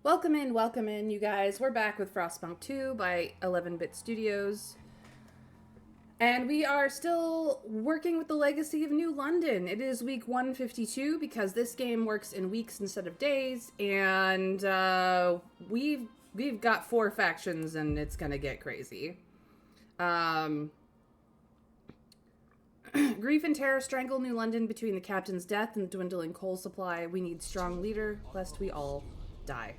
Welcome in, you guys. We're back with Frostpunk 2 by 11-Bit Studios. And we are still working with the legacy of New London. It is week 152 because this game works in weeks instead of days. And we've got 4 factions and it's going to get crazy. Grief and terror strangle New London between the captain's death and the dwindling coal supply. We need strong leader, lest we all die.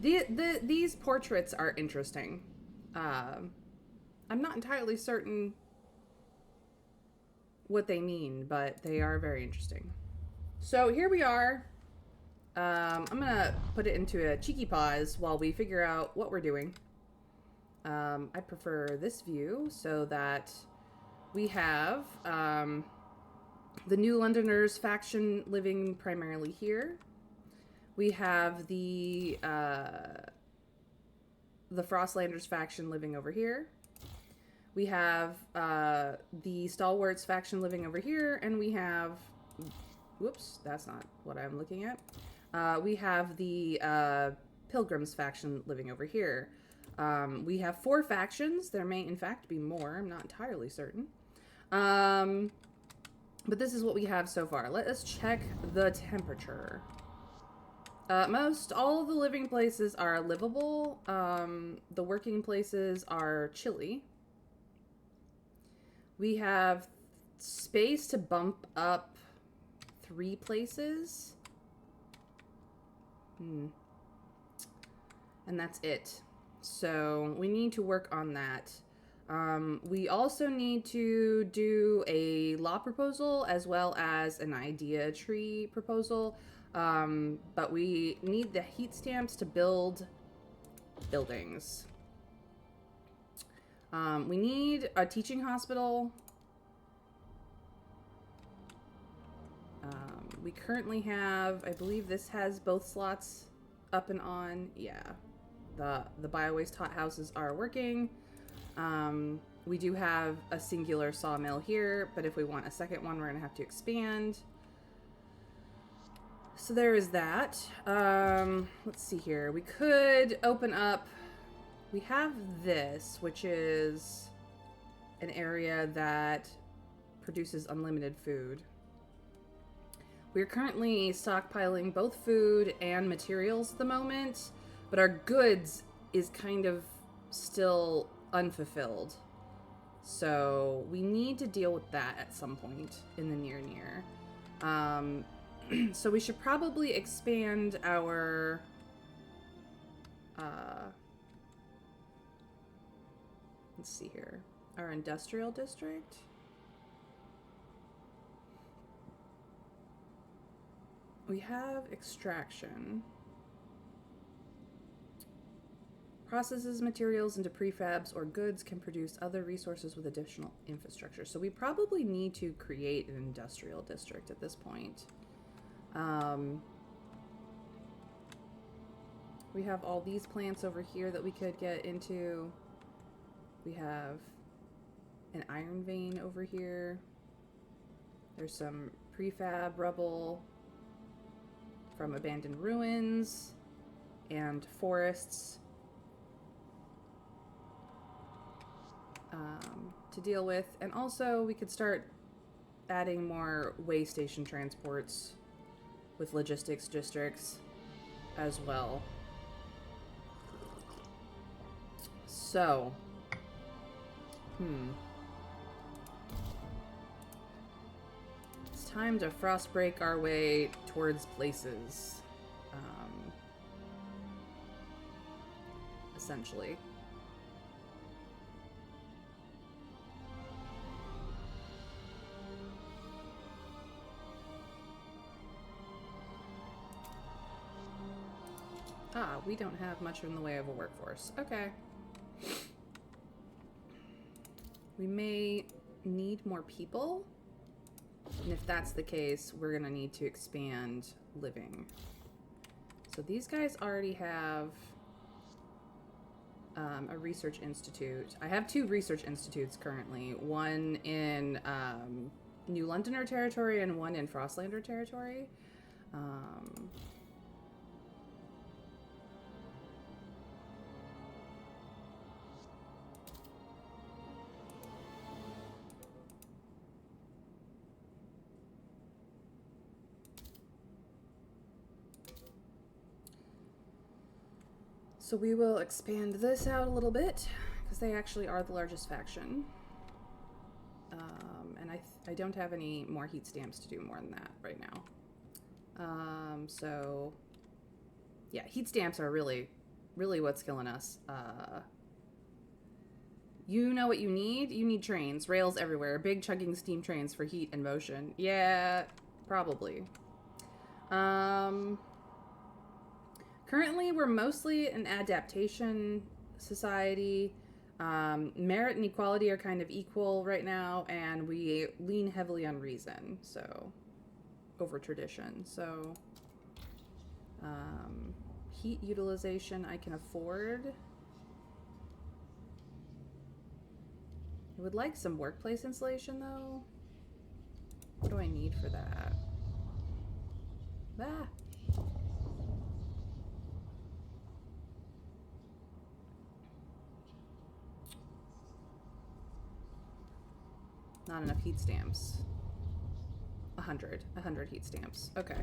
These portraits are interesting. I'm not entirely certain what they mean, but they are very interesting. So here we are. I'm gonna put it into a cheeky pause while we figure out what we're doing. I prefer this view so that we have the New Londoners faction living primarily here. We have the Frostlanders faction living over here. We have the Stalwarts faction living over here, and we have... Whoops, that's not what I'm looking at. We have the Pilgrims faction living over here. We have 4 factions. There may, in fact, be more. I'm not entirely certain. But this is what we have so far. Let us check the temperature. Most all of the living places are livable. The working places are chilly. We have space to bump up 3 places. And that's it. So we need to work on that. We also need to do a law proposal as well as an idea tree proposal. But we need the heat stamps to build buildings. We need a teaching hospital. We currently have, I believe this has both slots up and on. Yeah, the biowaste hot houses are working. We do have a singular sawmill here, but if we want a second one, we're gonna have to expand. So there is that. Let's see here. We could open up... We have this, which is an area that produces unlimited food. We're currently stockpiling both food and materials at the moment, but our goods is kind of still unfulfilled. So we need to deal with that at some point in the near. So we should probably expand our let's see here, our industrial district. We have extraction. Processes materials into prefabs or goods can produce other resources with additional infrastructure. So we probably need to create an industrial district at this point. We have all these plants over here that we could get into. We have an iron vein over here. There's some prefab rubble from abandoned ruins and forests to deal with. And also we could start adding more way station transports with logistics districts as well. So, it's time to frost break our way towards places, essentially. We don't have much in the way of a workforce. Okay. We may need more people. And if that's the case, we're going to need to expand living. So these guys already have a research institute. I have 2 research institutes currently. One in New Londoner territory and one in Frostlander territory. So we will expand this out a little bit, because they actually are the largest faction. And I don't have any more heat stamps to do more than that right now. So, yeah, heat stamps are really what's killing us. You know what you need? You need trains, rails everywhere, big chugging steam trains for heat and motion. Yeah, probably. Currently, we're mostly an adaptation society. Merit and equality are kind of equal right now, and we lean heavily on reason, so over tradition. So, heat utilization I can afford. I would like some workplace insulation, though. What do I need for that? Ah. Not enough heat stamps. 100 heat stamps. Okay.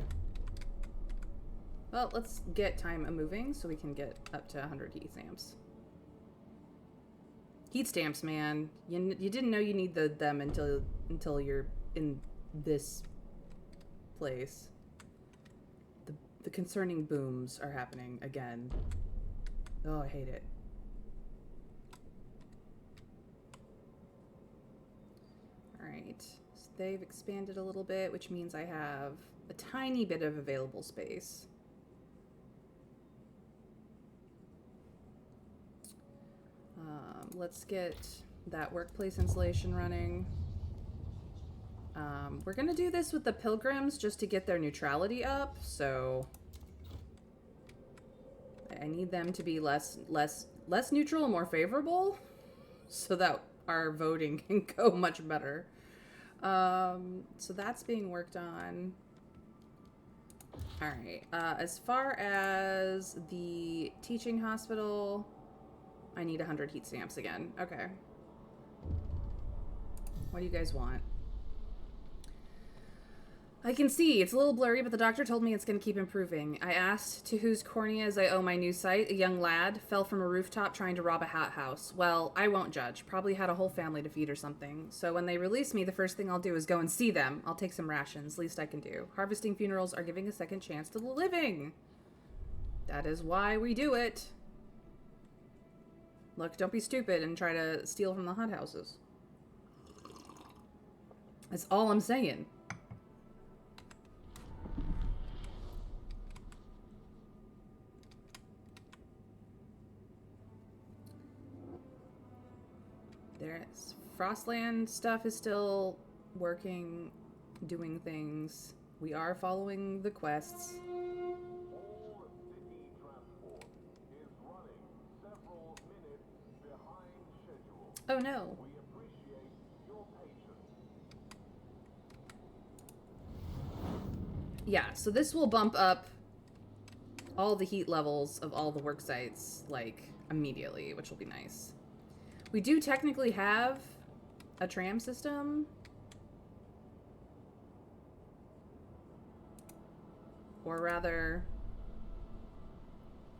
Well, let's get time moving so we can get up to 100 heat stamps. Heat stamps, man. You didn't know you need them until you're in this place. The concerning booms are happening again. Oh, I hate it. Alright. So they've expanded a little bit, which means I have a tiny bit of available space. Let's get that workplace insulation running. We're gonna do this with the pilgrims just to get their neutrality up, so I need them to be less neutral and more favorable so that our voting can go much better. So that's being worked on. Alright, as far as the teaching hospital, I need 100 heat stamps again. Okay. What do you guys want? I can see. It's a little blurry, but the doctor told me it's going to keep improving. I asked to whose corneas I owe my new sight. A young lad fell from a rooftop trying to rob a hat house. Well, I won't judge. Probably had a whole family to feed or something. So when they release me, the first thing I'll do is go and see them. I'll take some rations. Least I can do. Harvesting funerals are giving a second chance to the living. That is why we do it. Look, don't be stupid and try to steal from the hot houses. That's all I'm saying. There's Frostland stuff is still working, doing things. We are following the quests. Oh no. Yeah, so this will bump up all the heat levels of all the work sites, like, immediately, which will be nice. We do technically have a tram system. Or rather,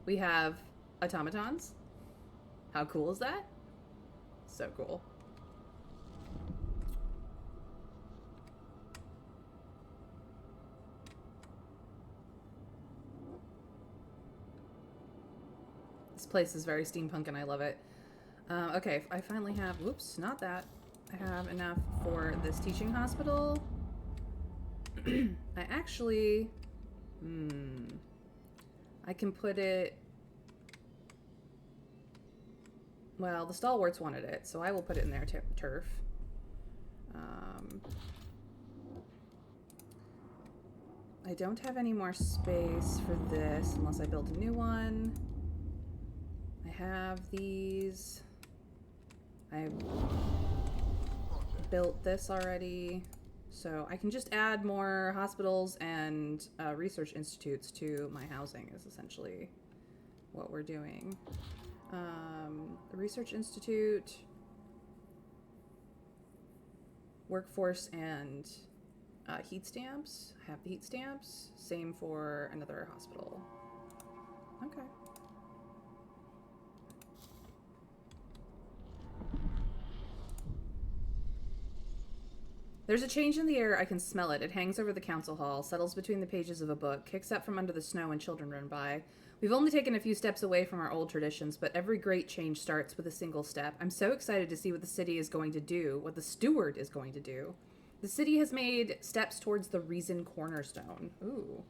we have automatons. How cool is that? So cool. This place is very steampunk and I love it. Okay, I finally have, whoops, not that. I have enough for this teaching hospital. I actually, I can put it, well, the stalwarts wanted it, so I will put it in their turf. I don't have any more space for this unless I build a new one. I have these. I've built this already, so I can just add more hospitals and research institutes to my housing is essentially what we're doing. The Research Institute, workforce, and heat stamps. I have the heat stamps. Same for another hospital. Okay. There's a change in the air. I can smell it. It hangs over the council hall, settles between the pages of a book, kicks up from under the snow when children run by. We've only taken a few steps away from our old traditions, but every great change starts with a single step. I'm so excited to see what the city is going to do, what the steward is going to do. The city has made steps towards the Reason Cornerstone. Ooh.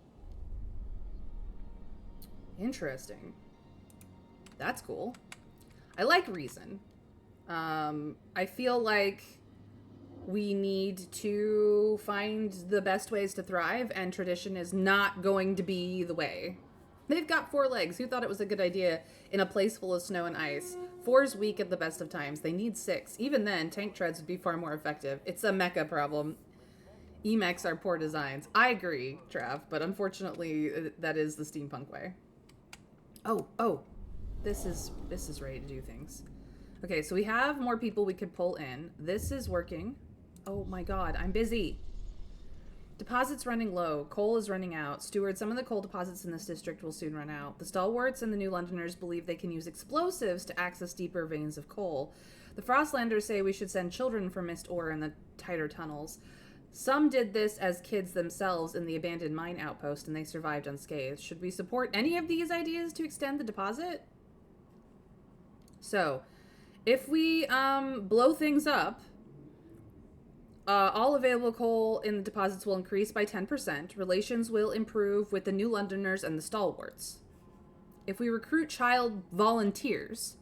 Interesting. That's cool. I like Reason. I feel like we need to find the best ways to thrive, and tradition is not going to be the way. They've got 4 legs. Who thought it was a good idea in a place full of snow and ice? 4's weak at the best of times. They need 6. Even then, tank treads would be far more effective. It's a mecha problem. E-mechs are poor designs. I agree, Trav, but unfortunately, that is the steampunk way. Oh. This is ready to do things. Okay, so we have more people we could pull in. This is working. Oh my god, I'm busy. Deposits running low. Coal is running out. Steward, some of the coal deposits in this district will soon run out. The stalwarts and the New Londoners believe they can use explosives to access deeper veins of coal. The Frostlanders say we should send children for missed ore in the tighter tunnels. Some did this as kids themselves in the abandoned mine outpost, and they survived unscathed. Should we support any of these ideas to extend the deposit? So, if we blow things up, all available coal in the deposits will increase by 10%. Relations will improve with the New Londoners and the stalwarts. If we recruit child volunteers,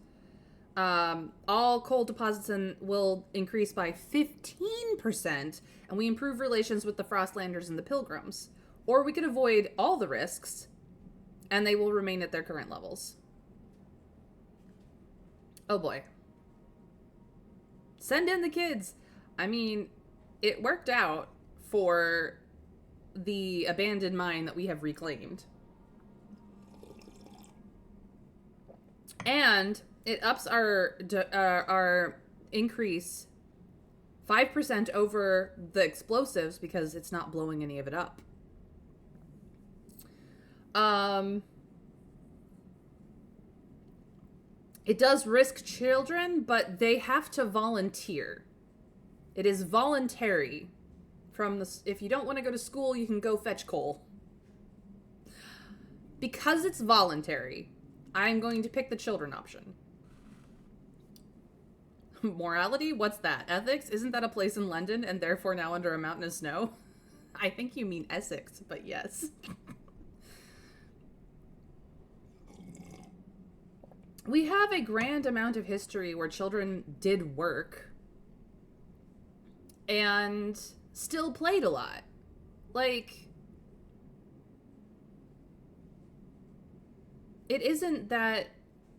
all coal deposits will increase by 15%, and we improve relations with the Frostlanders and the Pilgrims. Or we could avoid all the risks, and they will remain at their current levels. Oh boy. Send in the kids. I mean, it worked out for the abandoned mine that we have reclaimed. And it ups our increase 5% over the explosives because it's not blowing any of it up. It does risk children, but they have to volunteer. It is voluntary. If you don't want to go to school, you can go fetch coal. Because it's voluntary, I'm going to pick the children option. Morality? What's that? Ethics? Isn't that a place in London and therefore now under a mountain of snow? I think you mean Essex, but yes. We have a grand amount of history where children did work and still played a lot. Like, it isn't that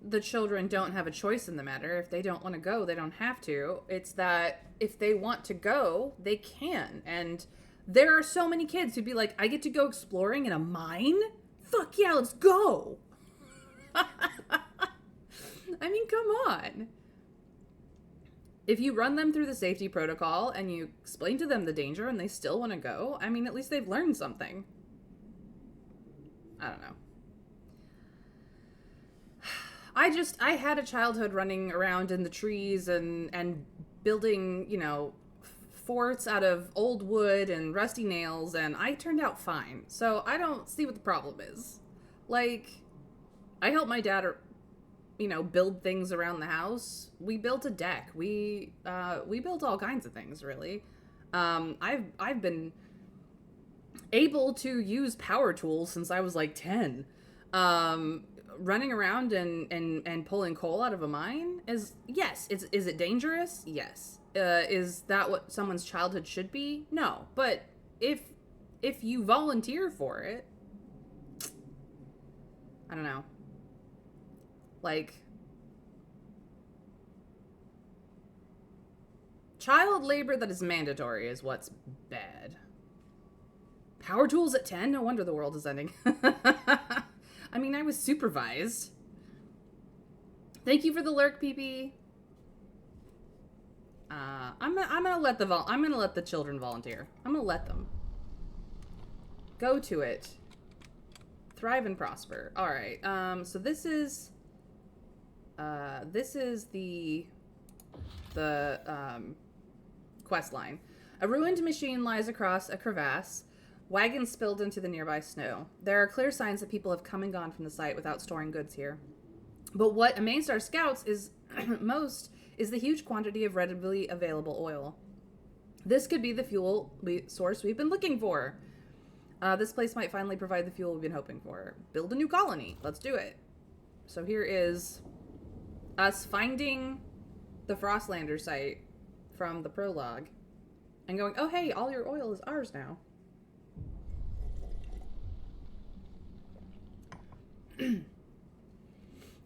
the children don't have a choice in the matter. If they don't want to go, they don't have to. It's that if they want to go, they can. And there are so many kids who'd be like, I get to go exploring in a mine? Fuck yeah, let's go. I mean, come on. If you run them through the safety protocol and you explain to them the danger and they still want to go, I mean, at least they've learned something. I don't know. I had a childhood running around in the trees and building, forts out of old wood and rusty nails, and I turned out fine. So I don't see what the problem is. Like, I helped my dad build things around the house. We built a deck. We built all kinds of things, really. I've been able to use power tools since I was like 10. Running around and pulling coal out of a mine is it dangerous? Yes. Is that what someone's childhood should be? No. But if you volunteer for it, I don't know. Like, child labor that is mandatory is what's bad. Power tools at 10? No wonder the world is ending. I mean, I was supervised. Thank you for the lurk, PP. I'm gonna let the children volunteer. I'm gonna let them go to it. Thrive and prosper. All right. So this is the quest line. A ruined machine lies across a crevasse. Wagons spilled into the nearby snow. There are clear signs that people have come and gone from the site without storing goods here. But what amazed our scouts is most is the huge quantity of readily available oil. This could be the fuel source we've been looking for. This place might finally provide the fuel we've been hoping for. Build a new colony. Let's do it. So here is us finding the Frostlander site from the prologue and going, oh, hey, all your oil is ours now.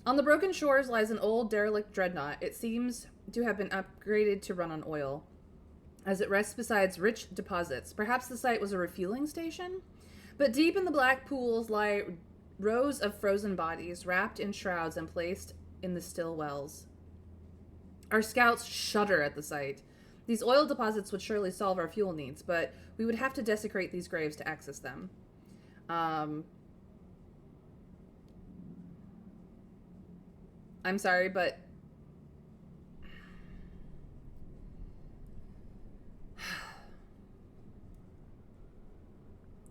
On the broken shores lies an old derelict dreadnought. It seems to have been upgraded to run on oil, as it rests beside rich deposits. Perhaps the site was a refueling station? But deep in the black pools lie rows of frozen bodies, wrapped in shrouds and placed in the still wells. Our scouts shudder at the sight. These oil deposits would surely solve our fuel needs, but we would have to desecrate these graves to access them. I'm sorry, but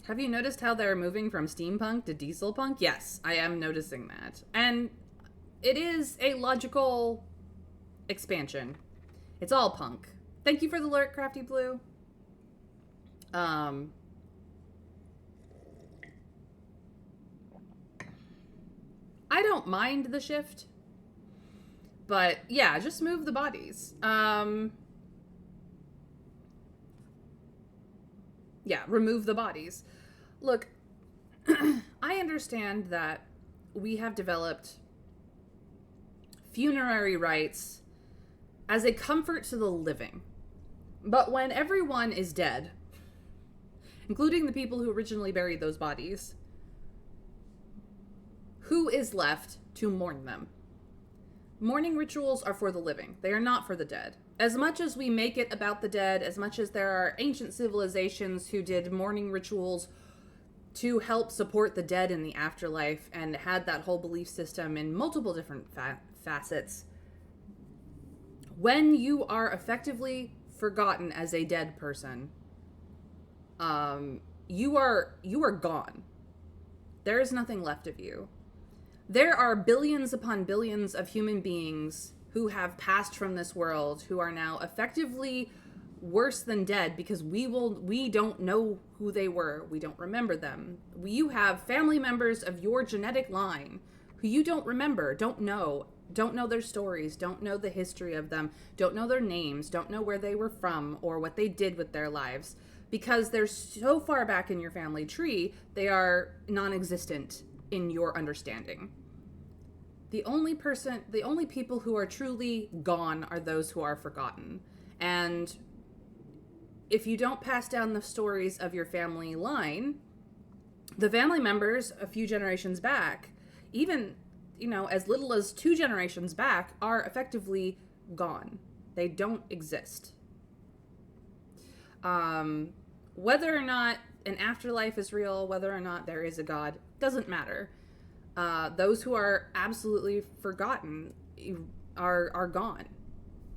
have you noticed how they're moving from steampunk to diesel punk? Yes, I am noticing that. And it is a logical expansion. It's all punk. Thank you for the alert, Crafty Blue. I don't mind the shift. But yeah, just move the bodies. Yeah, remove the bodies. Look, I understand that we have developed funerary rites as a comfort to the living. But when everyone is dead, including the people who originally buried those bodies, who is left to mourn them? Mourning rituals are for the living. They are not for the dead. As much as we make it about the dead, as much as there are ancient civilizations who did mourning rituals to help support the dead in the afterlife and had that whole belief system in multiple different facets, when you are effectively forgotten as a dead person, you are gone. There is nothing left of you. There are billions upon billions of human beings who have passed from this world who are now effectively worse than dead because we don't know who they were. We don't remember them. You have family members of your genetic line who you don't remember, don't know their stories, don't know the history of them, don't know their names, don't know where they were from or what they did with their lives. Because they're so far back in your family tree, they are non-existent in your understanding. The only people who are truly gone are those who are forgotten. And if you don't pass down the stories of your family line, the family members a few generations back, even, as little as 2 generations back, are effectively gone. They don't exist. Whether or not an afterlife is real, whether or not there is a God, doesn't matter. Those who are absolutely forgotten are gone.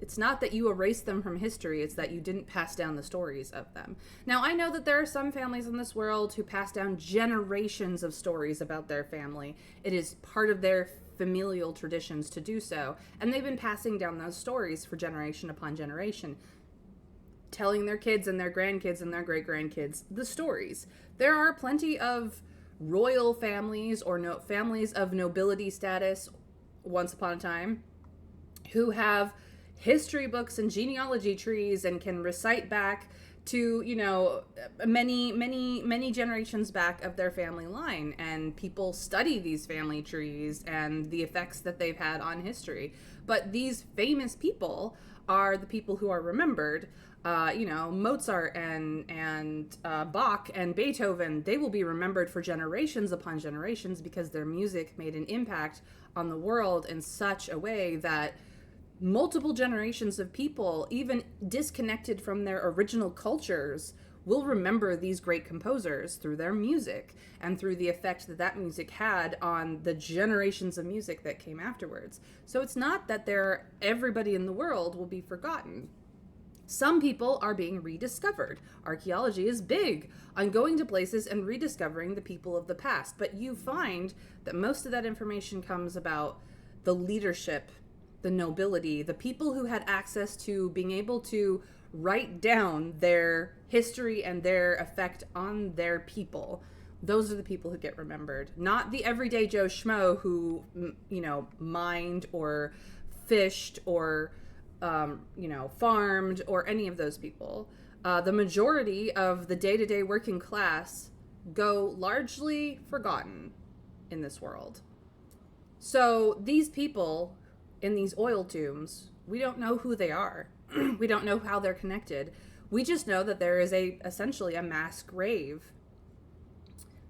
It's not that you erase them from history, it's that you didn't pass down the stories of them. Now, I know that there are some families in this world who pass down generations of stories about their family. It is part of their familial traditions to do so, and they've been passing down those stories for generation upon generation, telling their kids and their grandkids and their great-grandkids the stories. There are plenty of royal families or families of nobility status once upon a time who have history books and genealogy trees and can recite back to, many generations back of their family line, and people study these family trees and the effects that they've had on history. But these famous people are the people who are remembered. Mozart and Bach and Beethoven, they will be remembered for generations upon generations because their music made an impact on the world in such a way that multiple generations of people, even disconnected from their original cultures, will remember these great composers through their music and through the effect that music had on the generations of music that came afterwards. So it's not that everybody in the world will be forgotten. Some people are being rediscovered. Archaeology is big on going to places and rediscovering the people of the past. But you find that most of that information comes about the leadership, the nobility, the people who had access to being able to write down their history and their effect on their people. Those are the people who get remembered, not the everyday Joe Schmo who, mined or fished or farmed, or any of those people. The majority of the day-to-day working class go largely forgotten in this world. So these people in these oil tombs, we don't know who they are. We don't know how they're connected. We just know that there is essentially a mass grave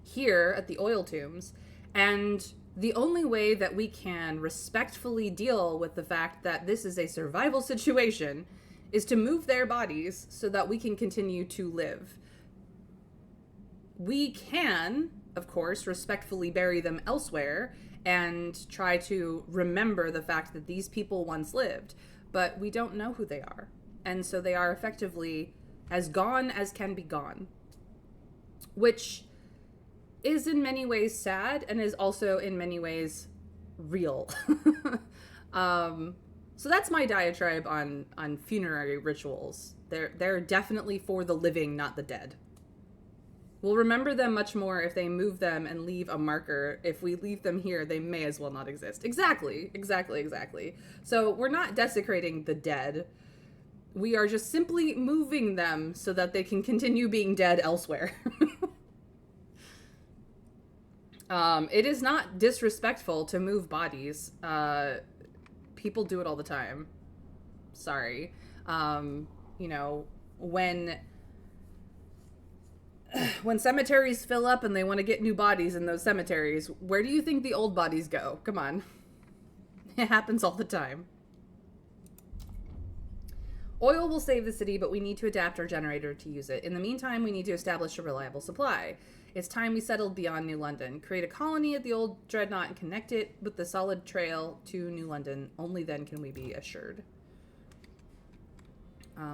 here at the oil tombs, and the only way that we can respectfully deal with the fact that this is a survival situation is to move their bodies so that we can continue to live. We can, of course, respectfully bury them elsewhere and try to remember the fact that these people once lived, but we don't know who they are. And so they are effectively as gone as can be gone, which is in many ways sad and is also in many ways real. So that's my diatribe on funerary rituals. They're definitely for the living, not the dead. We'll remember them much more if they move them and leave a marker. If we leave them here, they may as well not exist. Exactly. So we're not desecrating the dead. We are just simply moving them so that they can continue being dead elsewhere. It is not disrespectful to move bodies. People do it all the time. Sorry. When cemeteries fill up and they want to get new bodies in those cemeteries, where do you think the old bodies go? Come on. It happens all the time. Oil will save the city, but we need to adapt our generator to use it. In the meantime, we need to establish a reliable supply. It's time we settled beyond New London. Create a colony at the old dreadnought and connect it with the solid trail to New London. Only then can we be assured.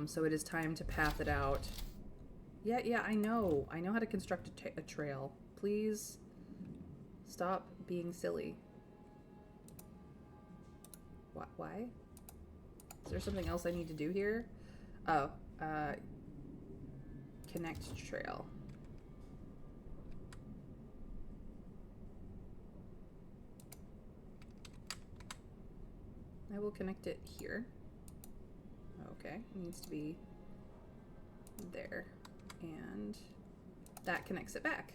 So it is time to path it out. Yeah, I know. I know how to construct a trail. Please stop being silly. Why? Is there something else I need to do here? Oh, connect trail. I will connect it here. Okay, it needs to be there. And that connects it back.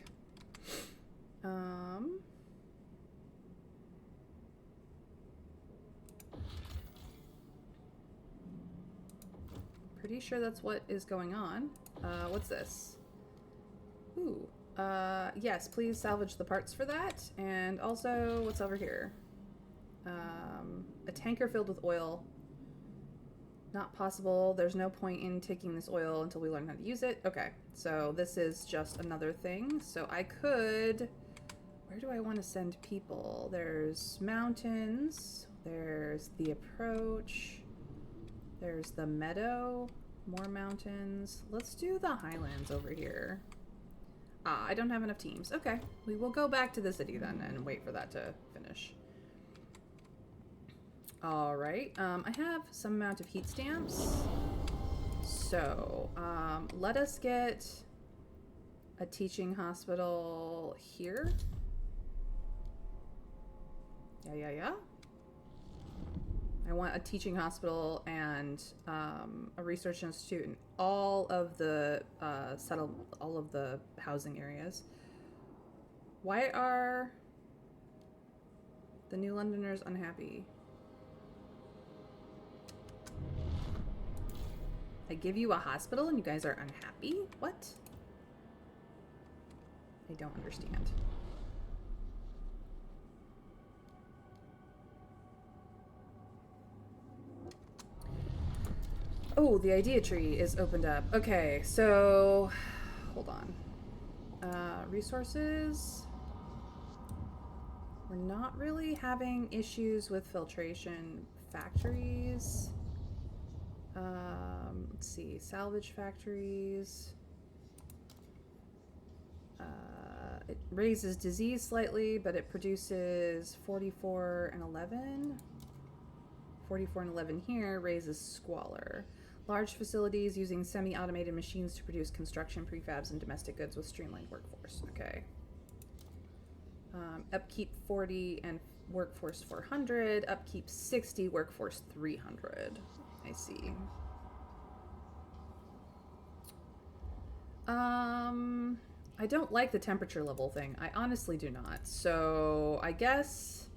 Pretty sure that's what is going on. What's this? Ooh. Yes, please salvage the parts for that. And also, what's over here? A tanker filled with oil. Not possible. There's no point in taking this oil until we learn how to use it. Okay, so this is just another thing. So I could... Where do I want to send people? There's mountains. There's the approach. There's the meadow. More mountains. Let's do the highlands over here. I don't have enough teams. Okay, we will go back to the city then and wait for that to finish. All right, I have some amount of heat stamps. So, let us get a teaching hospital here. Yeah. I want a teaching hospital and a research institute in all of the all of the housing areas. Why are the New Londoners unhappy? I give you a hospital and you guys are unhappy? What? I don't understand. Oh, the idea tree is opened up. Okay, so hold on. Resources. We're not really having issues with filtration. Factories. Let's see. Salvage factories. It raises disease slightly, but it produces 44 and 11. 44 and 11 here raises squalor. Large facilities using semi-automated machines to produce construction, prefabs, and domestic goods with streamlined workforce. Okay. Upkeep 40 and workforce 400. Upkeep 60, workforce 300. I see. I don't like the temperature level thing. I honestly do not. So I guess...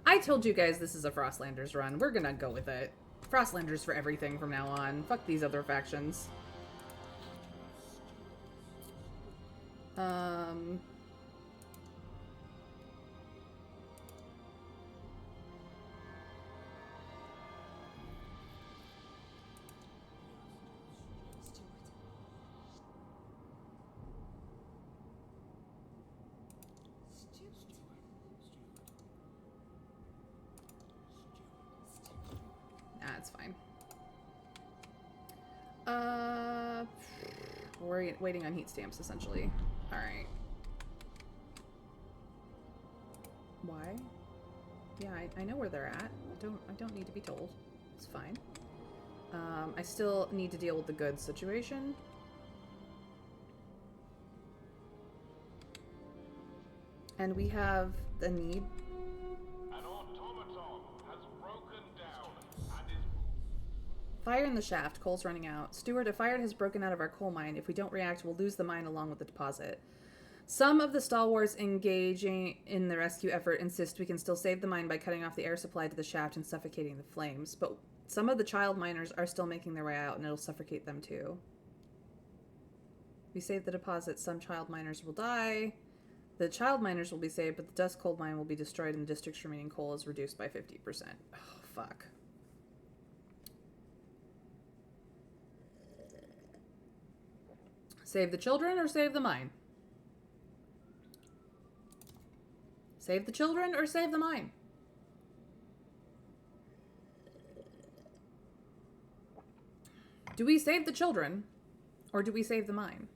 I told you guys this is a Frostlanders run. We're gonna go with it. Frostlanders for everything from now on. Fuck these other factions. It's fine. We're waiting on heat stamps, essentially. Alright. Why? Yeah, I know where they're at. I don't need to be told. It's fine. I still need to deal with the goods situation. And we have the need. Fire in the shaft. Coal's running out. Steward, a fire has broken out of our coal mine. If we don't react, we'll lose the mine along with the deposit. Some of the stalwarts engaging in the rescue effort insist we can still save the mine by cutting off the air supply to the shaft and suffocating the flames. But some of the child miners are still making their way out, and it'll suffocate them too. We save the deposit. Some child miners will die. The child miners will be saved, but the dust coal mine will be destroyed, and the district's remaining coal is reduced by 50%. Oh, fuck. Save the children or save the mine? Save the children or save the mine? Do we save the children or do we save the mine?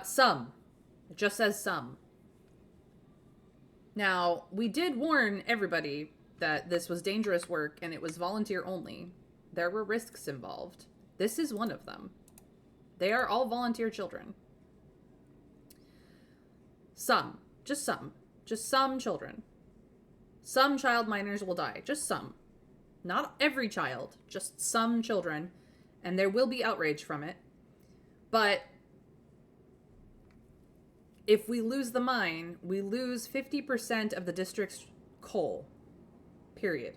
Some. It just says some. Now, we did warn everybody that this was dangerous work and it was volunteer only. There were risks involved. This is one of them. They are all volunteer children. Some. Just some. Just some children. Some child miners will die. Just some. Not every child. Just some children. And there will be outrage from it. But if we lose the mine, we lose 50% of the district's coal. Period.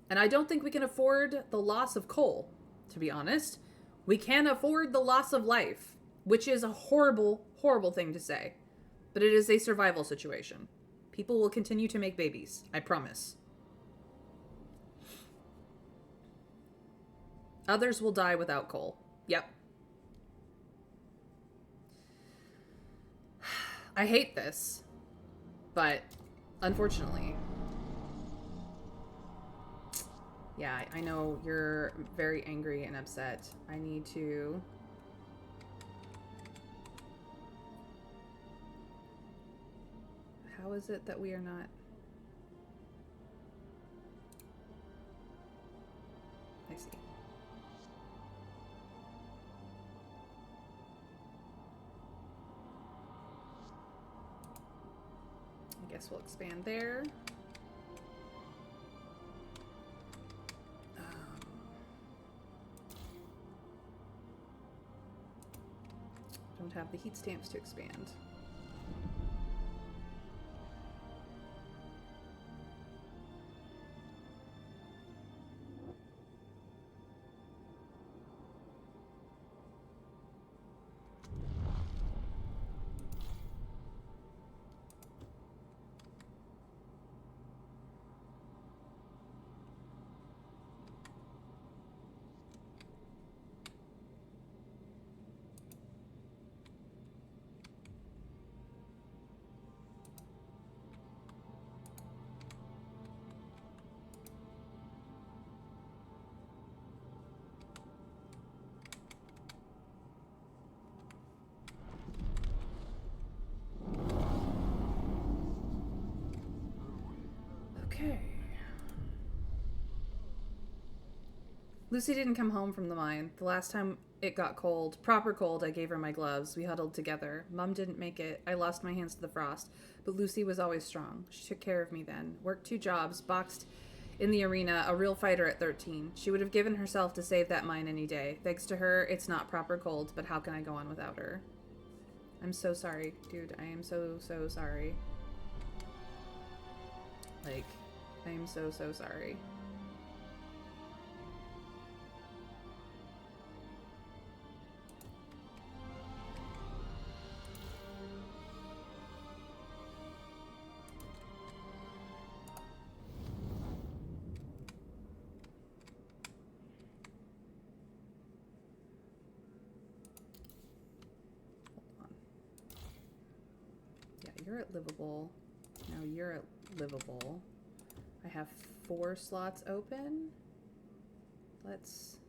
And I don't think we can afford the loss of coal, to be honest. We can afford the loss of life, which is a horrible, horrible thing to say. But it is a survival situation. People will continue to make babies, I promise. Others will die without coal. Yep. I hate this, but unfortunately... Yeah, I know you're very angry and upset. I need to... How is it that we are not... I see. I guess we'll expand there. Don't have the heat stamps to expand. Lucy didn't come home from the mine. The last time it got cold, proper cold, I gave her my gloves. We huddled together. Mom didn't make it. I lost my hands to the frost. But Lucy was always strong. She took care of me then. Worked 2 jobs, boxed in the arena, a real fighter at 13. She would have given herself to save that mine any day. Thanks to her, it's not proper cold, but how can I go on without her? I'm so sorry, dude. I am so sorry. Like, I am so sorry. You're at livable. Now you're at livable. I have 4 slots open. Let's...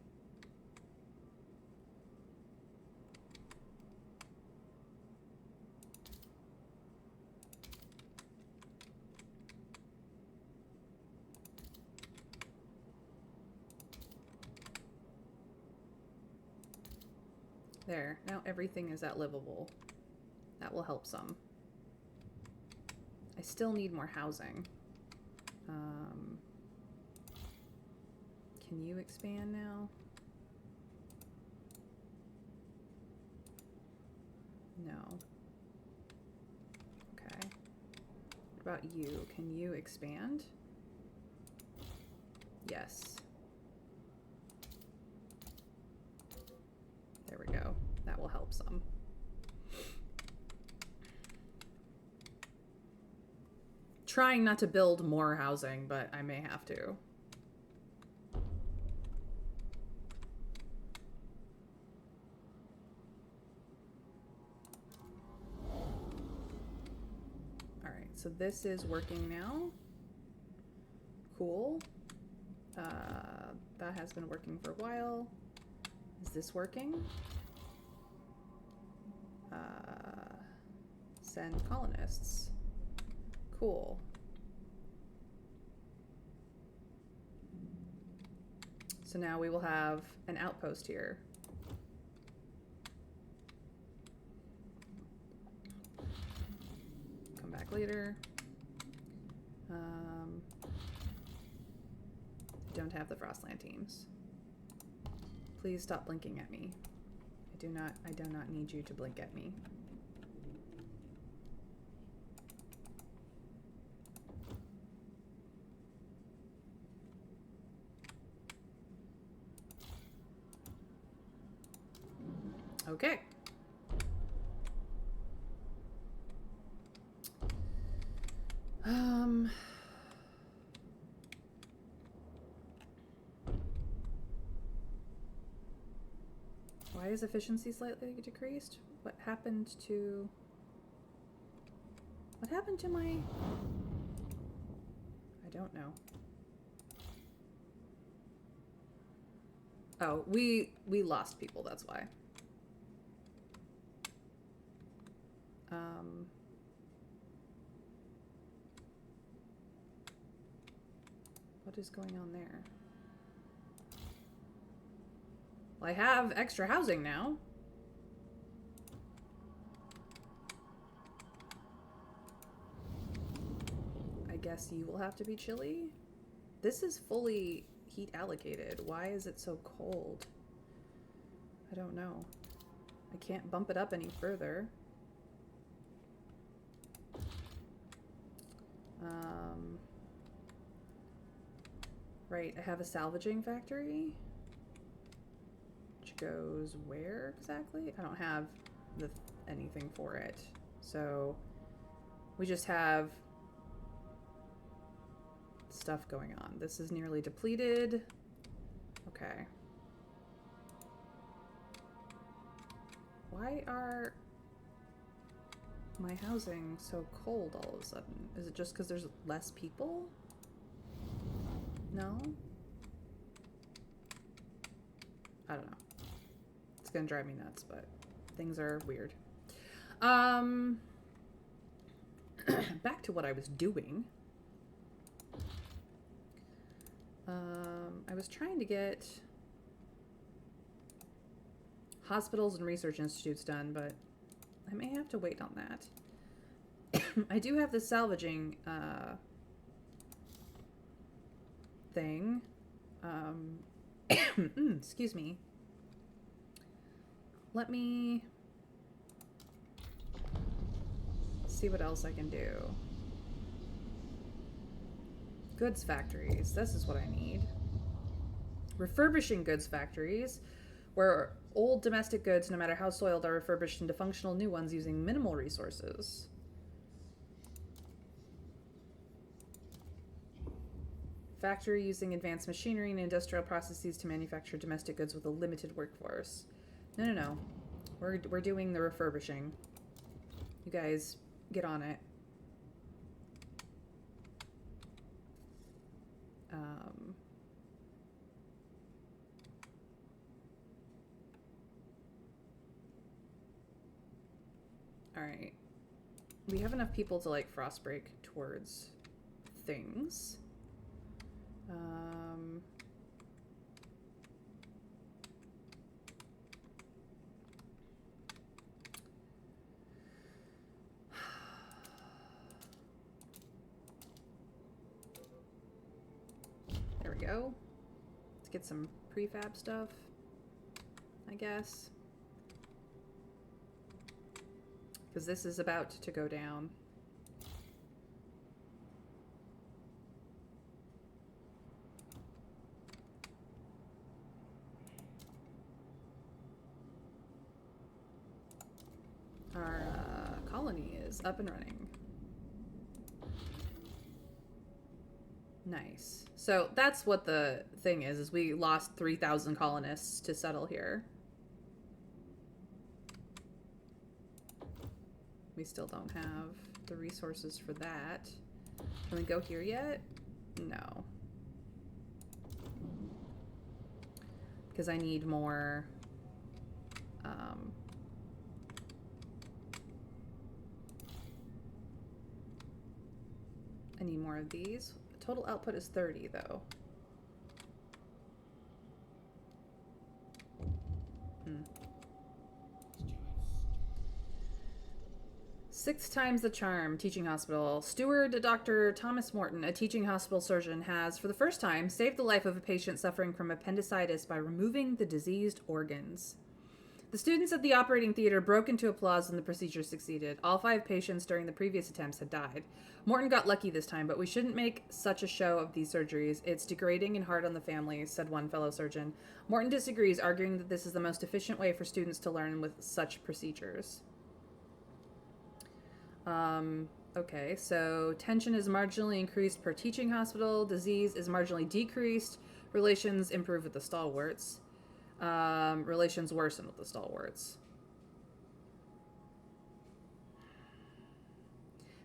There. Now everything is at livable. That will help some. I still need more housing. Can you expand now? No. Okay. What about you? Can you expand? Yes. There we go. That will help some. Trying not to build more housing, but I may have to. All right, so this is working now. Cool. That has been working for a while. Is this working? Send colonists. Cool. So now we will have an outpost here. Come back later. Don't have the Frostland teams. Please stop blinking at me. I do not need you to blink at me. Okay. Why is efficiency slightly decreased? What happened to my... I don't know. Oh, we lost people, that's why. What is going on there? Well, I have extra housing now. I guess you will have to be chilly. This is fully heat allocated. Why is it so cold? I don't know. I can't bump it up any further. Right, I have a salvaging factory. Which goes where exactly? I don't have anything for it. So we just have stuff going on. This is nearly depleted. Okay. Why are my housing so cold all of a sudden? Is it just because there's less people? No? I don't know. It's gonna drive me nuts, but things are weird. Back to what I was doing. I was trying to get hospitals and research institutes done, but I may have to wait on that. I do have the salvaging thing. Excuse me. Let me see what else I can do. Goods factories. This is what I need. Refurbishing goods factories, where old domestic goods, no matter how soiled, are refurbished into functional new ones using minimal resources. Factory using advanced machinery and industrial processes to manufacture domestic goods with a limited workforce. No. We're doing the refurbishing. You guys, get on it. Alright. We have enough people to, like, frostbreak towards things. There we go. Let's get some prefab stuff, I guess. Because this is about to go down. Our colony is up and running. Nice. So that's what the thing is we lost 3,000 colonists to settle here. We still don't have the resources for that. Can we go here yet? No. Because I need more... I need more of these. Total output is 30, though. 6 times the charm, teaching hospital. Steward Dr. Thomas Morton, a teaching hospital surgeon, has, for the first time, saved the life of a patient suffering from appendicitis by removing the diseased organs. The students at the operating theater broke into applause when the procedure succeeded. All 5 patients during the previous attempts had died. Morton got lucky this time, but we shouldn't make such a show of these surgeries. It's degrading and hard on the families, said one fellow surgeon. Morton disagrees, arguing that this is the most efficient way for students to learn with such procedures. Okay, so tension is marginally increased per teaching hospital. Disease is marginally decreased. Relations improve with the stalwarts. Relations worsen with the stalwarts.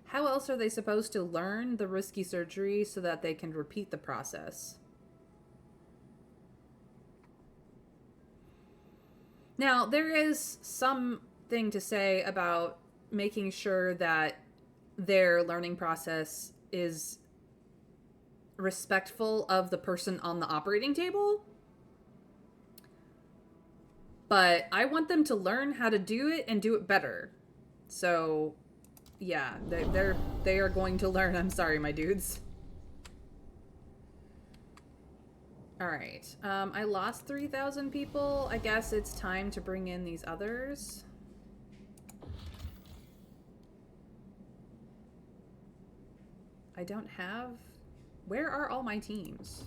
How else are they supposed to learn the risky surgery so that they can repeat the process? Now, there is something to say about making sure that their learning process is respectful of the person on the operating table. But I want them to learn how to do it and do it better. So, yeah, they are going to learn. I'm sorry, my dudes. All right. I lost 3,000 people. I guess it's time to bring in these others. I don't have... Where are all my teams?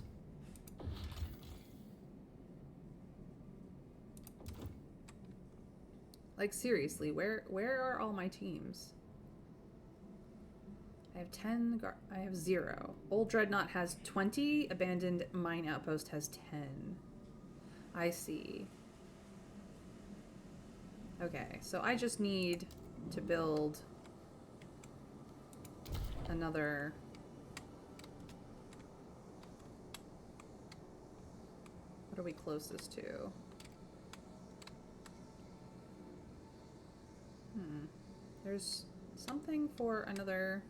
Like, seriously, where are all my teams? I have 10, I have 0. Old Dreadnought has 20, Abandoned Mine Outpost has 10. I see. Okay, so I just need to build another... What are we closest to? There's something for another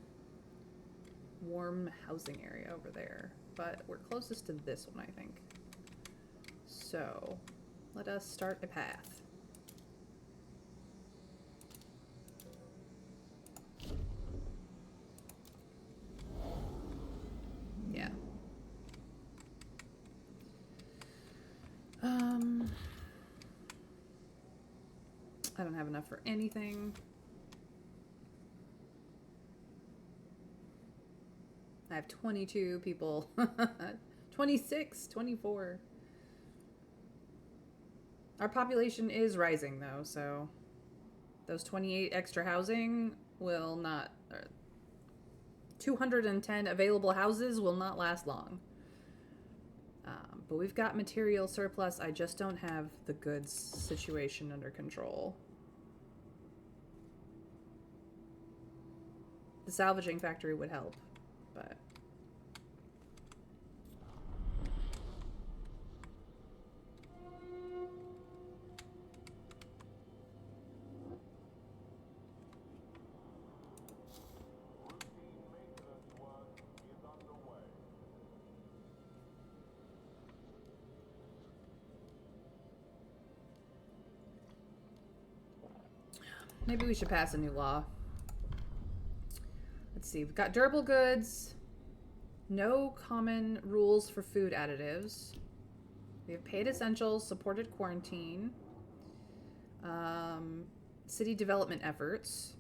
warm housing area over there, but we're closest to this one, I think. So, let us start a path. I don't have enough for anything. I have 22 people. 26, 24. Our population is rising, though, so those 28 extra housing will not... 210 available houses will not last long. But we've got material surplus. I just don't have the goods situation under control. The salvaging factory would help, but... Maybe we should pass a new law. Let's see. We've got durable goods. No common rules for food additives. We have paid essentials, supported quarantine. City development efforts.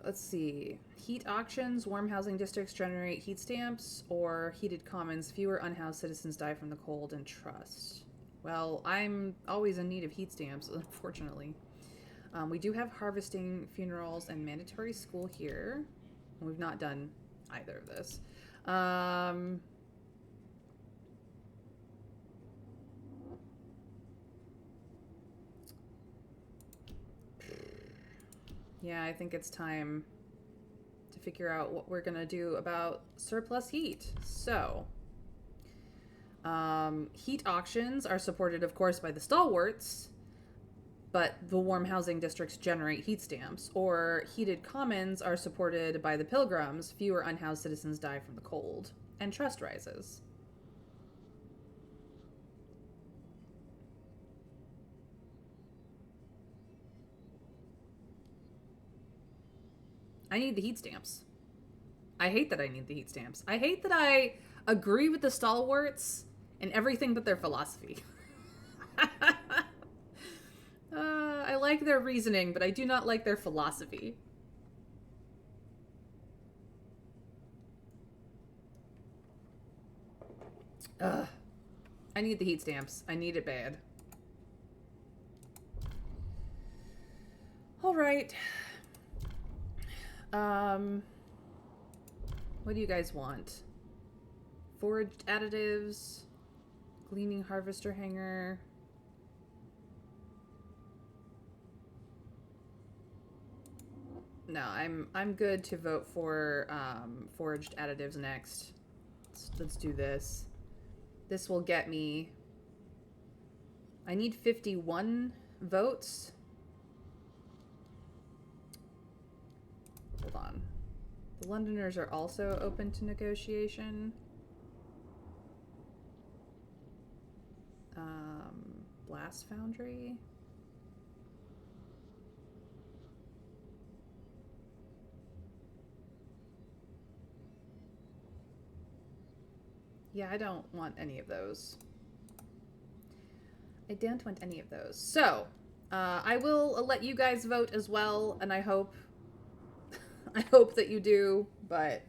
Let's see. Heat auctions, warm housing districts generate heat stamps, or heated commons, fewer unhoused citizens die from the cold, and trust. Well, I'm always in need of heat stamps, unfortunately. We do have harvesting, funerals, and mandatory school here. We've not done either of this. Yeah, I think it's time to figure out what we're gonna do about surplus heat. So, heat auctions are supported, of course, by the stalwarts, but the warm housing districts generate heat stamps. Or heated commons are supported by the pilgrims. Fewer unhoused citizens die from the cold, and trust rises. I need the heat stamps. I hate that I need the heat stamps. I hate that I agree with the stalwarts in everything but their philosophy. I like their reasoning, but I do not like their philosophy. I need the heat stamps. I need it bad. All right. What do you guys want? Foraged additives, gleaning harvester hanger. No, I'm good to vote for foraged additives next. Let's do this. This will get me... I need 51 votes. Hold on. The Londoners are also open to negotiation. Blast Foundry. Yeah, I don't want any of those. I don't want any of those. So, I will let you guys vote as well, and I hope that you do, but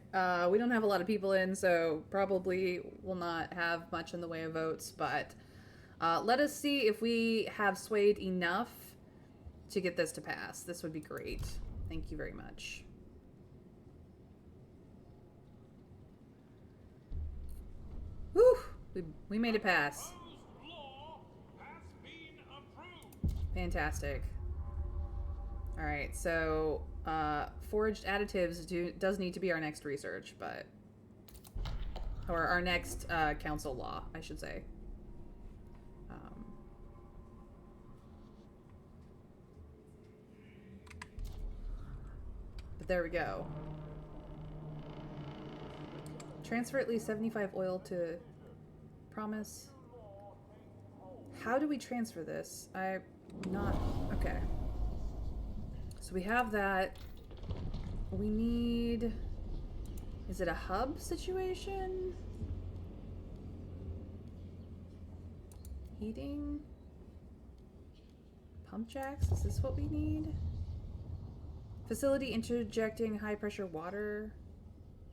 we don't have a lot of people in, so probably will not have much in the way of votes, but let us see if we have swayed enough to get this to pass. This would be great. Thank you very much. Whew! We made it pass. Fantastic. Alright, so foraged additives does need to be our next research, but... Or our next council law, I should say. But there we go. Transfer at least 75 oil to promise. How do we transfer this? I'm not... Okay. So we have that. We need... Is it a hub situation? Heating? Pump jacks? Is this what we need? Facility interjecting high pressure water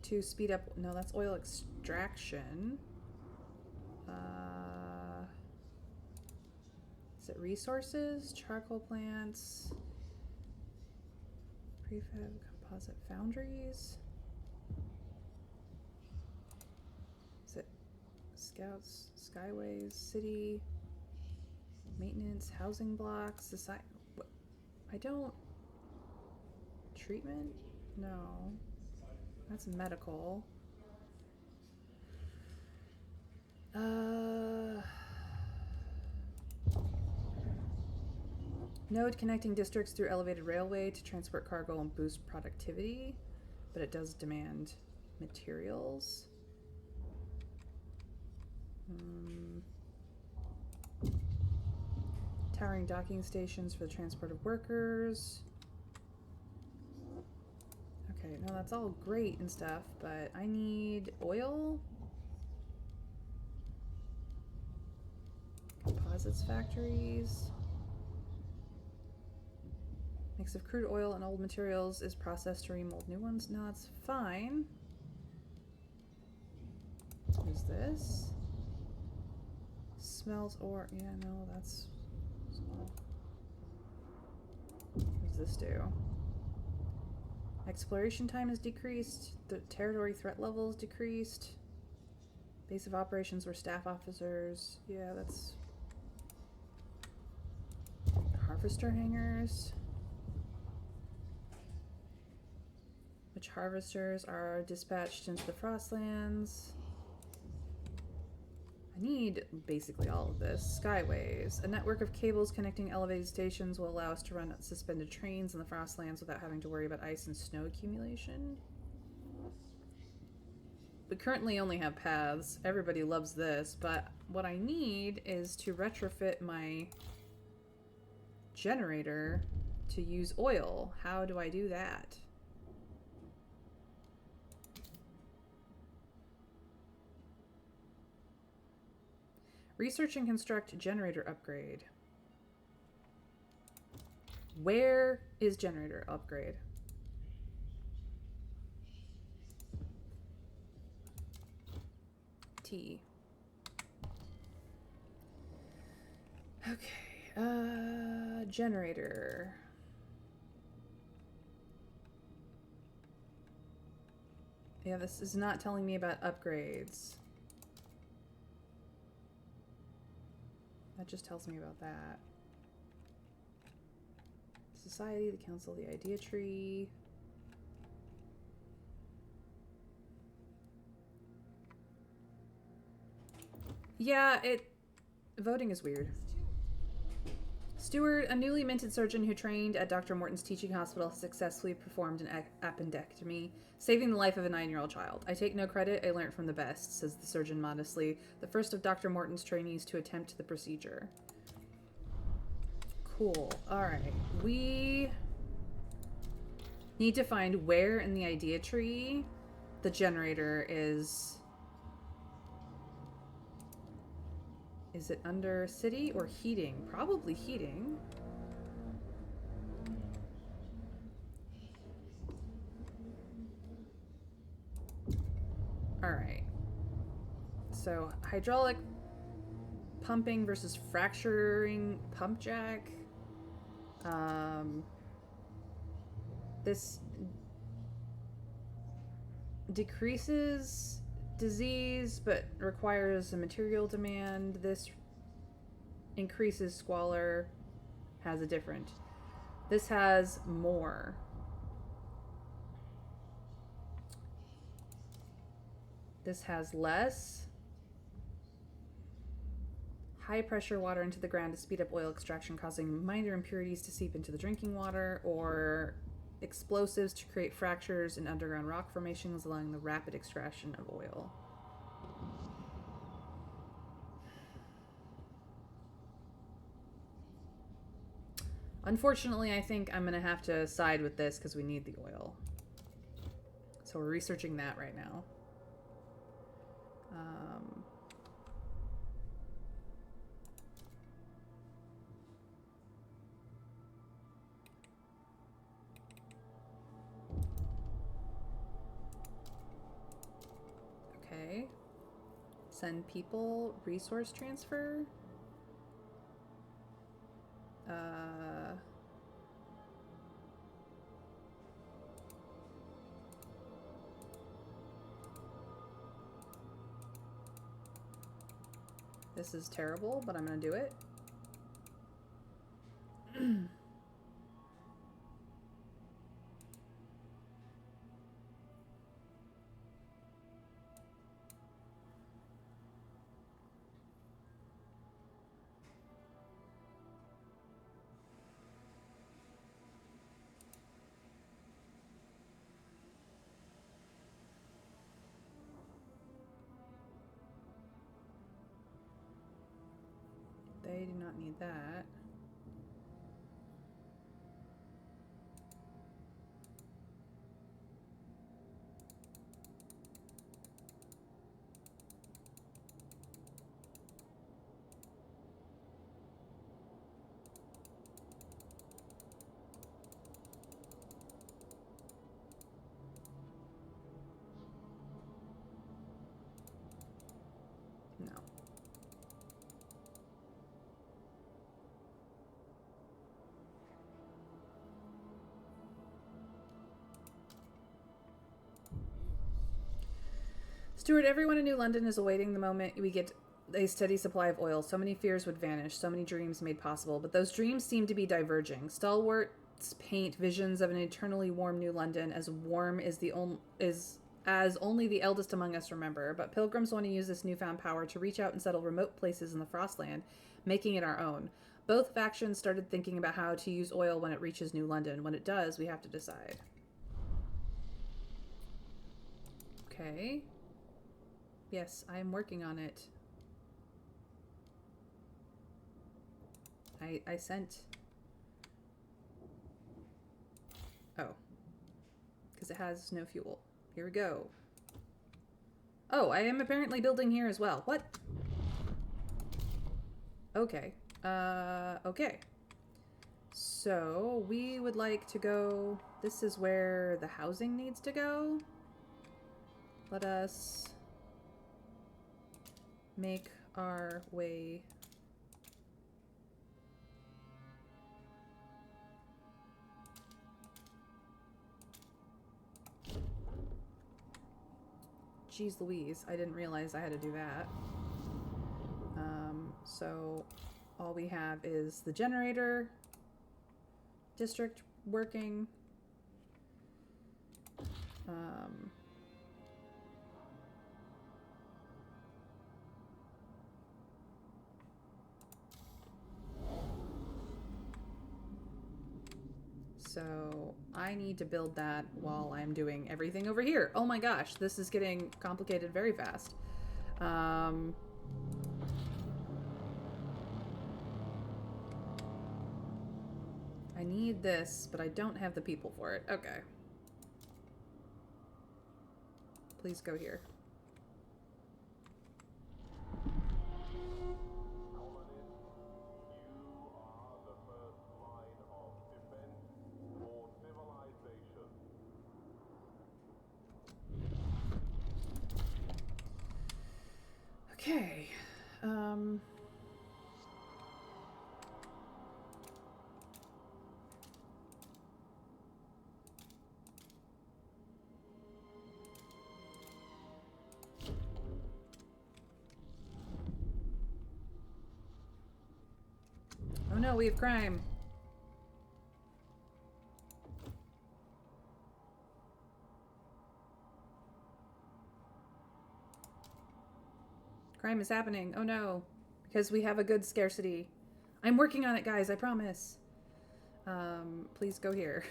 to speed up. No, that's oil extraction. Is it resources? Charcoal plants? Prefab composite foundries? Is it scouts, skyways, city, maintenance, housing blocks, society? I don't. Treatment? No. That's medical. Node connecting districts through elevated railway to transport cargo and boost productivity, but it does demand materials. Towering docking stations for the transport of workers. Okay, no, that's all great and stuff, but I need oil. Composites factories. Mix of crude oil and old materials is processed to remold new ones. No, that's fine. Who's this? Smells ore. Yeah, no, that's small. What does this do? Exploration time is decreased. The territory threat level is decreased. Base of operations were staff officers. Yeah, that's... Harvester hangars. Which harvesters are dispatched into the Frostlands. I need basically all of this. Skyways. A network of cables connecting elevated stations will allow us to run suspended trains in the Frostlands without having to worry about ice and snow accumulation. We currently only have paths. Everybody loves this, but what I need is to retrofit my generator to use oil. How do I do that? Research and construct generator upgrade. Where is generator upgrade? T. Okay. Generator. Yeah, this is not telling me about upgrades. That just tells me about that. Society, the council, the idea tree. Yeah, voting is weird. Stewart, a newly minted surgeon who trained at Dr. Morton's teaching hospital, successfully performed an appendectomy, saving the life of a 9-year-old child. I take no credit, I learned from the best, says the surgeon modestly, the first of Dr. Morton's trainees to attempt the procedure. Cool. Alright. We need to find where in the idea tree the generator is. Is it under city or heating? Probably heating. Alright. So, hydraulic pumping versus fracturing pump jack. This decreases disease, but requires a material demand. This increases squalor, has a different. This has more. This has less. High pressure water into the ground to speed up oil extraction, causing minor impurities to seep into the drinking water, or explosives to create fractures in underground rock formations, allowing the rapid extraction of oil. Unfortunately, I think I'm going to have to side with this because we need the oil. So we're researching that right now. Send people, resource transfer. This is terrible, but I'm gonna do it. They do not need that. No. Stuart, everyone in New London is awaiting the moment we get a steady supply of oil. So many fears would vanish, so many dreams made possible, but those dreams seem to be diverging. Stalwarts paint visions of an eternally warm New London, as warm as as only the eldest among us remember. But pilgrims want to use this newfound power to reach out and settle remote places in the Frostland, making it our own. Both factions started thinking about how to use oil when it reaches New London. When it does, we have to decide. Okay. Yes, I am working on it. I sent... Oh. Because it has no fuel. Here we go. Oh, I am apparently building here as well. What? Okay. Okay. So, we would like to go... This is where the housing needs to go. Let us make our way... Jeez Louise, I didn't realize I had to do that. So all we have is the generator district working. So I need to build that while I'm doing everything over here. Oh my gosh, this is getting complicated very fast. I need this, but I don't have the people for it. Okay. Please go here. Okay. Oh no, we have crime. Crime is happening. Oh no. Because we have a good scarcity. I'm working on it, guys. I promise. Please go here.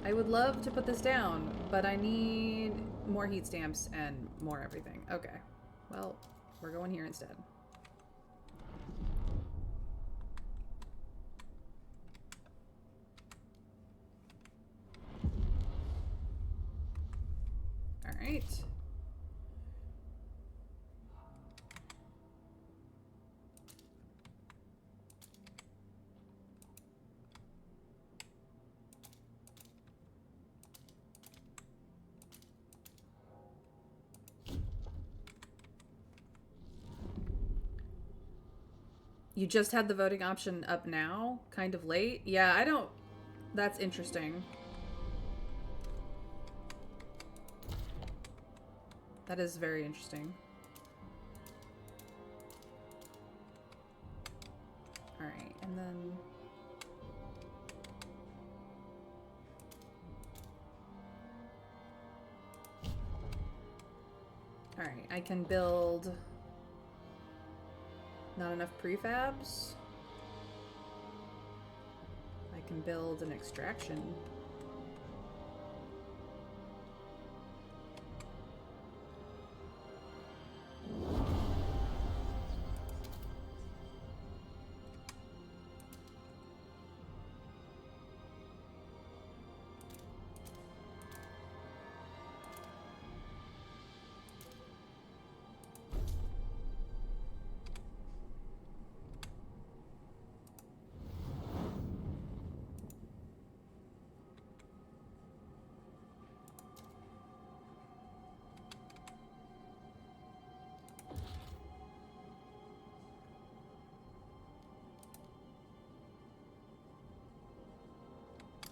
I would love to put this down, but I need more heat stamps and more everything. Okay. Well, we're going here instead. All right. You just had the voting option up now? Kind of late? Yeah, I don't... That's interesting. That is very interesting. Alright, and then... Alright, I can build... Not enough prefabs. I can build an extraction.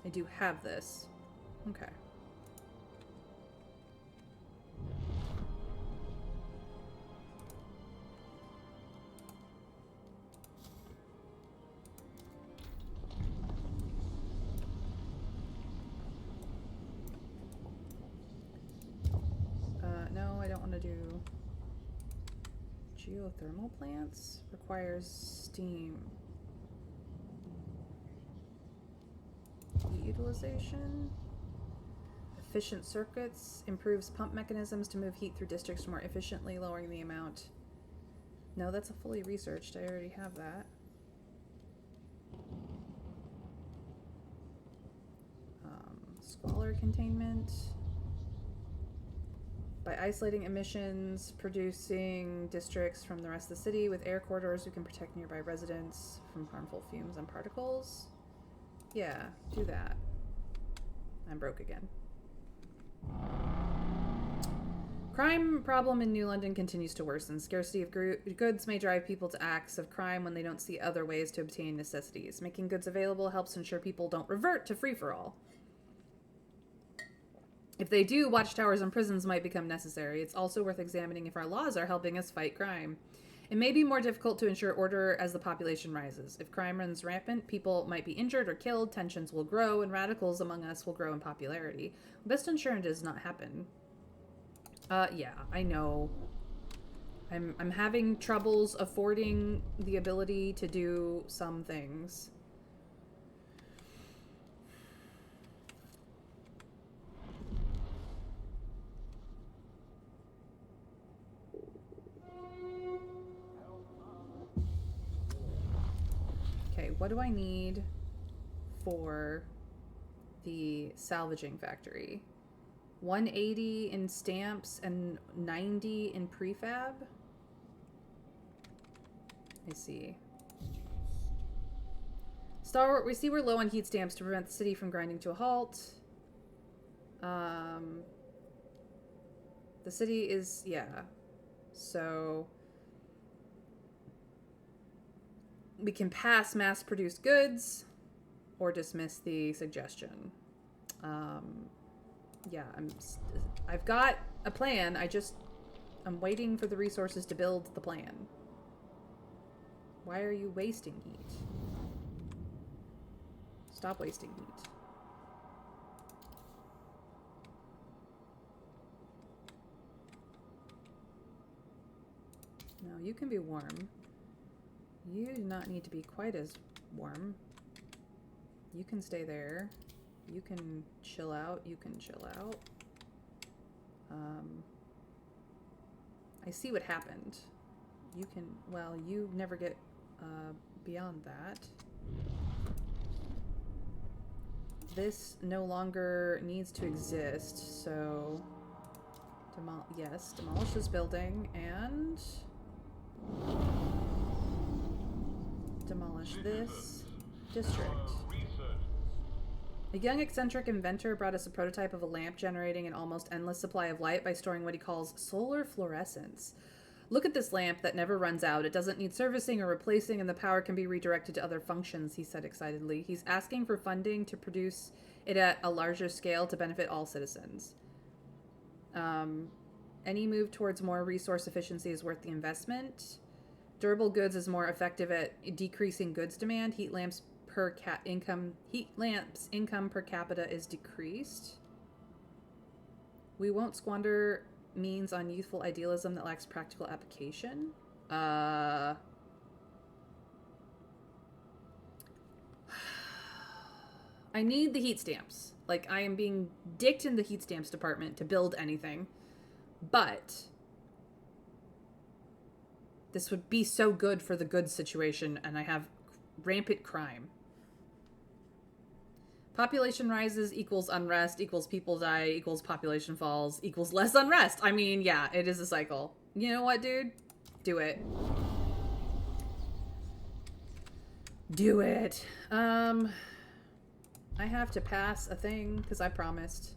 I do have this. Okay. No, I don't want to do geothermal plants. Requires steam. Heat utilization. Efficient circuits. Improves pump mechanisms to move heat through districts more efficiently, lowering the amount. No, that's a fully researched. I already have that. Squalor containment. By isolating emissions, producing districts from the rest of the city with air corridors, we can protect nearby residents from harmful fumes and particles. Yeah, do that. I'm broke again. Crime problem in New London continues to worsen. Scarcity of goods may drive people to acts of crime when they don't see other ways to obtain necessities. Making goods available helps ensure people don't revert to free-for-all. If they do, watchtowers and prisons might become necessary. It's also worth examining if our laws are helping us fight crime. It may be more difficult to ensure order as the population rises. If crime runs rampant, people might be injured or killed, tensions will grow, and radicals among us will grow in popularity. Best ensure it does not happen. Yeah, I know. I'm having troubles affording the ability to do some things. Okay, what do I need for the salvaging factory? 180 in stamps and 90 in prefab? I see. Star, we see we're low on heat stamps to prevent the city from grinding to a halt. The city is, yeah. So we can pass mass-produced goods or dismiss the suggestion. Yeah, I've got a plan. I'm waiting for the resources to build the plan. Why are you wasting heat? Stop wasting heat. No, you can be warm. You do not need to be quite as warm. You can stay there. You can chill out. You can chill out. I see what happened. You can, well, you never get beyond that. This no longer needs to exist, so yes, demolish this building and demolish this district. A young eccentric inventor brought us a prototype of a lamp generating an almost endless supply of light by storing what he calls solar fluorescence. Look at this lamp that never runs out. It doesn't need servicing or replacing, and the power can be redirected to other functions, he said excitedly. He's asking for funding to produce it at a larger scale to benefit all citizens. Any move towards more resource efficiency is worth the investment. Durable goods is more effective at decreasing goods demand. Heat lamps income per capita is decreased. We won't squander means on youthful idealism that lacks practical application. I need the heat stamps. Like, I am being dicked in the heat stamps department to build anything. But this would be so good for the goods situation, and I have rampant crime. Population rises equals unrest equals people die equals population falls equals less unrest. I mean, yeah, it is a cycle. You know what, dude? Do it. Do it. I have to pass a thing because I promised.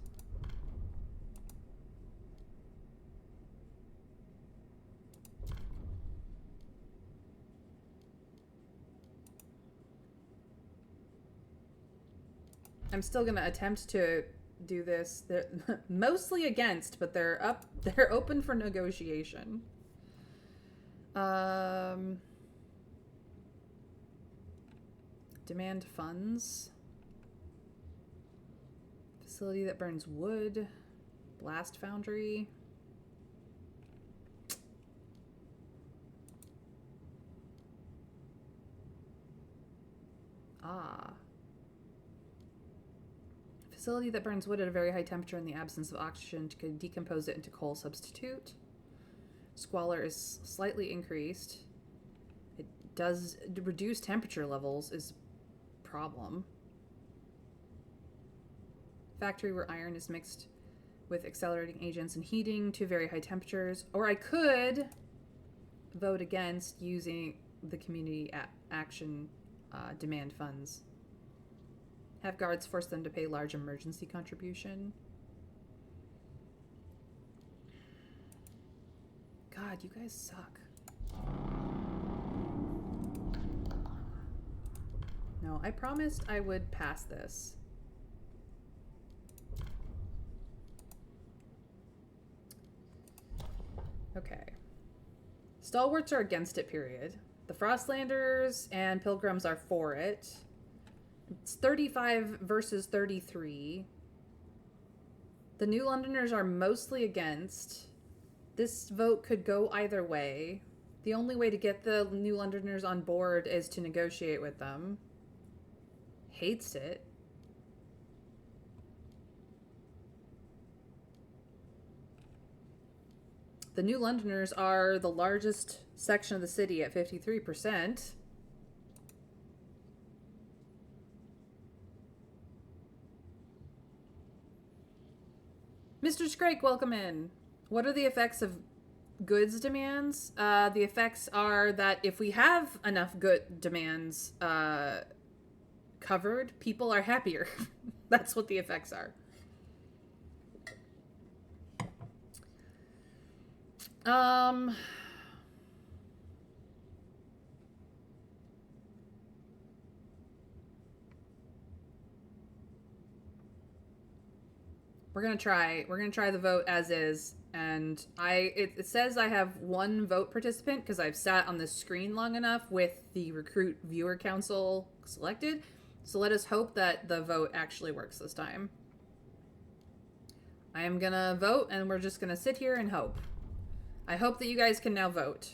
I'm still gonna attempt to do this. They're mostly against, but they're open for negotiation. Demand funds. Facility that burns wood. Blast foundry. Facility that burns wood at a very high temperature in the absence of oxygen to decompose it into coal substitute. Squalor is slightly increased. It does reduce temperature levels is a problem. Factory where iron is mixed with accelerating agents and heating to very high temperatures. Or I could vote against using the community action demand funds. Have guards force them to pay large emergency contribution. God, you guys suck. No, I promised I would pass this. Okay. Stalwarts are against it, period. The Frostlanders and Pilgrims are for it. It's 35 versus 33. The New Londoners are mostly against. This vote could go either way. The only way to get the New Londoners on board is to negotiate with them. Hates it. The New Londoners are the largest section of the city at 53%. Mr. Scrake, welcome in. What are the effects of goods demands? The effects are that if we have enough good demands covered, people are happier. That's what the effects are. We're gonna try the vote as is, and it says I have one vote participant because I've sat on this screen long enough with the recruit viewer council selected. So let us hope that the vote actually works this time. I am gonna vote, and we're just gonna sit here and hope. I hope that you guys can now vote.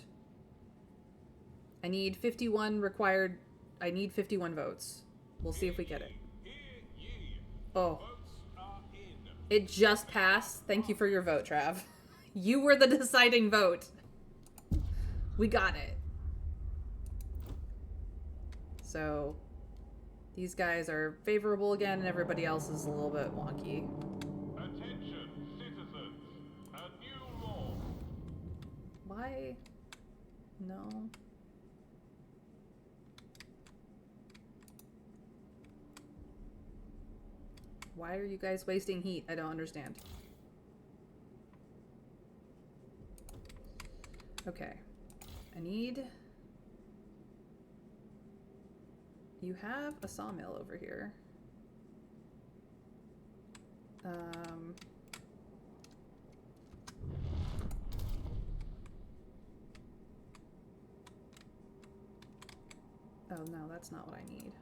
I need 51 required. I need 51 votes. We'll see if we get it. Oh. It just passed. Thank you for your vote, Trav. You were the deciding vote. We got it. So, these guys are favorable again, and everybody else is a little bit wonky. Attention, citizens. A new law. Why? No. Why are you guys wasting heat? I don't understand. Okay. I need... You have a sawmill over here. Oh no, that's not what I need.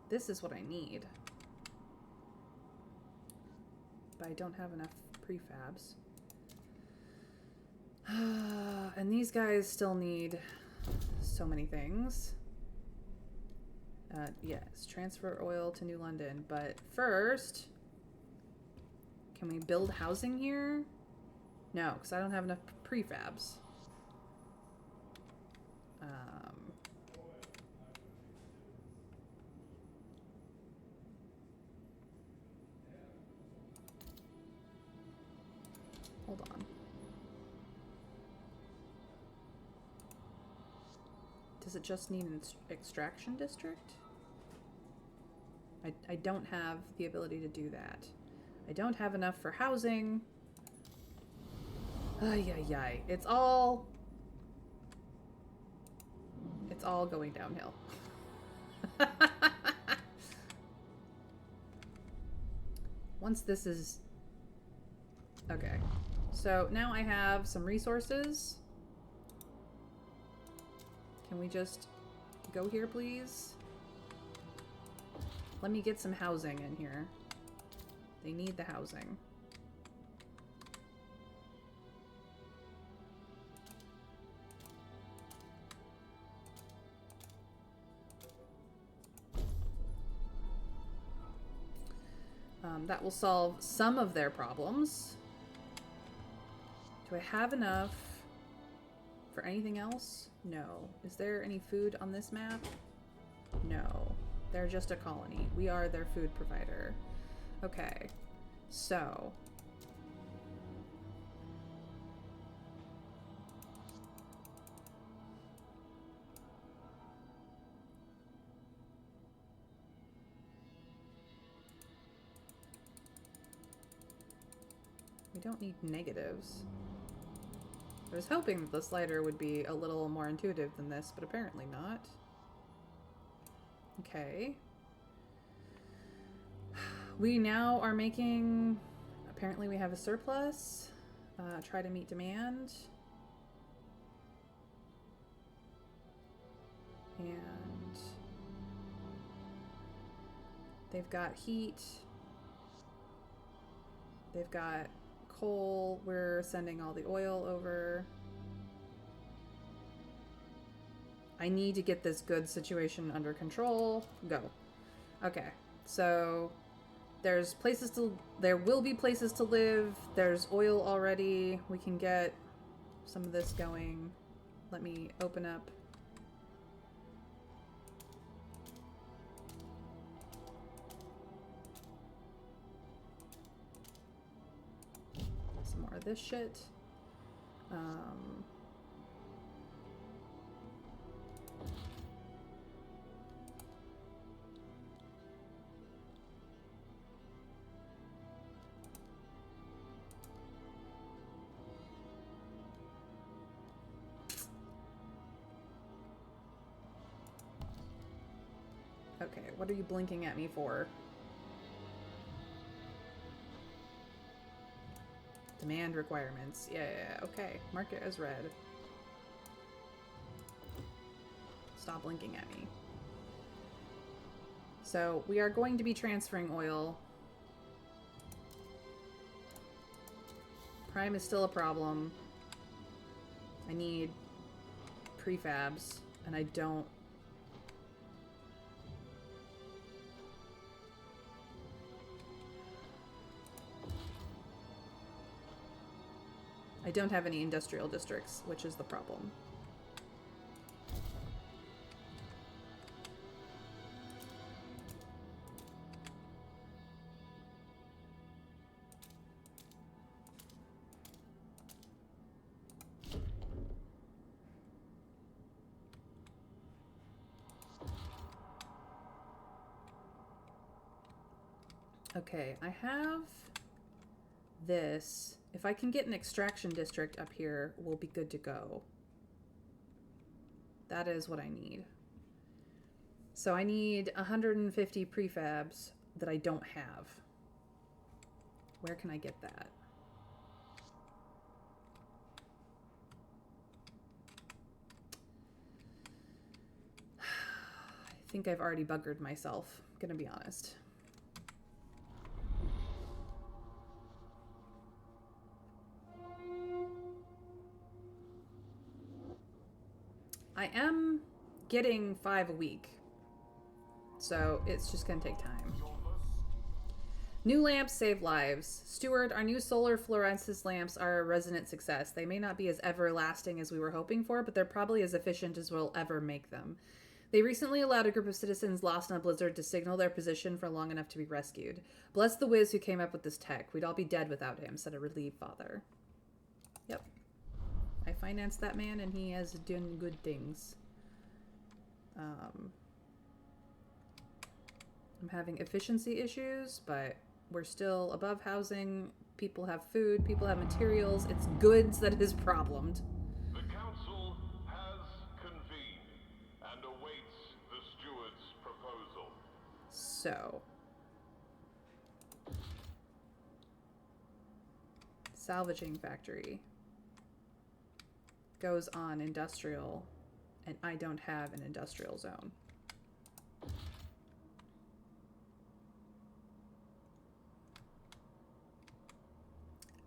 This is what I need. But I don't have enough prefabs. And these guys still need so many things. Yes, transfer oil to New London. But first, can we build housing here? No, because I don't have enough prefabs. Hold on. Does it just need an extraction district? I don't have the ability to do that. I don't have enough for housing. Ay, ay, ay. It's all going downhill. Once this is... Okay. So now I have some resources. Can we just go here, please? Let me get some housing in here. They need the housing. That will solve some of their problems. Do I have enough for anything else? No. Is there any food on this map? No. They're just a colony. We are their food provider. Okay. So. We don't need negatives. I was hoping that the slider would be a little more intuitive than this, but apparently not. Okay. We now are making... Apparently we have a surplus. Try to meet demand. And... they've got heat. They've got coal. We're sending all the oil over. I need to get this goods situation under control. Go. Okay. So there will be places to live. There's oil already. We can get some of this going. Let me open up. Some more of this shit. Okay, what are you blinking at me for? Demand requirements. Yeah, okay. Mark it as red. Stop blinking at me. So, we are going to be transferring oil. Prime is still a problem. I need prefabs, and I don't... I don't have any industrial districts, which is the problem. Okay, I have this. If I can get an extraction district up here, we'll be good to go. That is what I need. So I need 150 prefabs that I don't have. Where can I get that? I think I've already buggered myself, gonna be honest. I am getting 5 a week, so it's just gonna take time. New lamps save lives. Stewart, our new solar fluorescence lamps are a resonant success. They may not be as everlasting as we were hoping for, but they're probably as efficient as we'll ever make them. They recently allowed a group of citizens lost in a blizzard to signal their position for long enough to be rescued. Bless the whiz who came up with this tech. We'd all be dead without him, said a relieved father. Yep. I financed that man, and he has done good things. I'm having efficiency issues, but we're still above housing. People have food. People have materials. It's goods that is problemed. The council has convened and awaits the steward's proposal. So, salvaging factory goes on industrial, and I don't have an industrial zone.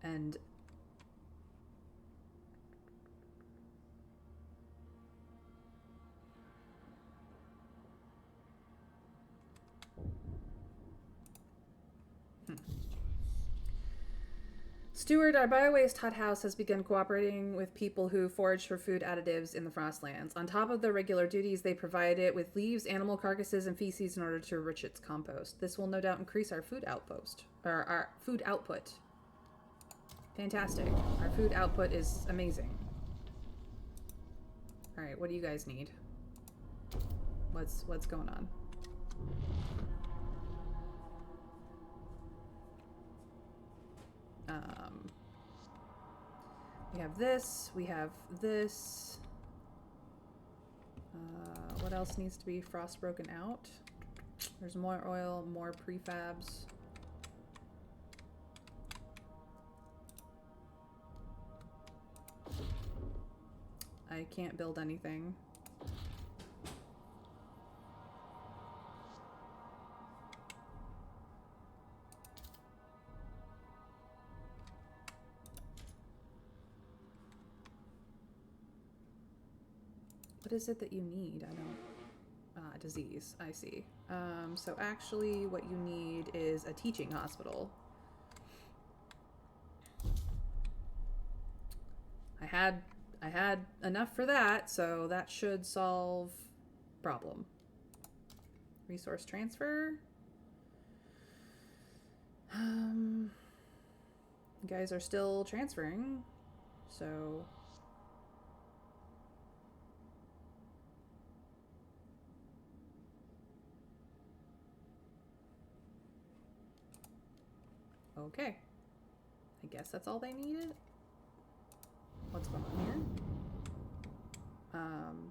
And Stewart, our biowaste hothouse has begun cooperating with people who forage for food additives in the Frostlands. On top of their regular duties, they provide it with leaves, animal carcasses, and feces in order to enrich its compost. This will no doubt increase our food output. Fantastic. Our food output is amazing. All right, what do you guys need? What's going on? We have this. We have this. What else needs to be frost broken out? There's more oil, more prefabs. I can't build anything. What is it that you need? I don't... disease. I see. So actually what you need is a teaching hospital. I had enough for that, so that should solve problem. Resource transfer. You guys are still transferring, so... Okay. I guess that's all they needed. What's going on here?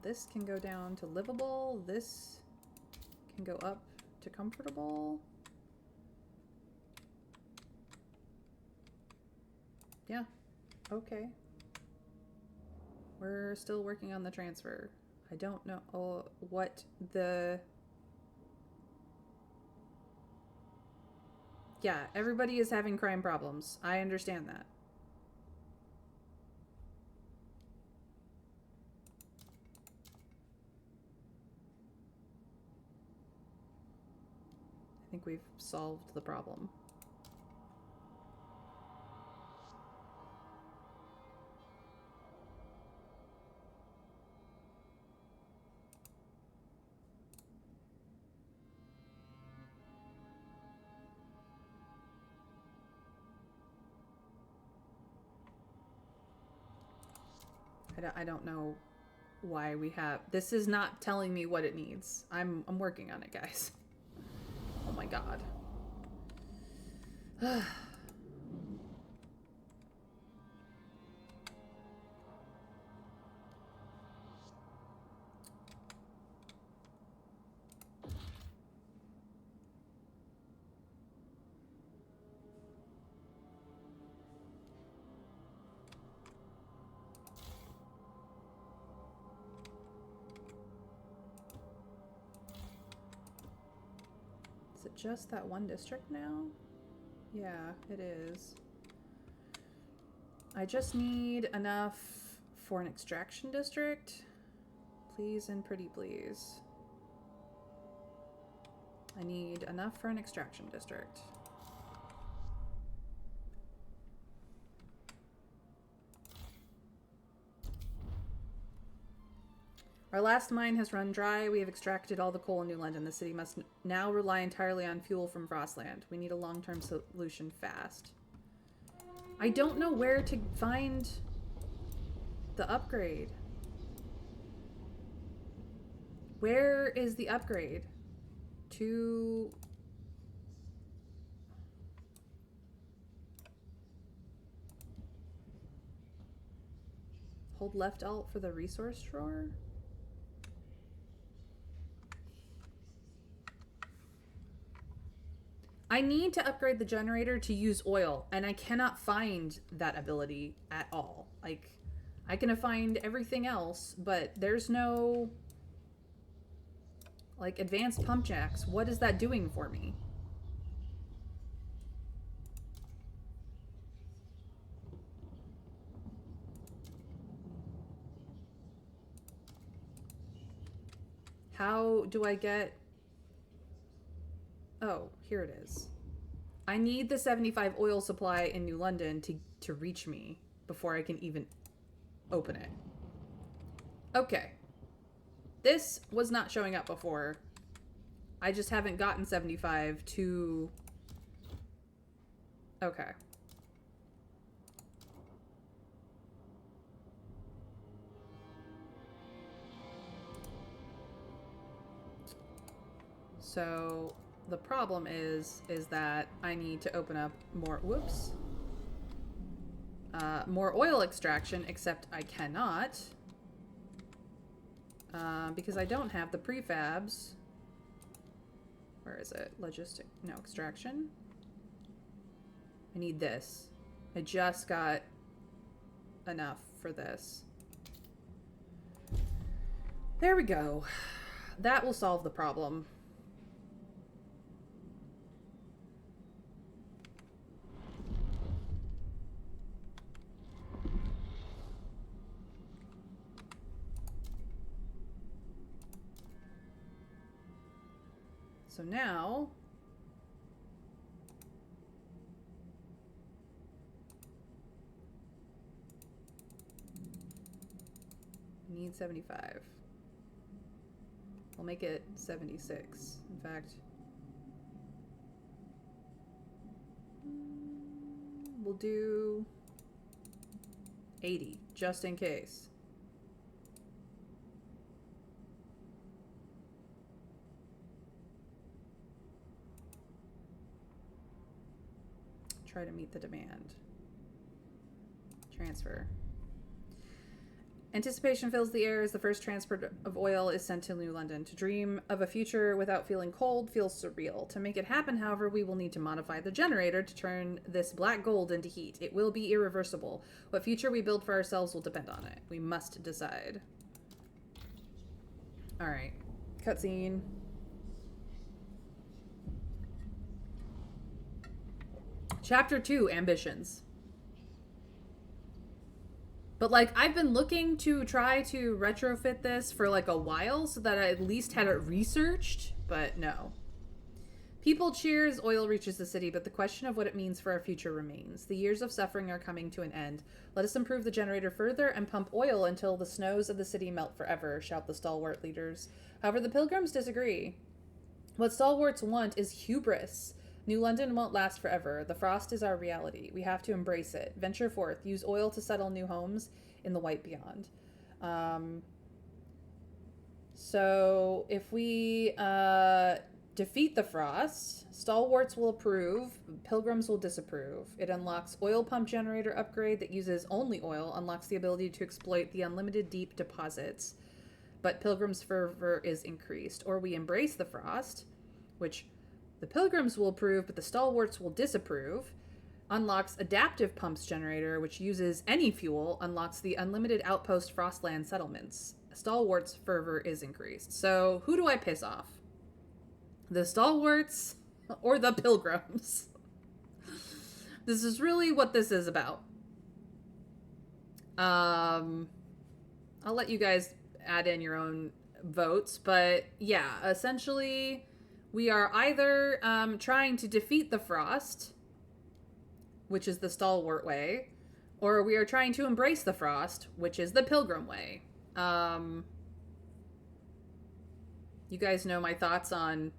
This can go down to livable. This can go up to comfortable. Yeah. Okay. We're still working on the transfer. I don't know what the... Yeah, everybody is having crime problems. I understand that. I think we've solved the problem. I don't know why we have... This is not telling me what it needs. I'm working on it, guys. Oh my god. Is it just that one district now? Yeah, it is. I just need enough for an extraction district. Please and pretty please. I need enough for an extraction district. Our last mine has run dry. We have extracted all the coal in New London. The city must now rely entirely on fuel from Frostland. We need a long-term solution fast. I don't know where to find the upgrade. Where is the upgrade? To... Hold left alt for the resource drawer? I need to upgrade the generator to use oil, and I cannot find that ability at all. Like, I can find everything else, but there's no, like, advanced pump jacks. What is that doing for me? How do I get... Oh, here it is. I need the 75 oil supply in New London to reach me before I can even open it. Okay. This was not showing up before. I just haven't gotten 75 to... Okay. So... the problem is that I need to open up more, more oil extraction, except I cannot, because I don't have the prefabs. Where is it? Logistic, no, extraction. I need this. I just got enough for this. There we go. That will solve the problem. So now, I need 75. I'll make it 76. In fact, we'll do 80, just in case. Try to meet the demand. Transfer. Anticipation fills the air as the first transport of oil is sent to New London. To dream of a future without feeling cold feels surreal. To make it happen, however, we will need to modify the generator to turn this black gold into heat. It will be irreversible. What future we build for ourselves will depend on it. We must decide. Alright. Cutscene. Chapter 2, Ambitions. But, like, I've been looking to try to retrofit this for, like, a while so that I at least had it researched, but no. People cheer as oil reaches the city, but the question of what it means for our future remains. The years of suffering are coming to an end. Let us improve the generator further and pump oil until the snows of the city melt forever, shout the stalwart leaders. However, the pilgrims disagree. What stalwarts want is hubris. New London won't last forever. The frost is our reality. We have to embrace it. Venture forth. Use oil to settle new homes in the white beyond. So if we Defeat the frost. Stalwarts will approve. Pilgrims will disapprove. It unlocks oil pump generator upgrade that uses only oil. Unlocks the ability to exploit the unlimited deep deposits. But Pilgrim's fervor is increased. Or we embrace the frost, which the Pilgrims will approve, but the Stalwarts will disapprove. Unlocks adaptive pumps generator, which uses any fuel. Unlocks the unlimited outpost Frostland settlements. Stalwarts fervor is increased. So who do I piss off? The Stalwarts or the Pilgrims? This is really what this is about. I'll let you guys add in your own votes, but yeah, essentially we are either trying to defeat the Frost, which is the Stalwart way, or we are trying to embrace the Frost, which is the Pilgrim way. You guys know my thoughts on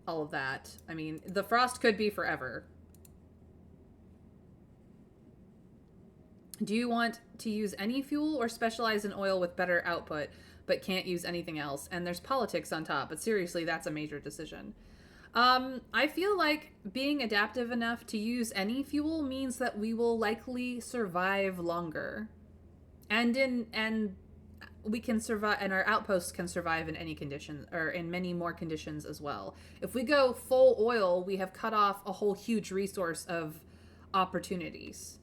all of that. I mean, the frost could be forever. Do you want to use any fuel or specialize in oil with better output but can't use anything else? And there's politics on top, but seriously, that's a major decision. I feel like being adaptive enough to use any fuel means that we will likely survive longer. And we can survive, and our outposts can survive in any condition, or in many more conditions as well. If we go full oil, we have cut off a whole huge resource of opportunities.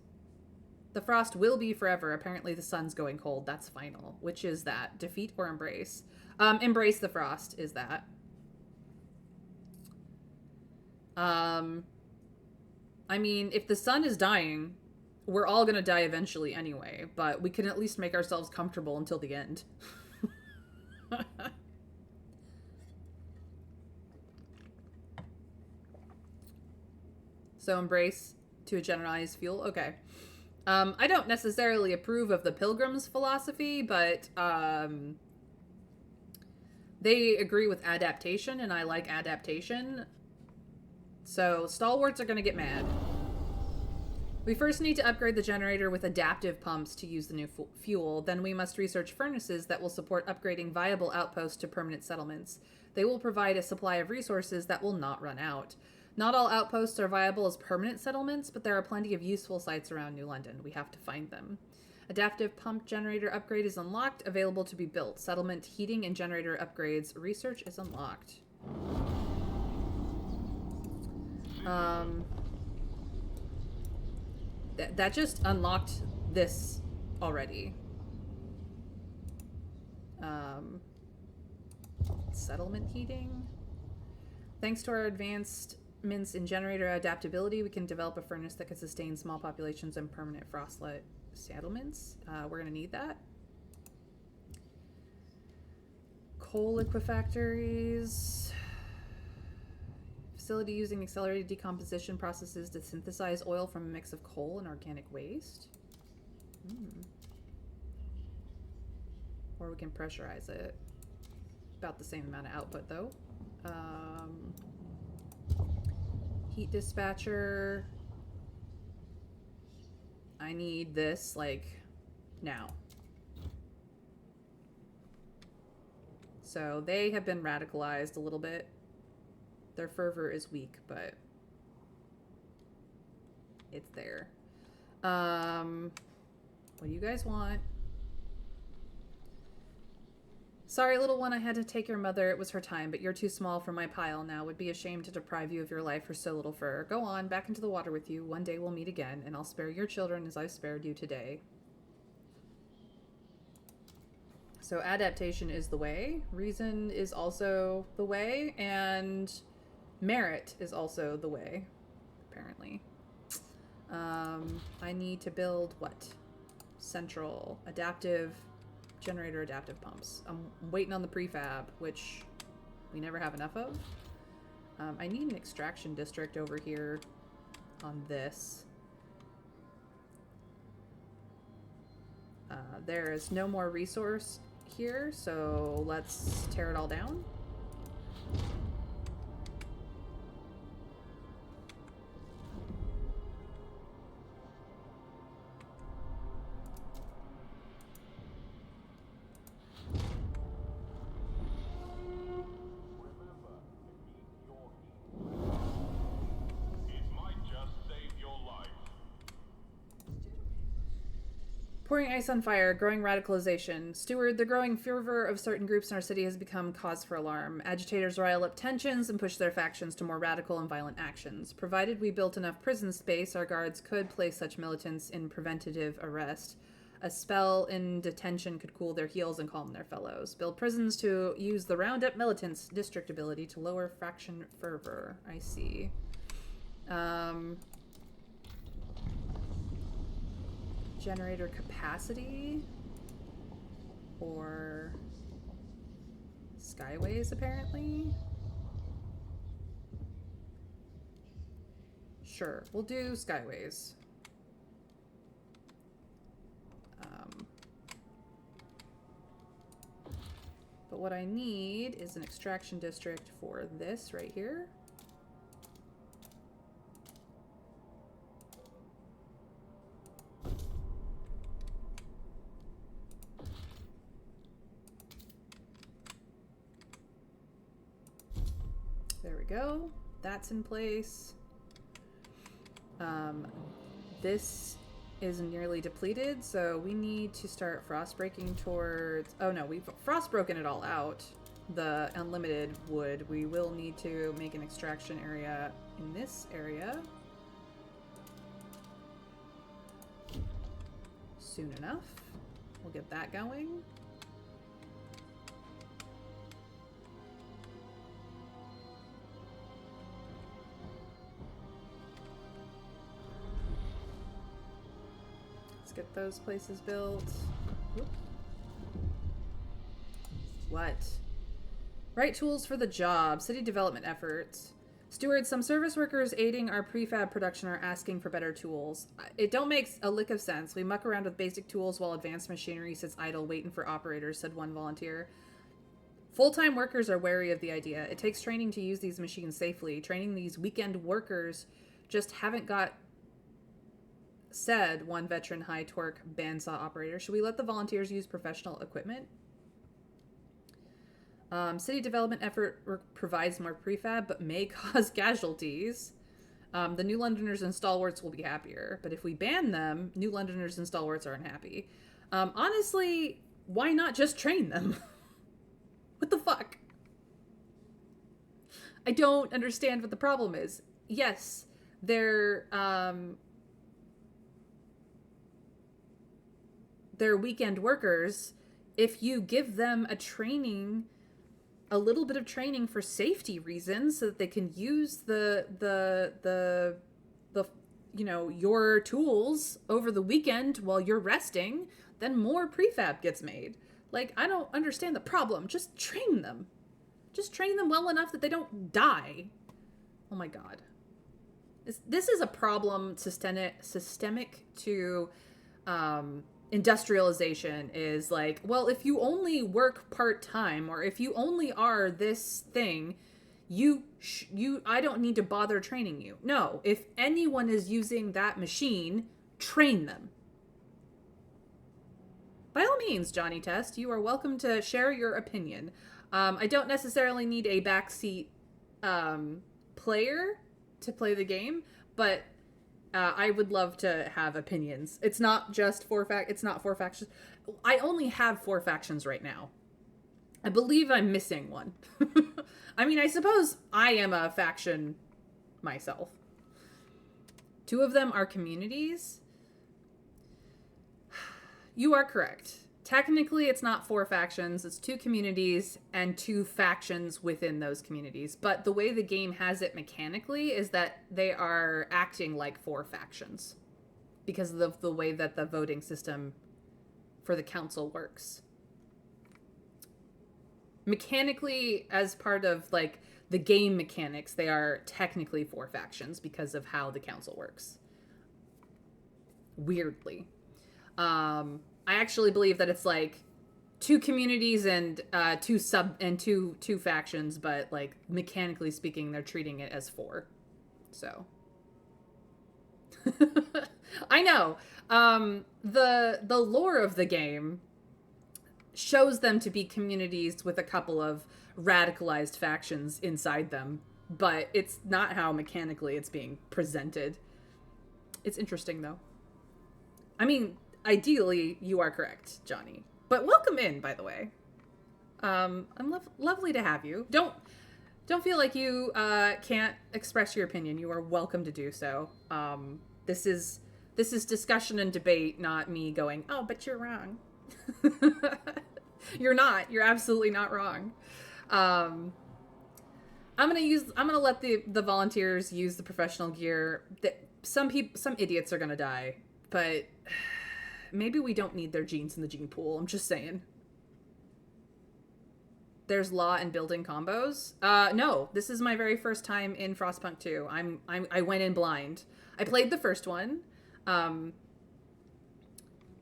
The frost will be forever. Apparently the sun's going cold. That's final. Which is that? Defeat or embrace? Embrace the frost is that. I mean, if the sun is dying, we're all gonna die eventually anyway, but we can at least make ourselves comfortable until the end. So embrace to a generalized fuel. Okay. I don't necessarily approve of the Pilgrims' philosophy, but they agree with adaptation, and I like adaptation. So Stalwarts are gonna get mad. We first need to upgrade the generator with adaptive pumps to use the new fuel. Then we must research furnaces that will support upgrading viable outposts to permanent settlements. They will provide a supply of resources that will not run out. Not all outposts are viable as permanent settlements, but there are plenty of useful sites around New London. We have to find them. Adaptive pump generator upgrade is unlocked, available to be built. Settlement heating and generator upgrades. Research is unlocked. That just unlocked this already. Settlement heating. Thanks to our advancements in generator adaptability, we can develop a furnace that can sustain small populations and permanent frostlet settlements. We're going to need that. Coal liquefactories. Facility using accelerated decomposition processes to synthesize oil from a mix of coal and organic waste. Or we can pressurize it. About the same amount of output, though. Heat dispatcher. I need this, like, now. So they have been radicalized a little bit. Their fervor is weak, but it's there. What do you guys want? Sorry, little one, I had to take your mother. It was her time, but you're too small for my pile now. Would be ashamed to deprive you of your life for so little fur. Go on, back into the water with you. One day we'll meet again, and I'll spare your children as I've spared you today. So adaptation is the way. Reason is also the way, and merit is also the way, apparently. I need to build what? Central adaptive generator adaptive pumps. I'm waiting on the prefab, which we never have enough of. I need an extraction district over here on this. There is no more resource here, so let's tear it all down. Pouring ice on fire, growing radicalization. Steward, the growing fervor of certain groups in our city has become cause for alarm. Agitators rile up tensions and push their factions to more radical and violent actions. Provided we built enough prison space, our guards could place such militants in preventative arrest. A spell in detention could cool their heels and calm their fellows. Build prisons to use the roundup militants' district ability to lower faction fervor. I see. Generator capacity or skyways, apparently. Sure, we'll do skyways. But what I need is an extraction district for this right here. There we go. That's in place. This is nearly depleted, so we need to start frost breaking towards... Oh no, we've frost broken it all out. The unlimited wood. We will need to make an extraction area in this area. Soon enough. We'll get that going. Get those places built. Whoop. What? Right tools for the job. City development efforts. Steward, some service workers aiding our prefab production are asking for better tools. It don't make a lick of sense. We muck around with basic tools while advanced machinery sits idle waiting for operators, said one volunteer. Full-time workers are wary of the idea. It takes training to use these machines safely. Training these weekend workers just haven't got... Said one veteran high-torque bandsaw operator. Should we let the volunteers use professional equipment? City development effort provides more prefab, but may cause casualties. The New Londoners and stalwarts will be happier, but if we ban them, New Londoners and stalwarts are unhappy. Honestly, why not just train them? What the fuck? I don't understand what the problem is. Yes, they're weekend workers. If you give them a little bit of training for safety reasons so that they can use the you know, your tools over the weekend while you're resting, then more prefab gets made. Like, I don't understand the problem. Just train them. Just train them well enough that they don't die. Oh my god. This is a problem systemic to industrialization. Is like, well, if you only work part-time or if you only are this thing, I don't need to bother training you. No, if anyone is using that machine, train them. By all means, Johnny Test, you are welcome to share your opinion. I don't necessarily need a backseat player to play the game, but I would love to have opinions. It's not just it's not 4 factions. I only have 4 factions right now. I believe I'm missing one. I mean, I suppose I am a faction myself. 2 of them are communities. You are correct. Technically, it's not 4 factions. It's 2 communities and 2 factions within those communities. But the way the game has it mechanically is that they are acting like 4 factions because of the way that the voting system for the council works. Mechanically, as part of like the game mechanics, they are technically 4 factions because of how the council works. Weirdly. I actually believe that it's like 2 communities and 2 factions, but like mechanically speaking, they're treating it as 4. So I know. The lore of the game shows them to be communities with a couple of radicalized factions inside them, but it's not how mechanically it's being presented. It's interesting though. I mean, ideally, you are correct, Johnny. But welcome in, by the way. Lovely to have you. Don't feel like you can't express your opinion. You are welcome to do so. This is discussion and debate, not me going, oh, but you're wrong. You're not. You're absolutely not wrong. I'm gonna let the volunteers use the professional gear. Some idiots are gonna die, but maybe we don't need their genes in the gene pool. I'm just saying. There's law and building combos. No, this is my very first time in Frostpunk 2. I went in blind. I played the first one.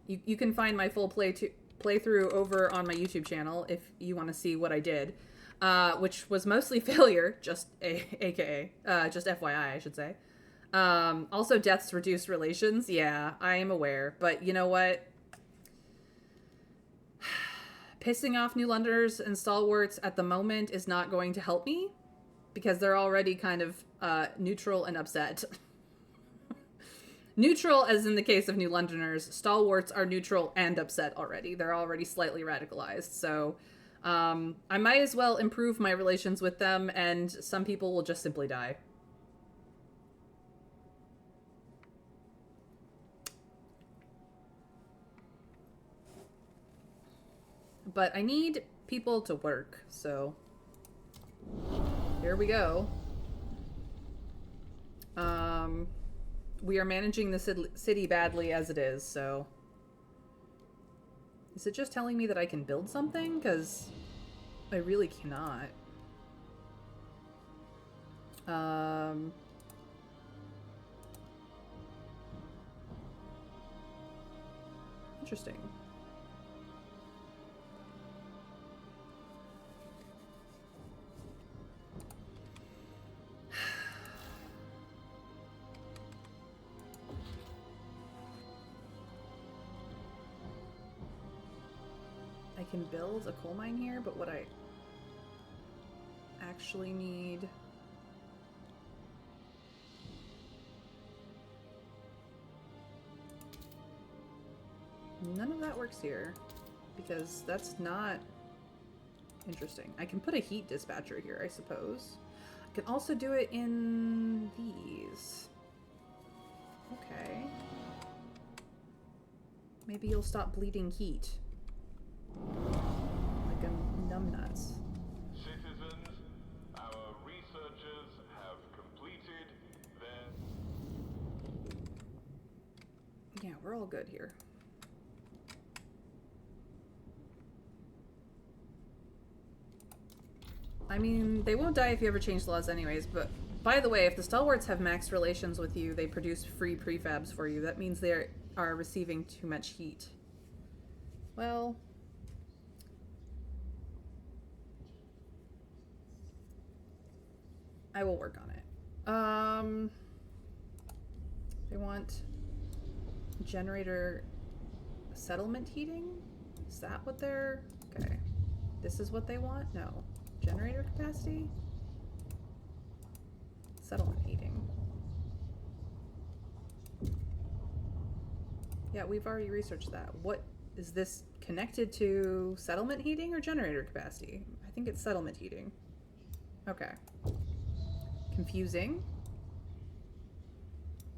You can find my full playthrough over on my YouTube channel if you want to see what I did, which was mostly failure, just aka just FYI, I should say. Also, deaths reduce relations. Yeah, I am aware, but you know what? Pissing off New Londoners and stalwarts at the moment is not going to help me because they're already kind of neutral and upset. Neutral, as in the case of New Londoners. Stalwarts are neutral and upset already. They're already slightly radicalized. So I might as well improve my relations with them, and some people will just simply die. But I need people to work, so here we go. We are managing the city badly as it is, so... Is it just telling me that I can build something? Because I really cannot. Interesting. I can build a coal mine here, but what I actually need... None of that works here, because that's not interesting. I can put a heat dispatcher here, I suppose. I can also do it in these. Okay. Maybe you'll stop bleeding heat. Like a numbnuts. Citizens, our researchers have completed their... Yeah, we're all good here. I mean, they won't die if you ever change the laws anyways, but by the way, if the stalwarts have max relations with you, they produce free prefabs for you. That means they are receiving too much heat. Well... I will work on it. They want generator settlement heating? Is that what they're... Okay. This is what they want? No. Generator capacity? Settlement heating. Yeah, we've already researched that. What is this connected to? Settlement heating or generator capacity? I think it's settlement heating. Okay. Confusing.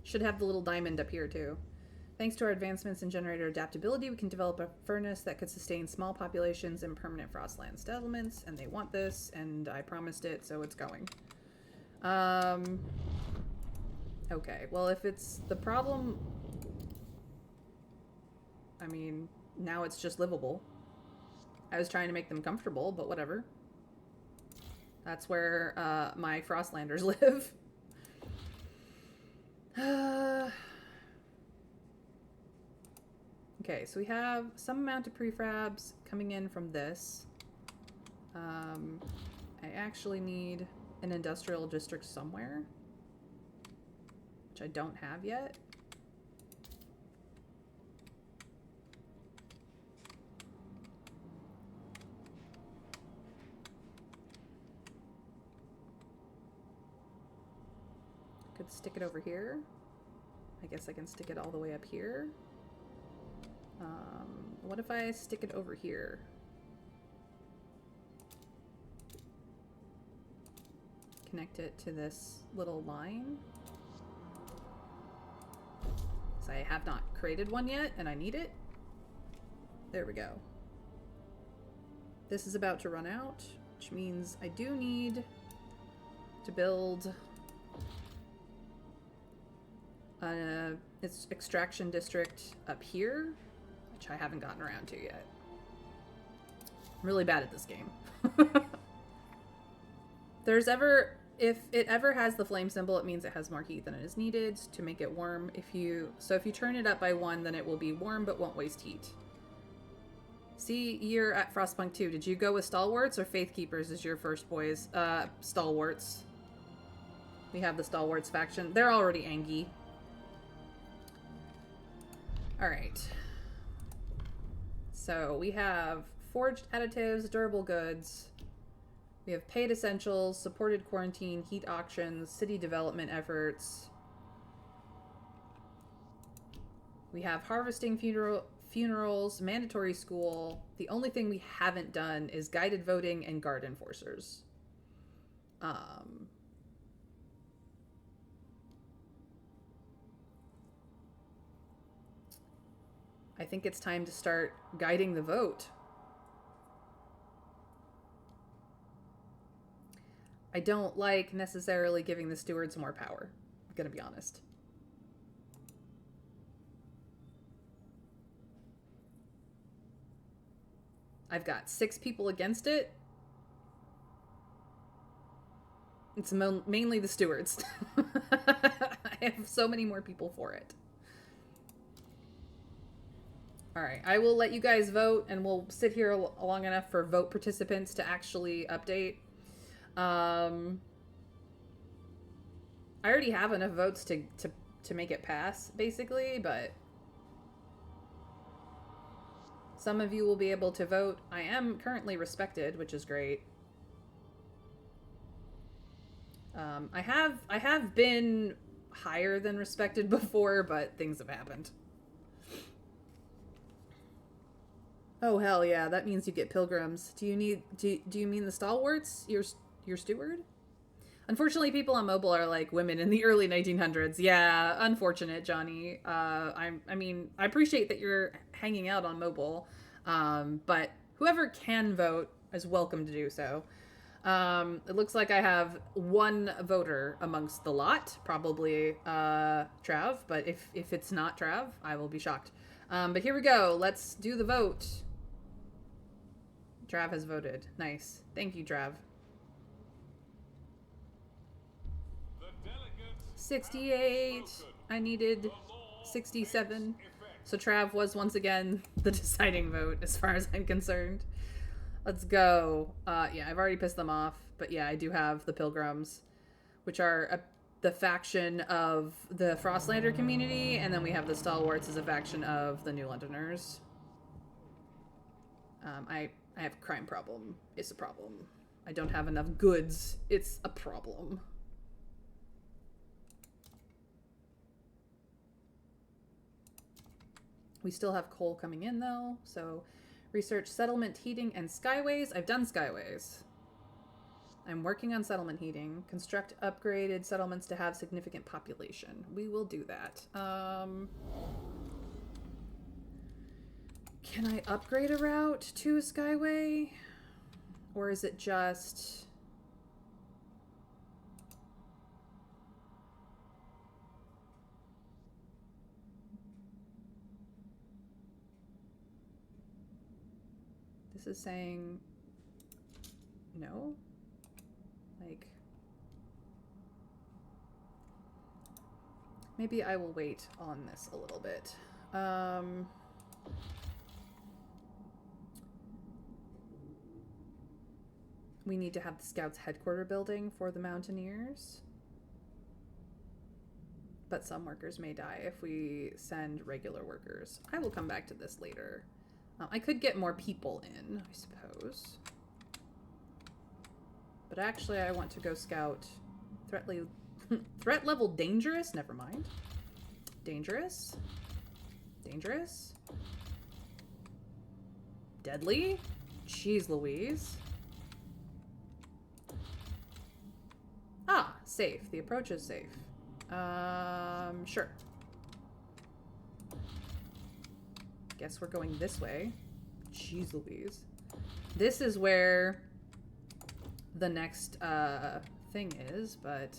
Should have the little diamond up here too. Thanks to our advancements in generator adaptability, we can develop a furnace that could sustain small populations in permanent frostland settlements, and they want this, and I promised it, so it's going. Okay, well, if it's the problem... I mean, now it's just livable. I was trying to make them comfortable, but whatever. That's where my Frostlanders live. Okay, so we have some amount of prefabs coming in from this. I actually need an industrial district somewhere, which I don't have yet. Could stick it over here. I guess I can stick it all the way up here. What if I stick it over here? Connect it to this little line. So I have not created one yet, and I need it. There we go. This is about to run out, which means I do need to build its extraction district up here, which I haven't gotten around to yet. I'm really bad at this game. If it ever has the flame symbol, it means it has more heat than it is needed to make it warm. If you turn it up by 1, then it will be warm but won't waste heat. See, you're at Frostpunk 2. Did you go with Stalwarts or Faithkeepers as your first boys? Stalwarts. We have the Stalwarts faction. They're already angy. Alright. So we have forged additives, durable goods. We have paid essentials, supported quarantine, heat auctions, city development efforts. We have harvesting funerals, mandatory school. The only thing we haven't done is guided voting and guard enforcers. I think it's time to start guiding the vote. I don't like necessarily giving the stewards more power. I'm gonna be honest. I've got 6 people against it. It's mainly the stewards. I have so many more people for it. Alright, I will let you guys vote, and we'll sit here long enough for vote participants to actually update. I already have enough votes to make it pass, basically, but some of you will be able to vote. I am currently respected, which is great. I have been higher than respected before, but things have happened. Oh hell yeah, that means you get pilgrims. Do you mean the stalwarts? Your steward? Unfortunately, people on mobile are like women in the early 1900s. Yeah, unfortunate, Johnny. I mean, I appreciate that you're hanging out on mobile, but whoever can vote is welcome to do so. It looks like I have 1 voter amongst the lot, probably Trav, but if it's not Trav, I will be shocked. But here we go. Let's do the vote. Trav has voted. Nice. Thank you, Trav. 68. I needed 67. So Trav was once again the deciding vote as far as I'm concerned. Let's go. Yeah, I've already pissed them off. But yeah, I do have the Pilgrims, which are the faction of the Frostlander community. And then we have the Stalwarts as a faction of the New Londoners. I have a crime problem. It's a problem. I don't have enough goods. It's a problem. We still have coal coming in, though, so research settlement heating and skyways. I've done skyways. I'm working on settlement heating. Construct upgraded settlements to have significant population. We will do that. Can I upgrade a route to a skyway? Or is it just... This is saying no? Like, maybe I will wait on this a little bit. We need to have the Scouts headquarter building for the Mountaineers. But some workers may die if we send regular workers. I will come back to this later. I could get more people in, I suppose. But actually, I want to go scout threat level dangerous? Never mind. Dangerous. Dangerous. deadly? Jeez Louise. Ah, safe. The approach is safe. Sure. Guess we're going this way. Jeez Louise. This is where the next thing is, but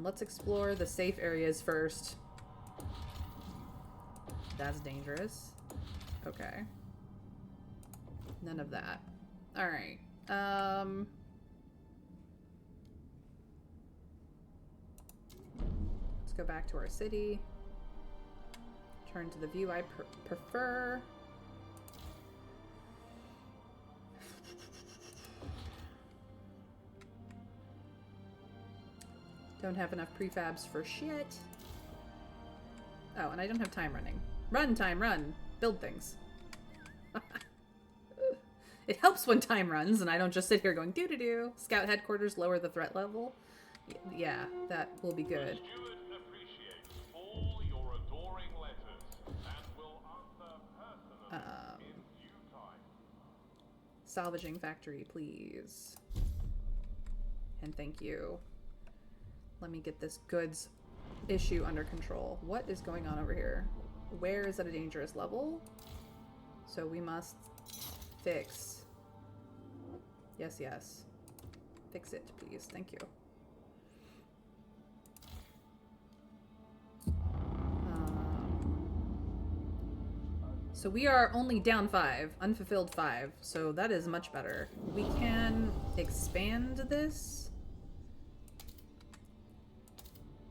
let's explore the safe areas first. That's dangerous. Okay. None of that. Alright. Let's go back to our city. Turn to the view I prefer. Don't have enough prefabs for shit. Oh, and I don't have time running. Run, time, run. Build things. It helps when time runs and I don't just sit here going doo-doo-doo. Scout headquarters lower the threat level. Yeah, that will be good. The steward appreciates all your adoring letters and will answer personally in due time. Salvaging factory, please. And thank you. Let me get this goods issue under control. What is going on over here? Where is at a dangerous level? So we must fix. Yes, yes. Fix it, please. Thank you. So we are only down 5, unfulfilled 5, so that is much better. We can expand this.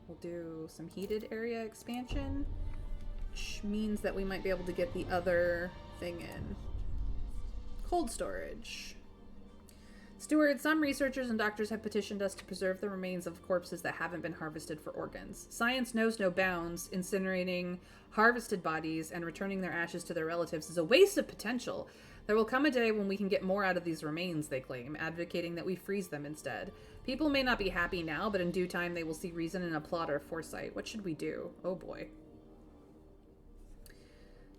We'll do some heated area expansion, which means that we might be able to get the other thing in. Cold storage. Steward, some researchers and doctors have petitioned us to preserve the remains of corpses that haven't been harvested for organs. Science knows no bounds. Incinerating harvested bodies and returning their ashes to their relatives is a waste of potential. There will come a day when we can get more out of these remains, they claim, advocating that we freeze them instead. People may not be happy now, but in due time they will see reason and applaud our foresight. What should we do? Oh boy.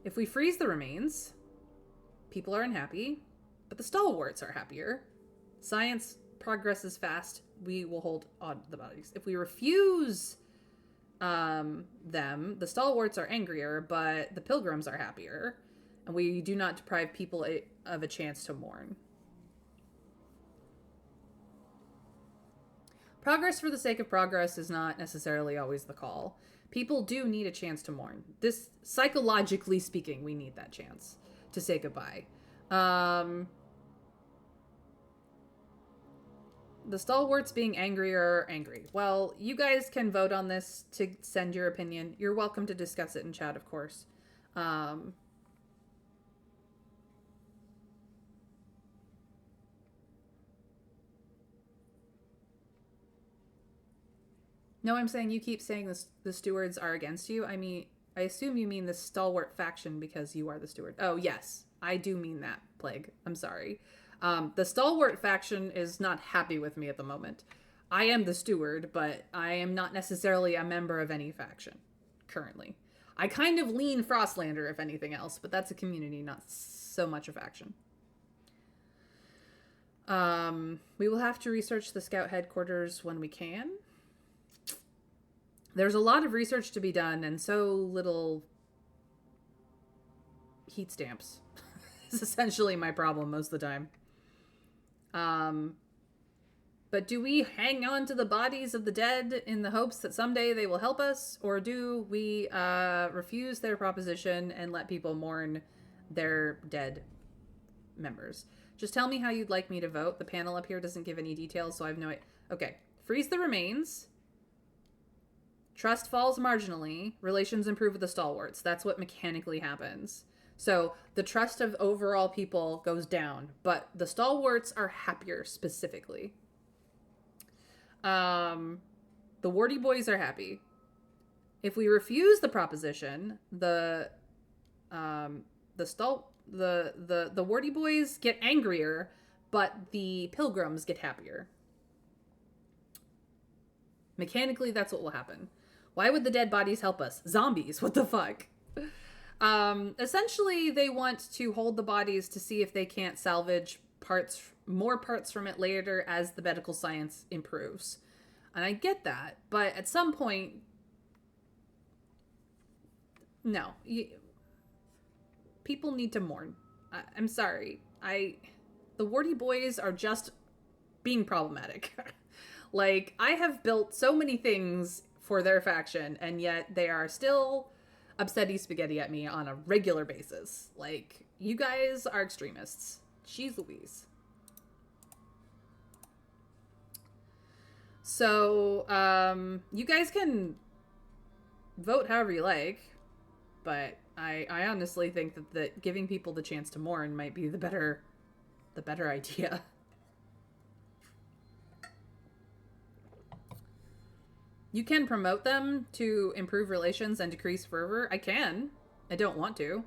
If we freeze the remains, people are unhappy, but the stalwarts are happier. Science progresses fast. We will hold on to the bodies. If we refuse them, the stalwarts are angrier, but the pilgrims are happier. And we do not deprive people of a chance to mourn. Progress for the sake of progress is not necessarily always the call. People do need a chance to mourn. This, psychologically speaking, we need that chance to say goodbye. The stalwarts being angry or angry. Well, you guys can vote on this to send your opinion. You're welcome to discuss it in chat, of course. No, I'm saying you keep saying the stewards are against you. I mean, I assume you mean the stalwart faction because you are the steward. Oh, yes. I do mean that, Plague. I'm sorry. The stalwart faction is not happy with me at the moment. I am the steward, but I am not necessarily a member of any faction currently. I kind of lean Frostlander, if anything else, but that's a community, not so much a faction. We will have to research the scout headquarters when we can. There's a lot of research to be done and so little heat stamps. It's essentially my problem most of the time. But do we hang on to the bodies of the dead in the hopes that someday they will help us? Or do we refuse their proposition and let people mourn their dead members? Just tell me how you'd like me to vote. The panel up here doesn't give any details, so I have no idea. Okay. Freeze the remains. Trust falls marginally. Relations improve with the stalwarts. That's what mechanically happens. So the trust of overall people goes down, but the stalwarts are happier specifically. The warty boys are happy. If we refuse the proposition, the warty boys get angrier, but the pilgrims get happier. Mechanically, that's what will happen. Why would the dead bodies help us? Zombies, what the fuck? Essentially, they want to hold the bodies to see if they can't salvage more parts from it later as the medical science improves. And I get that, but at some point, no, people need to mourn. I'm sorry. The warty boys are just being problematic. Like, I have built so many things for their faction, and yet they are still upsetty spaghetti at me on a regular basis. Like, you guys are extremists. Jeez Louise. So, you guys can vote however you like, but I honestly think that giving people the chance to mourn might be the better idea. You can promote them to improve relations and decrease fervor. I can. I don't want to.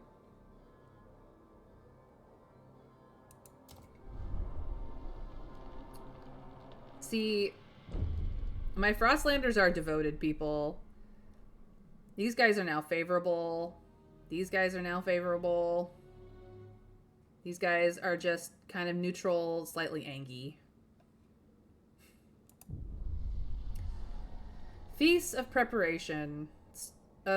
See, my Frostlanders are devoted people. These guys are now favorable. These guys are now favorable. These guys are just kind of neutral, slightly angy. Feasts of Preparation.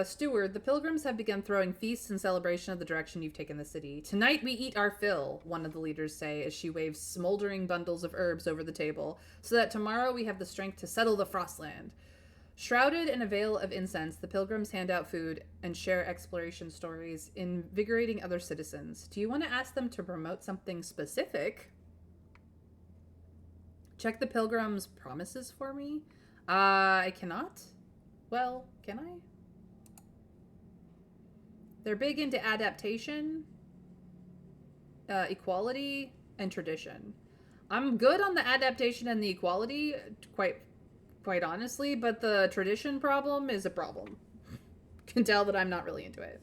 Steward, the pilgrims have begun throwing feasts in celebration of the direction you've taken the city. Tonight we eat our fill, one of the leaders say as she waves smoldering bundles of herbs over the table, so that tomorrow we have the strength to settle the Frostland. Shrouded in a veil of incense, the pilgrims hand out food and share exploration stories, invigorating other citizens. Do you want to ask them to promote something specific? Check the pilgrims' promises for me? I cannot? Well, can I? They're big into adaptation, equality, and tradition. I'm good on the adaptation and the equality, quite honestly, but the tradition problem is a problem. Can tell that I'm not really into it.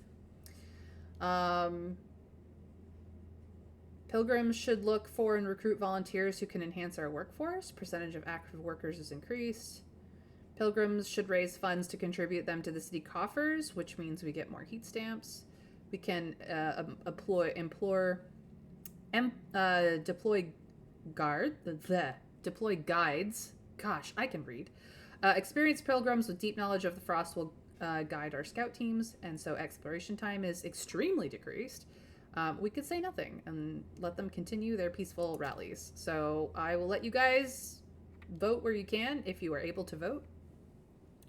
Pilgrims should look for and recruit volunteers who can enhance our workforce. Percentage of active workers is increased. Pilgrims should raise funds to contribute them to the city coffers, which means we get more heat stamps. We can deploy guides. Gosh, I can read. Experienced pilgrims with deep knowledge of the frost will guide our scout teams, and so exploration time is extremely decreased. We could say nothing and let them continue their peaceful rallies. So I will let you guys vote where you can if you are able to vote.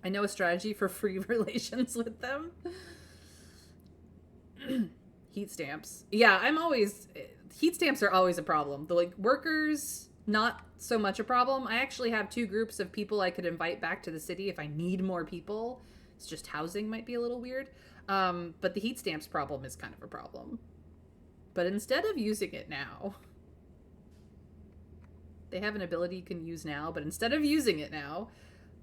I know a strategy for free relations with them. Heat stamps. Yeah, heat stamps are always a problem. The workers, not so much a problem. I actually have 2 groups of people I could invite back to the city if I need more people. It's just housing might be a little weird. But the heat stamps problem is kind of a problem. But instead of using it now, they have an ability you can use now, but instead of using it now,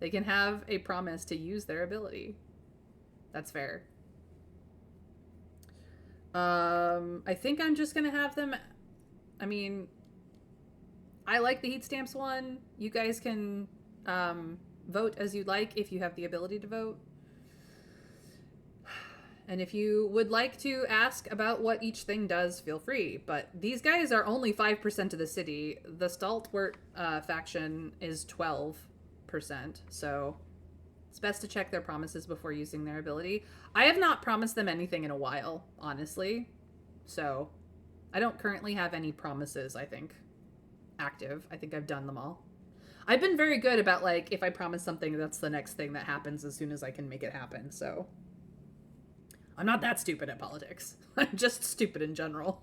they can have a promise to use their ability. That's fair. I think I'm just gonna have them. I mean, I like the heat stamps one. You guys can vote as you'd like if you have the ability to vote. And if you would like to ask about what each thing does, feel free. But these guys are only 5% of the city. The Stalwart faction is 12%. So it's best to check their promises before using their ability. I have not promised them anything in a while, honestly. So I don't currently have any promises, I think, active. I think I've done them all. I've been very good about, like, if I promise something, that's the next thing that happens as soon as I can make it happen. So I'm not that stupid at politics. I'm just stupid in general.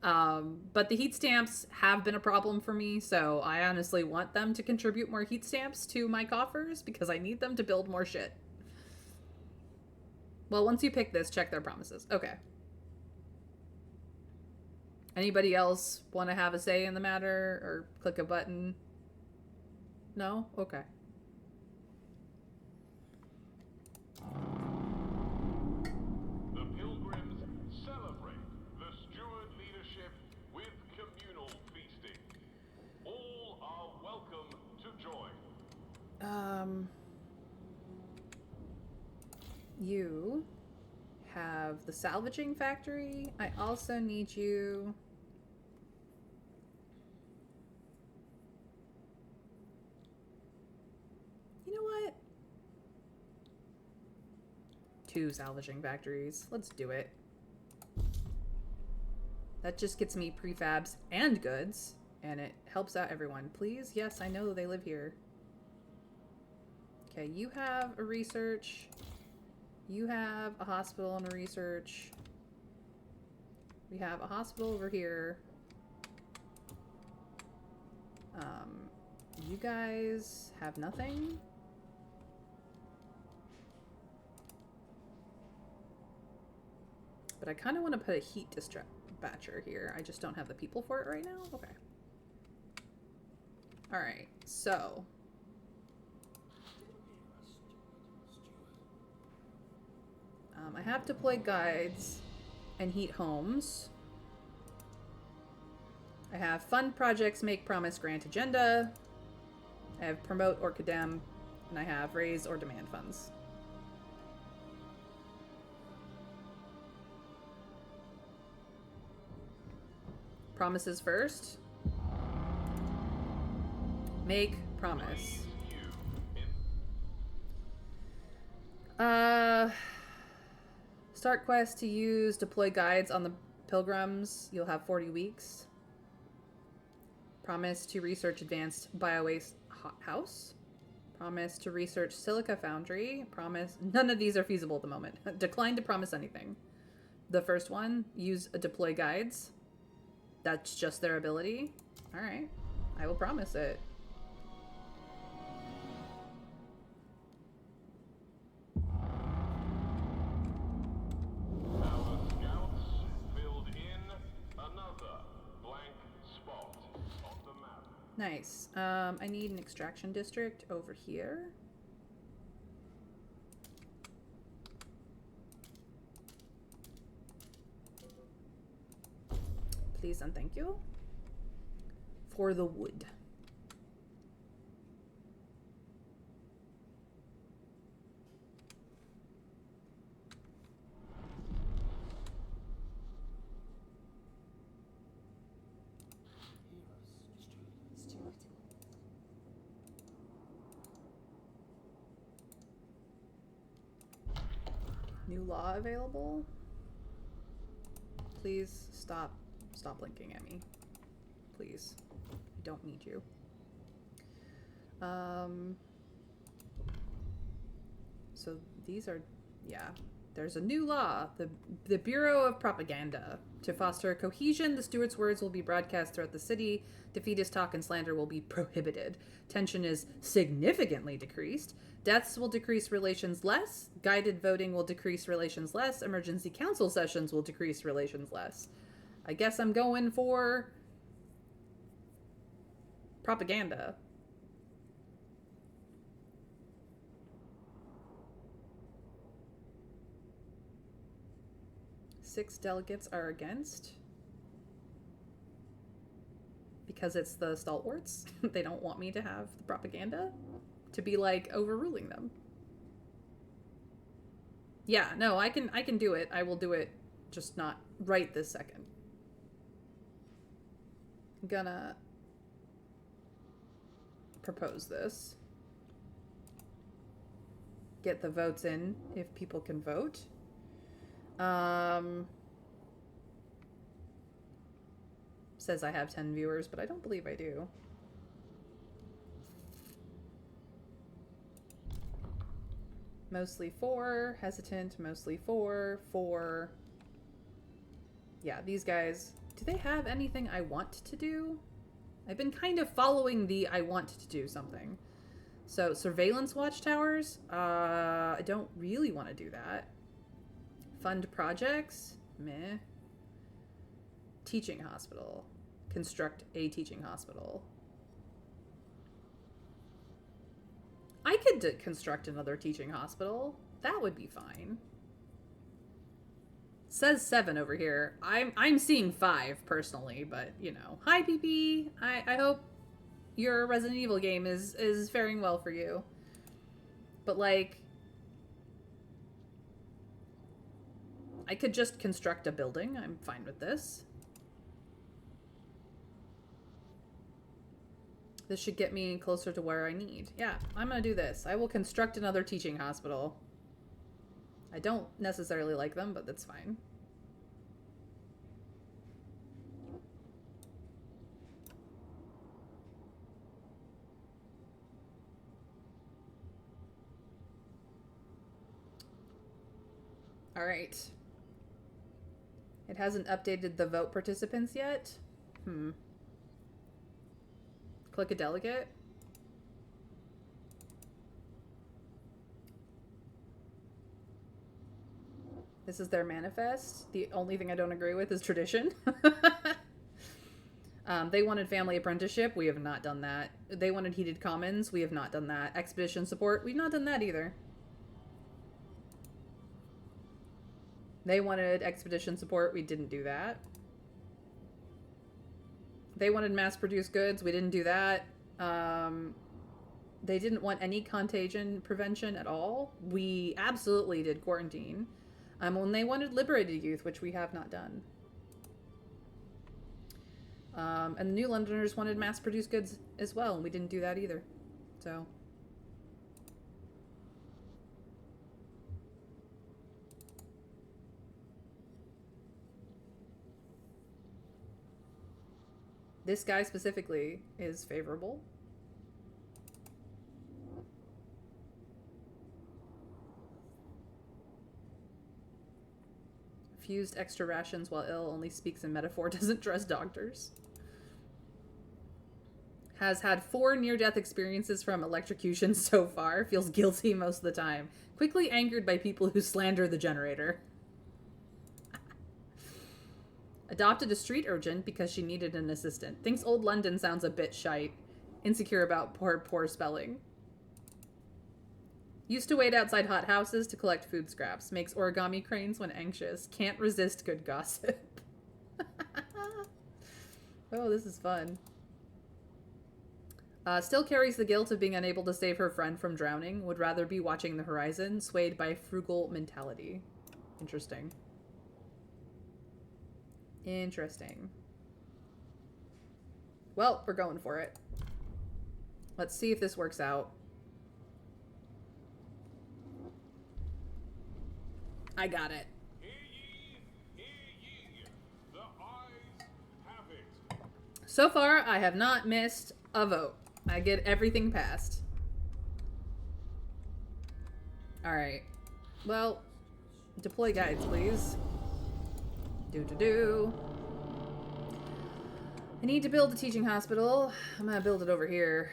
But the heat stamps have been a problem for me, so I honestly want them to contribute more heat stamps to my coffers because I need them to build more shit. Well, once you pick this, check their promises. Okay. Anybody else want to have a say in the matter or click a button? No? Okay. The pilgrims celebrate the steward leadership with communal feasting. All are welcome to join. You have the salvaging factory. I also need you... You know what? 2 salvaging factories. Let's do it. That just gets me prefabs and goods, and it helps out everyone. Please? Yes, I know they live here. Okay, you have a research. You have a hospital and a research. We have a hospital over here. You guys have nothing? But I kind of want to put a heat dispatcher here. I just don't have the people for it right now. Okay. All right. So. I have deploy guides and heat homes. I have fund projects, make, promise, grant agenda. I have promote or condemn. And I have raise or demand funds. Promises first. Make promise. Start quest to use deploy guides on the pilgrims. You'll have 40 weeks. Promise to research advanced biowaste house. Promise to research silica foundry. Promise. None of these are feasible at the moment. Decline to promise anything. The first one, use a deploy guides. That's just their ability. All right. I will promise it. Our scouts filled in another blank spot on the map. Nice. I need an extraction district over here. Please and thank you. For the wood. New law available? Please stop blinking at me. Please. I don't need you. So these are, yeah. There's a new law, the Bureau of Propaganda. To foster cohesion, the steward's words will be broadcast throughout the city. Defeatist talk and slander will be prohibited. Tension is significantly decreased. Deaths will decrease relations less. Guided voting will decrease relations less. Emergency council sessions will decrease relations less. I guess I'm going for propaganda. Six delegates are against. Because it's the stalwarts. They don't want me to have the propaganda. To be like overruling them. Yeah, no, I can do it. I will do it, just not right this second. I'm gonna propose this. Get the votes in if people can vote. Says I have 10 viewers, but I don't believe I do. Mostly for, hesitant, mostly for. Yeah, these guys, do they have anything I want to do? I've been kind of following the I want to do something. So, surveillance watchtowers, I don't really want to do that. Fund projects, meh. Teaching hospital, construct a teaching hospital. I could construct another teaching hospital. That would be fine. Says 7 over here. I'm seeing 5 personally, but you know. Hi PP. I hope your Resident Evil game is faring well for you. But like, I could just construct a building. I'm fine with this. This should get me closer to where I need. Yeah, I'm gonna do this. I will construct another teaching hospital. I don't necessarily like them, but that's fine. All right. It hasn't updated the vote participants yet. Click a delegate. This is their manifest. The only thing I don't agree with is tradition. They wanted family apprenticeship. We have not done that. They wanted heated commons. We have not done that. Expedition support. We've not done that either. They wanted expedition support. We didn't do that. They wanted mass-produced goods. We didn't do that. They didn't want any contagion prevention at all. We absolutely did quarantine. When they wanted liberated youth, which we have not done. And the New Londoners wanted mass-produced goods as well, and we didn't do that either. So... This guy specifically is favorable. Fused extra rations while ill, only speaks in metaphor, doesn't trust doctors. Has had 4 near-death experiences from electrocution so far. Feels guilty most of the time. Quickly angered by people who slander the generator. Adopted a street urchin because she needed an assistant. Thinks old London sounds a bit shite. Insecure about poor spelling. Used to wait outside hot houses to collect food scraps. Makes origami cranes when anxious. Can't resist good gossip. Oh, this is fun. Still carries the guilt of being unable to save her friend from drowning. Would rather be watching the horizon. Swayed by frugal mentality. Interesting. Interesting. Well, we're going for it. Let's see if this works out. I got it. Hear ye, hear ye. The ayes have it. So far, I have not missed a vote. I get everything passed. Alright. Well, deploy guides, please. Do. I need to build a teaching hospital. I'm gonna build it over here.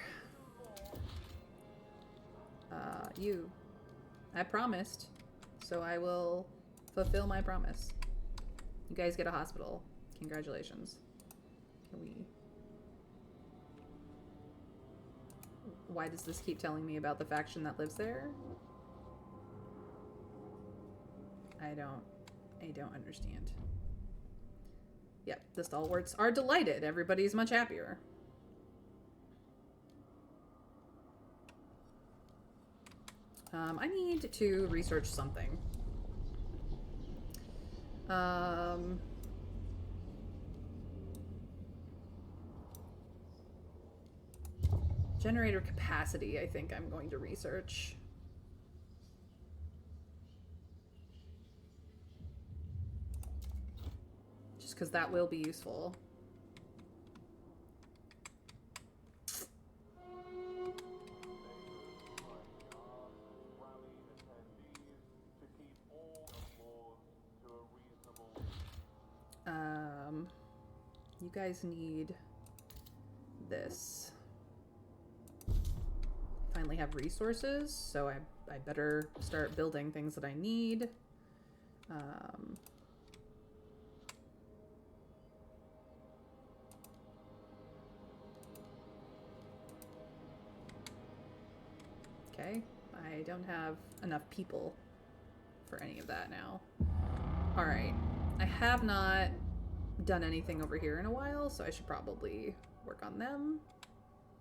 You. I promised. So I will fulfill my promise. You guys get a hospital. Congratulations. Can we... Why does this keep telling me about the faction that lives there? I don't understand. Yep, the stalwarts are delighted. Everybody's much happier. I need to research something. Generator capacity, I think I'm going to research. Just because that will be useful. You guys need this. Finally have resources, so I better start building things that I need. Okay, I don't have enough people for any of that now. Alright, I have not done anything over here in a while, so I should probably work on them.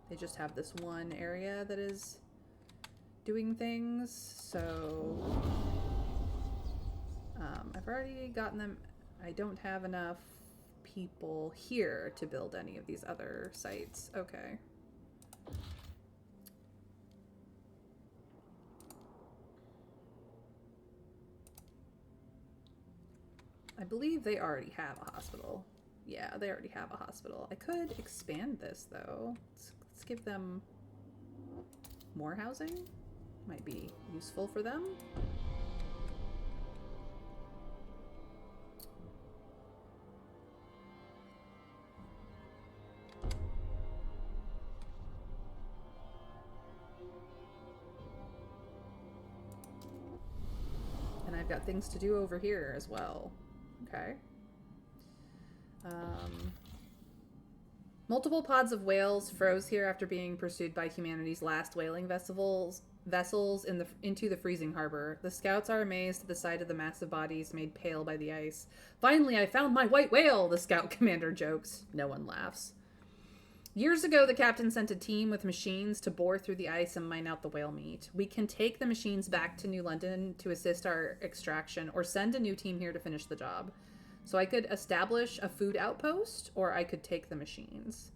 They just have this one area that is doing things, so I've already gotten them. I don't have enough people here to build any of these other sites. Okay. I believe they already have a hospital. Yeah, they already have a hospital. I could expand this, though. Let's give them more housing. Might be useful for them. And I've got things to do over here as well. Okay. Multiple pods of whales froze here after being pursued by humanity's last whaling vessels into the freezing harbor. The scouts are amazed at the sight of the massive bodies made pale by the ice. Finally, I found my white whale, the scout commander jokes. No one laughs. Years ago, the captain sent a team with machines to bore through the ice and mine out the whale meat. We can take the machines back to New London to assist our extraction, or send a new team here to finish the job. So I could establish a food outpost, or I could take the machines.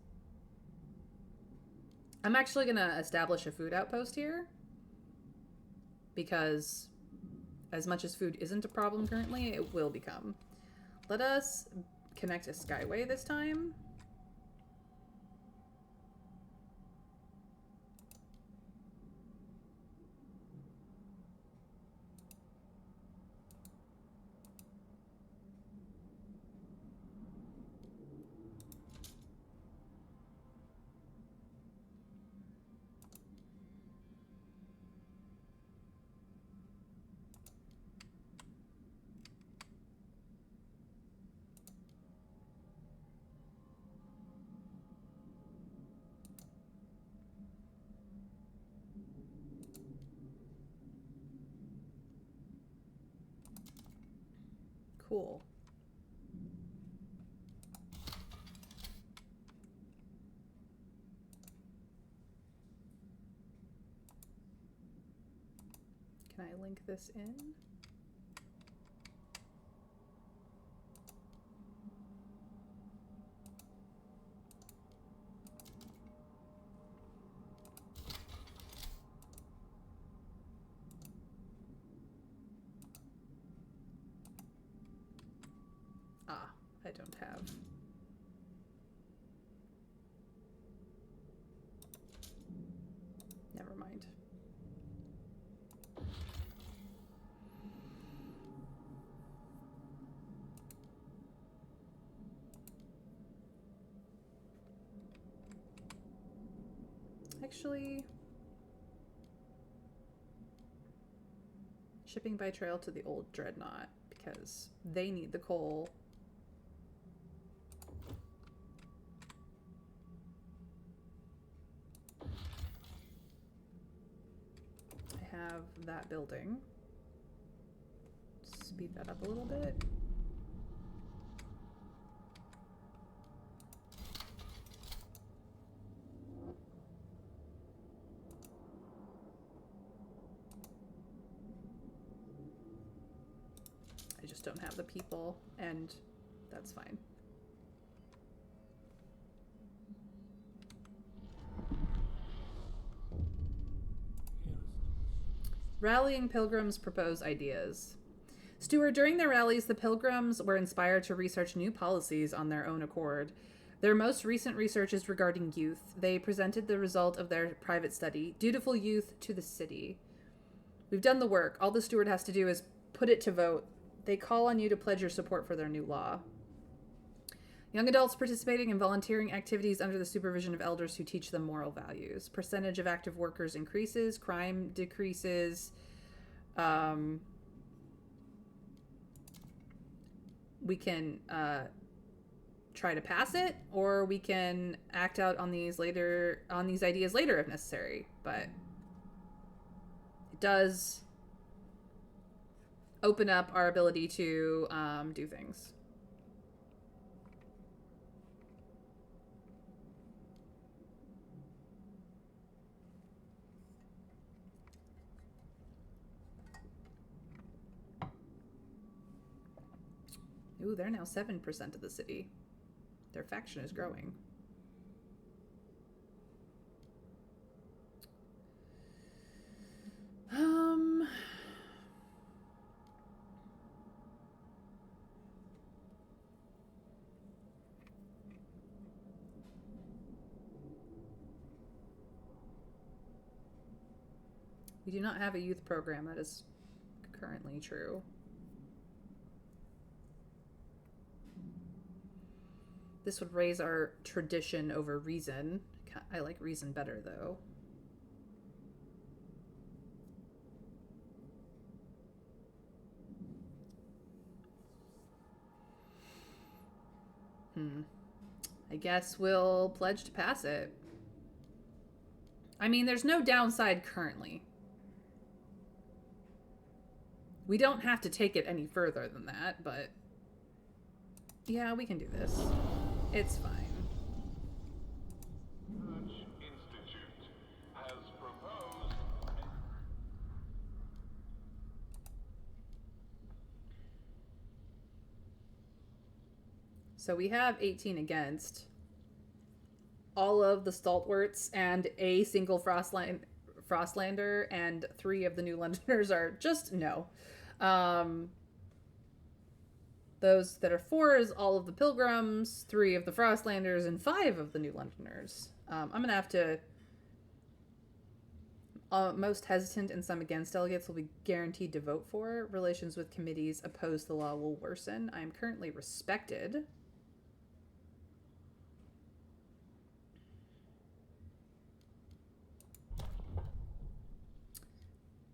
I'm actually going to establish a food outpost here, because as much as food isn't a problem currently, it will become. Let us connect a skyway this time. Cool. Can I link this in? Ah, I don't have. Never mind. Actually, shipping by trail to the old dreadnought, because they need the coal. I have that building. Speed that up a little bit. I just don't have the people, and that's fine. Rallying pilgrims propose ideas. Stewart, during their rallies, the pilgrims were inspired to research new policies on their own accord. Their most recent research is regarding youth. They presented the result of their private study, Dutiful Youth to the City. We've done the work. All the steward has to do is put it to vote. They call on you to pledge your support for their new law. Young adults participating in volunteering activities under the supervision of elders who teach them moral values. Percentage of active workers increases. Crime decreases. We can try to pass it, or we can act out on these ideas later if necessary. But it does open up our ability to do things. Ooh, they're now 7% of the city. Their faction is growing. We do not have a youth program. That is currently true. This would raise our tradition over reason. I like reason better, though. I guess we'll pledge to pass it. I mean, there's no downside currently. We don't have to take it any further than that, but... yeah, we can do this. It's fine. Research Institute has proposed. So we have 18 against. All of the stalwarts and a single Frostlander and 3 of the New Londoners are just no. Those that are for is all of the Pilgrims, 3 of the Frostlanders, and 5 of the New Londoners. I'm going to have to... most hesitant and some against delegates will be guaranteed to vote for. Relations with committees opposed to the law will worsen. I am currently respected.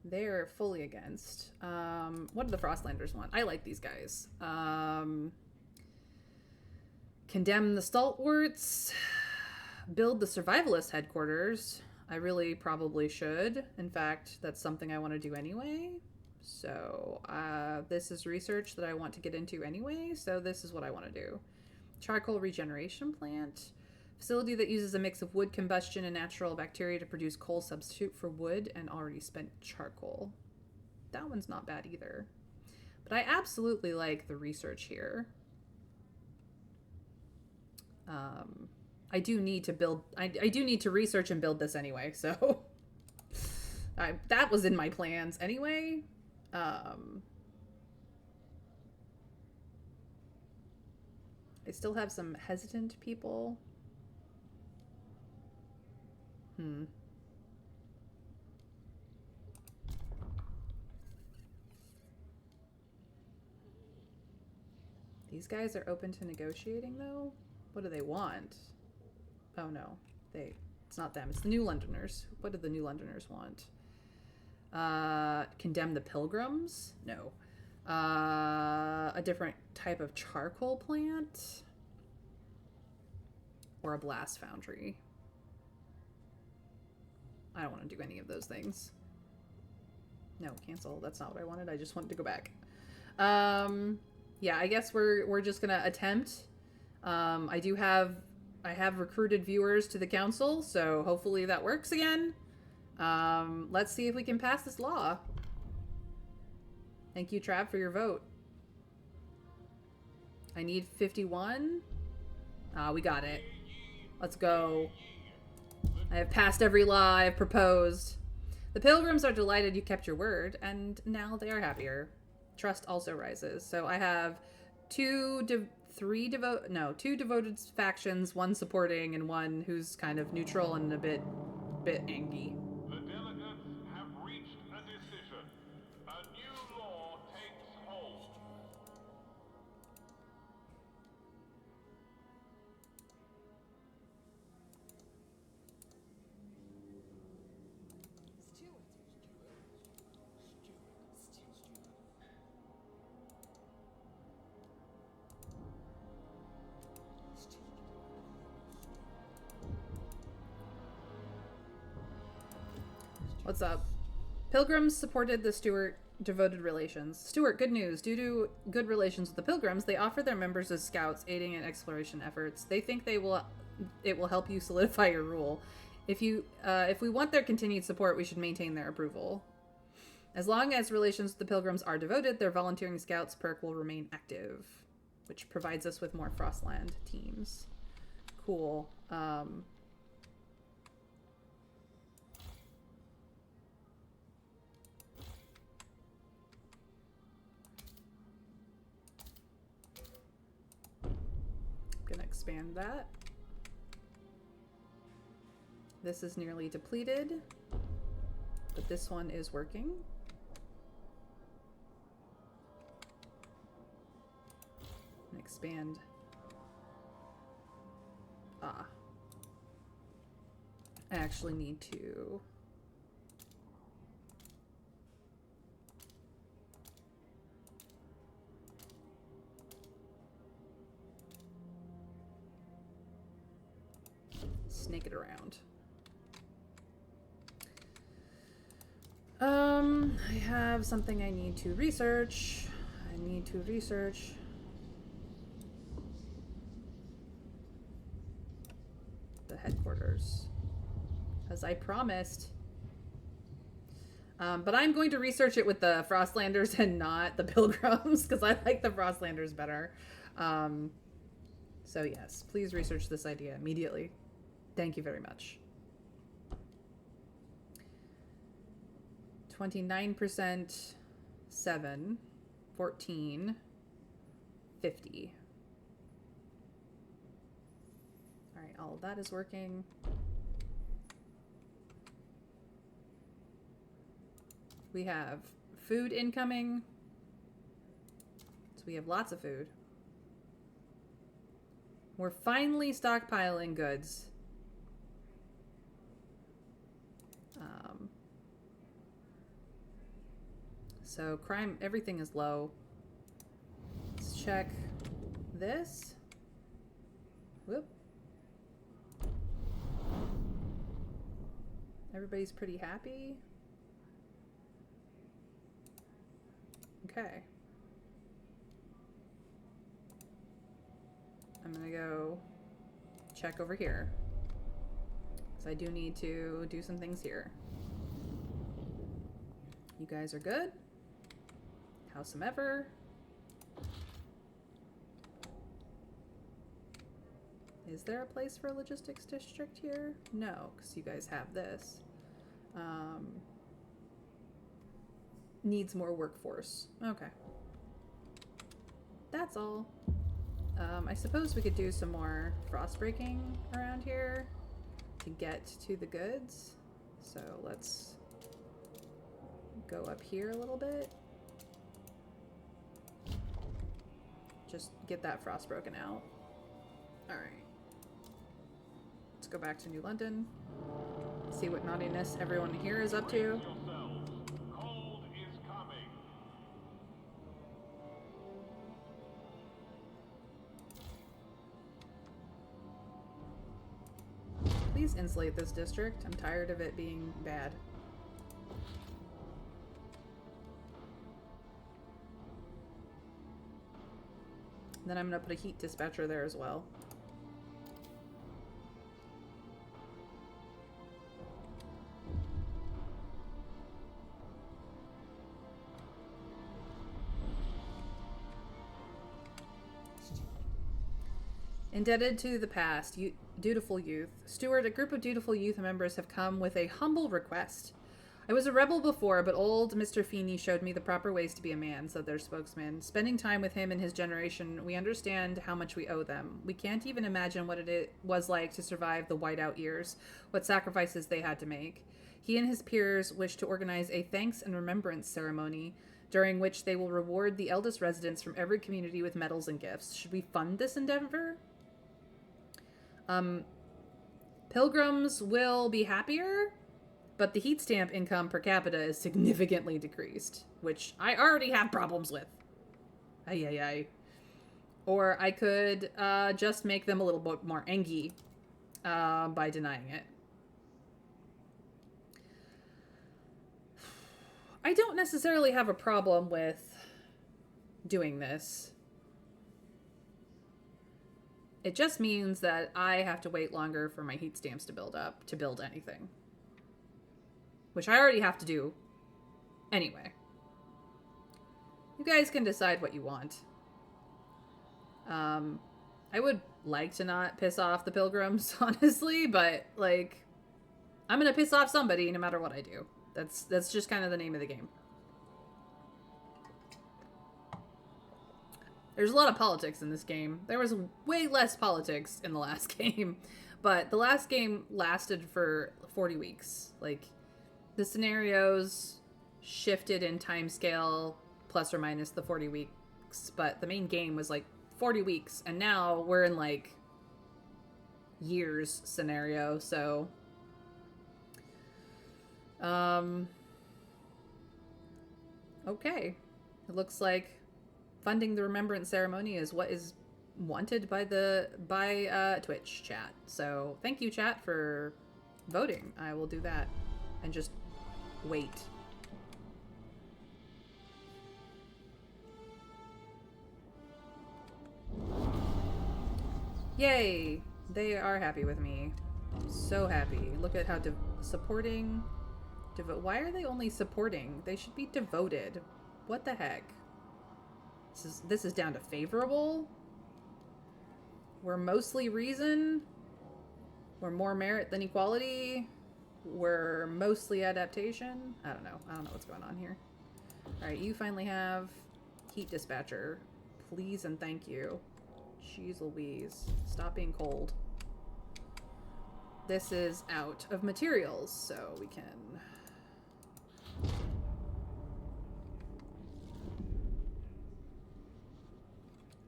They're fully against. What do the Frostlanders want? I like these guys. Condemn the stalwarts. Build the survivalist headquarters. I really probably should. In fact, that's something I want to do anyway. So this is research that I want to get into anyway. So this is what I want to do. Charcoal regeneration plant. Facility that uses a mix of wood combustion and natural bacteria to produce coal substitute for wood and already spent charcoal. That one's not bad either. But I absolutely like the research here. I do need to build... I do need to research and build this anyway, so... that was in my plans anyway. I still have some hesitant people. These guys are open to negotiating, though? What do they want? Oh, no. It's not them. It's the New Londoners. What do the New Londoners want? Condemn the Pilgrims? No. A different type of charcoal plant? Or a blast foundry? I don't want to do any of those things. No, cancel. That's not what I wanted. I just wanted to go back. Yeah, I guess we're just gonna attempt. I have recruited viewers to the council, so hopefully that works again. Let's see if we can pass this law. Thank you, Trav, for your vote. I need 51. We got it. Let's go. I have passed every law I have proposed. The Pilgrims are delighted you kept your word, and now they are happier. Trust also rises. So I have two devoted factions, one supporting and one who's kind of neutral and a bit angry. The delegates have reached a decision. A new law takes hold. What's up? Pilgrims supported the Stuart devoted relations. Stuart, good news. Due to good relations with the Pilgrims, they offer their members as scouts, aiding in exploration efforts. They think it will help you solidify your rule. If we want their continued support, we should maintain their approval. As long as relations with the Pilgrims are devoted, their volunteering scouts perk will remain active. which provides us with more Frostland teams. Cool. Gonna expand that. This is nearly depleted, but this one is working. And expand. I actually need to snake it around. I have something I need to research. I need to research the headquarters, as I promised. But I'm going to research it with the Frostlanders and not the Pilgrims, because I like the Frostlanders better. So yes, please research this idea immediately. Thank you very much. 29%, 7, 14, 50. All right, all of that is working. We have food incoming. So we have lots of food. We're finally stockpiling goods. So crime, everything is low. Let's check this. Whoop. Everybody's pretty happy. Okay. I'm gonna go check over here, because I do need to do some things here. You guys are good. Howsomever. Is there a place for a logistics district here? No, because you guys have this. Needs more workforce. Okay. That's all. I suppose we could do some more frost breaking around here to get to the goods. So let's go up here a little bit. Just get that frost broken out. All right. Let's go back to New London. See what naughtiness everyone here is up to. Cold is coming. Please insulate this district. I'm tired of it being bad. Then I'm going to put a heat dispatcher there as well. Indebted to the past, dutiful youth. Stewart, a group of dutiful youth members have come with a humble request. I was a rebel before, but old Mr. Feeney showed me the proper ways to be a man, said their spokesman. Spending time with him and his generation, we understand how much we owe them. We can't even imagine what it was like to survive the whiteout years, what sacrifices they had to make. He and his peers wish to organize a thanks and remembrance ceremony, during which they will reward the eldest residents from every community with medals and gifts. Should we fund this endeavor? Pilgrims will be happier, but the heat stamp income per capita is significantly decreased, which I already have problems with. Ay, ay, ay. Or I could just make them a little bit more angry by denying it. I don't necessarily have a problem with doing this. It just means that I have to wait longer for my heat stamps to build up to build anything. Which I already have to do anyway. You guys can decide what you want. I would like to not piss off the pilgrims, honestly, but like, I'm gonna piss off somebody no matter what I do. That's just kind of the name of the game. There's a lot of politics in this game. There was way less politics in the last game, but the last game lasted for 40 weeks. Like, the scenarios shifted in time scale plus or minus the 40 weeks, but the main game was like 40 weeks, and now we're in like years scenario, so okay. It looks like funding the remembrance ceremony is what is wanted by Twitch chat. So thank you, chat, for voting. I will do that and just wait. Yay! They are happy with me. So happy. Look at how supporting. Why are they only supporting? They should be devoted. What the heck? This is down to favorable. We're mostly reason. We're more merit than equality. We're mostly adaptation. I don't know what's going on here. Alright, you finally have heat dispatcher. Please and thank you. Jeez Louise. Stop being cold. This is out of materials, so we can...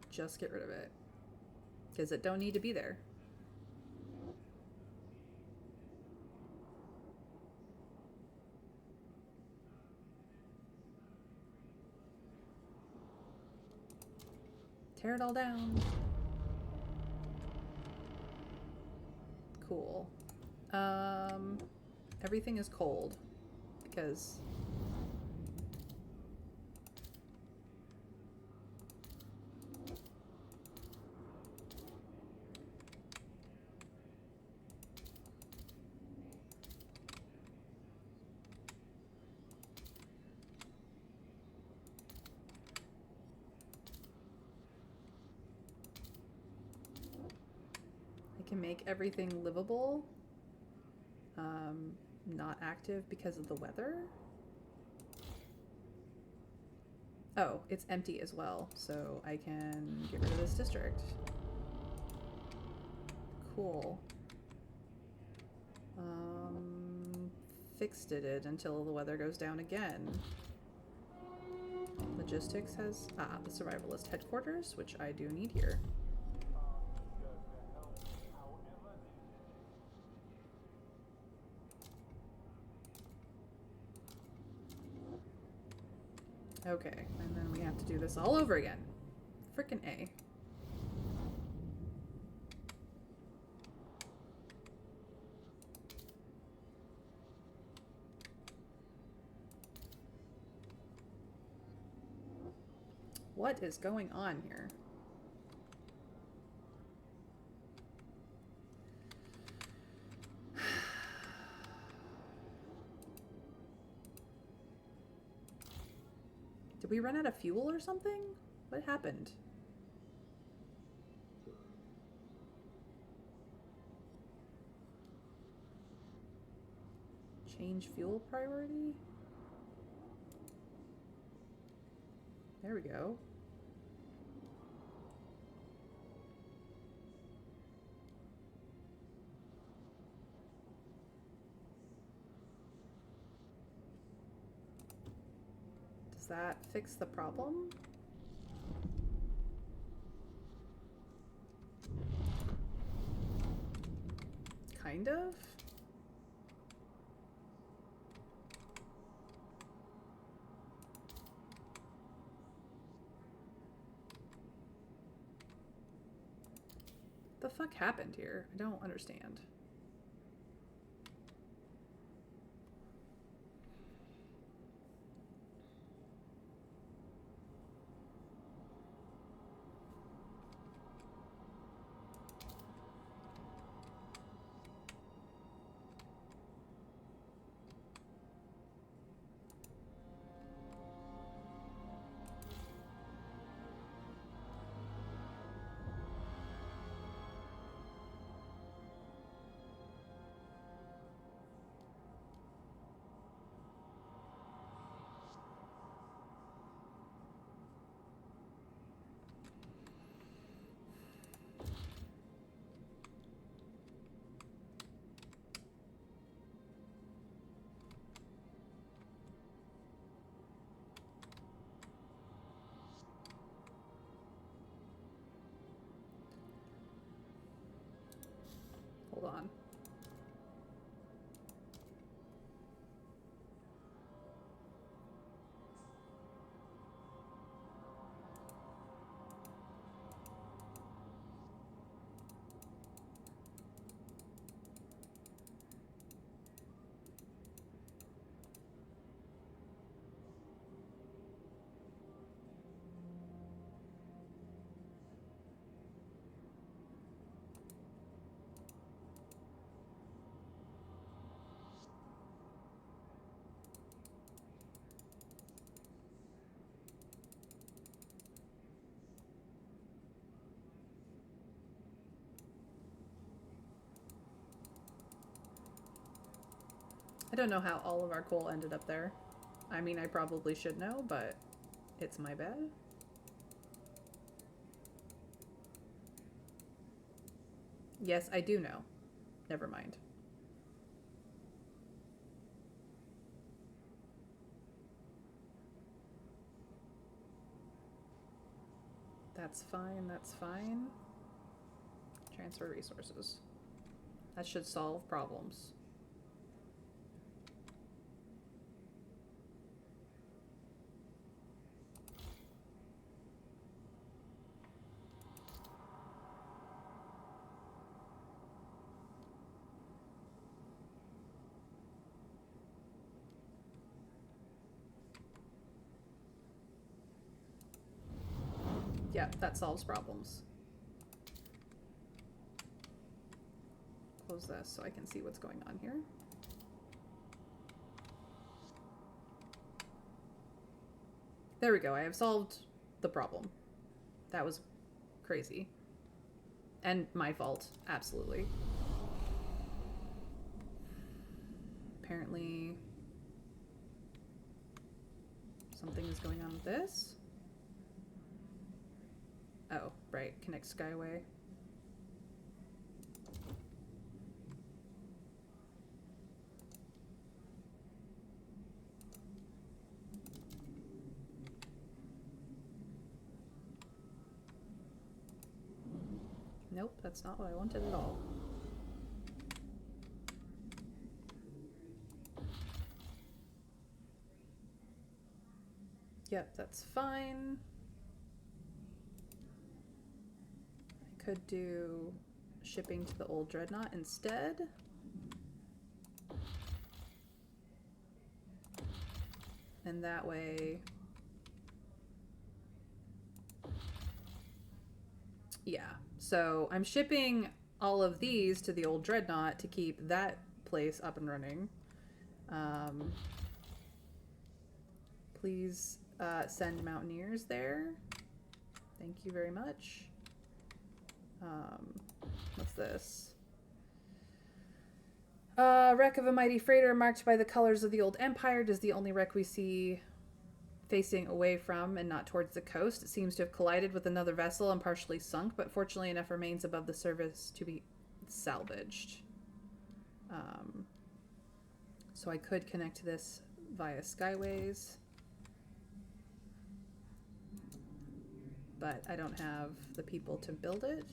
just get rid of it. Because it don't need to be there. Tear it all down. Cool. Everything is cold. Because... can make everything livable, not active because of the weather. Oh, it's empty as well, so I can get rid of this district. Cool. Fixed it until the weather goes down again. Logistics has, the survivalist headquarters, which I do need here. Okay, and then we have to do this all over again. Frickin' A. What is going on here? Did we run out of fuel or something? What happened? Change fuel priority? There we go. Does that fix the problem? Kind of. The fuck happened here? I don't understand. I don't know how all of our coal ended up there. I mean, I probably should know, but it's my bad. Yes, I do know. Never mind. That's fine, that's fine. Transfer resources. That should solve problems. Yeah, that solves problems. Close this so I can see what's going on here. There we go. I have solved the problem. That was crazy. And my fault, absolutely. Apparently, something is going on with this. Oh, right. Connect Skyway. Nope, that's not what I wanted at all. Yep, that's fine. I could do shipping to the old dreadnought instead. And that way... Yeah, so I'm shipping all of these to the old dreadnought to keep that place up and running. Please send mountaineers there. Thank you very much. What's this? Wreck of a mighty freighter marked by the colors of the old empire. Does the only wreck we see facing away from and not towards the coast. It seems to have collided with another vessel and partially sunk, but fortunately enough remains above the surface to be salvaged. So I could connect this via Skyways, but I don't have the people to build it.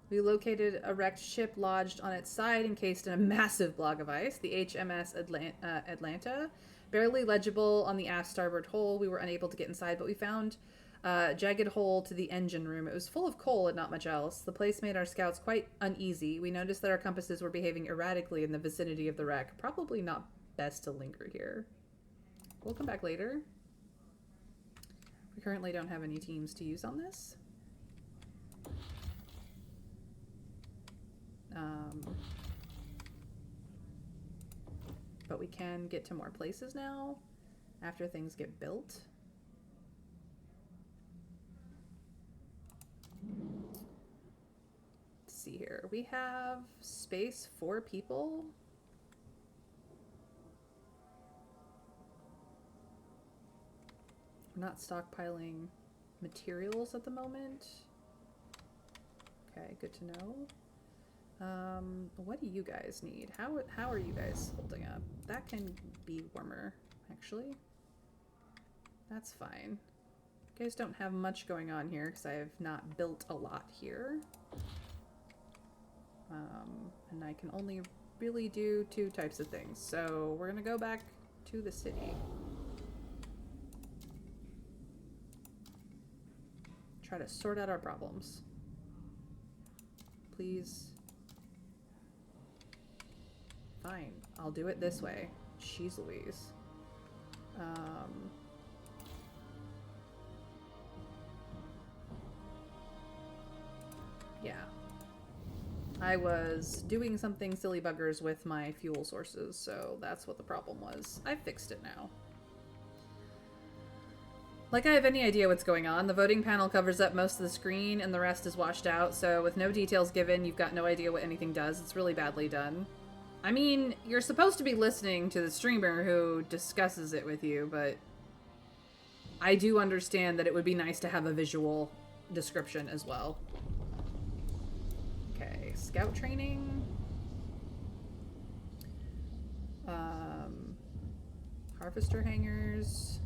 We located a wrecked ship lodged on its side, encased in a massive block of ice, the HMS Atlanta. Barely legible on the aft starboard hull. We were unable to get inside, but we found a jagged hole to the engine room. It was full of coal and not much else. The place made our scouts quite uneasy. We noticed that our compasses were behaving erratically in the vicinity of the wreck. Probably not best to linger here. We'll come back later. We currently don't have any teams to use on this. But we can get to more places now after things get built. Let's see here. We have space for people. We're not stockpiling materials at the moment. Okay, good to know. What do you guys need? How are you guys holding up? That can be warmer, actually. That's fine. You guys don't have much going on here because I have not built a lot here. And I can only really do 2 types of things. So we're gonna go back to the city. Try to sort out our problems. Please. Fine, I'll do it this way. Jeez Louise. Yeah. I was doing something silly buggers with my fuel sources, so that's what the problem was. I fixed it now. Like I have any idea what's going on. The voting panel covers up most of the screen and the rest is washed out, so with no details given, you've got no idea what anything does. It's really badly done. I mean, you're supposed to be listening to the streamer who discusses it with you, but I do understand that it would be nice to have a visual description as well. Okay, scout training. Harvester hangers.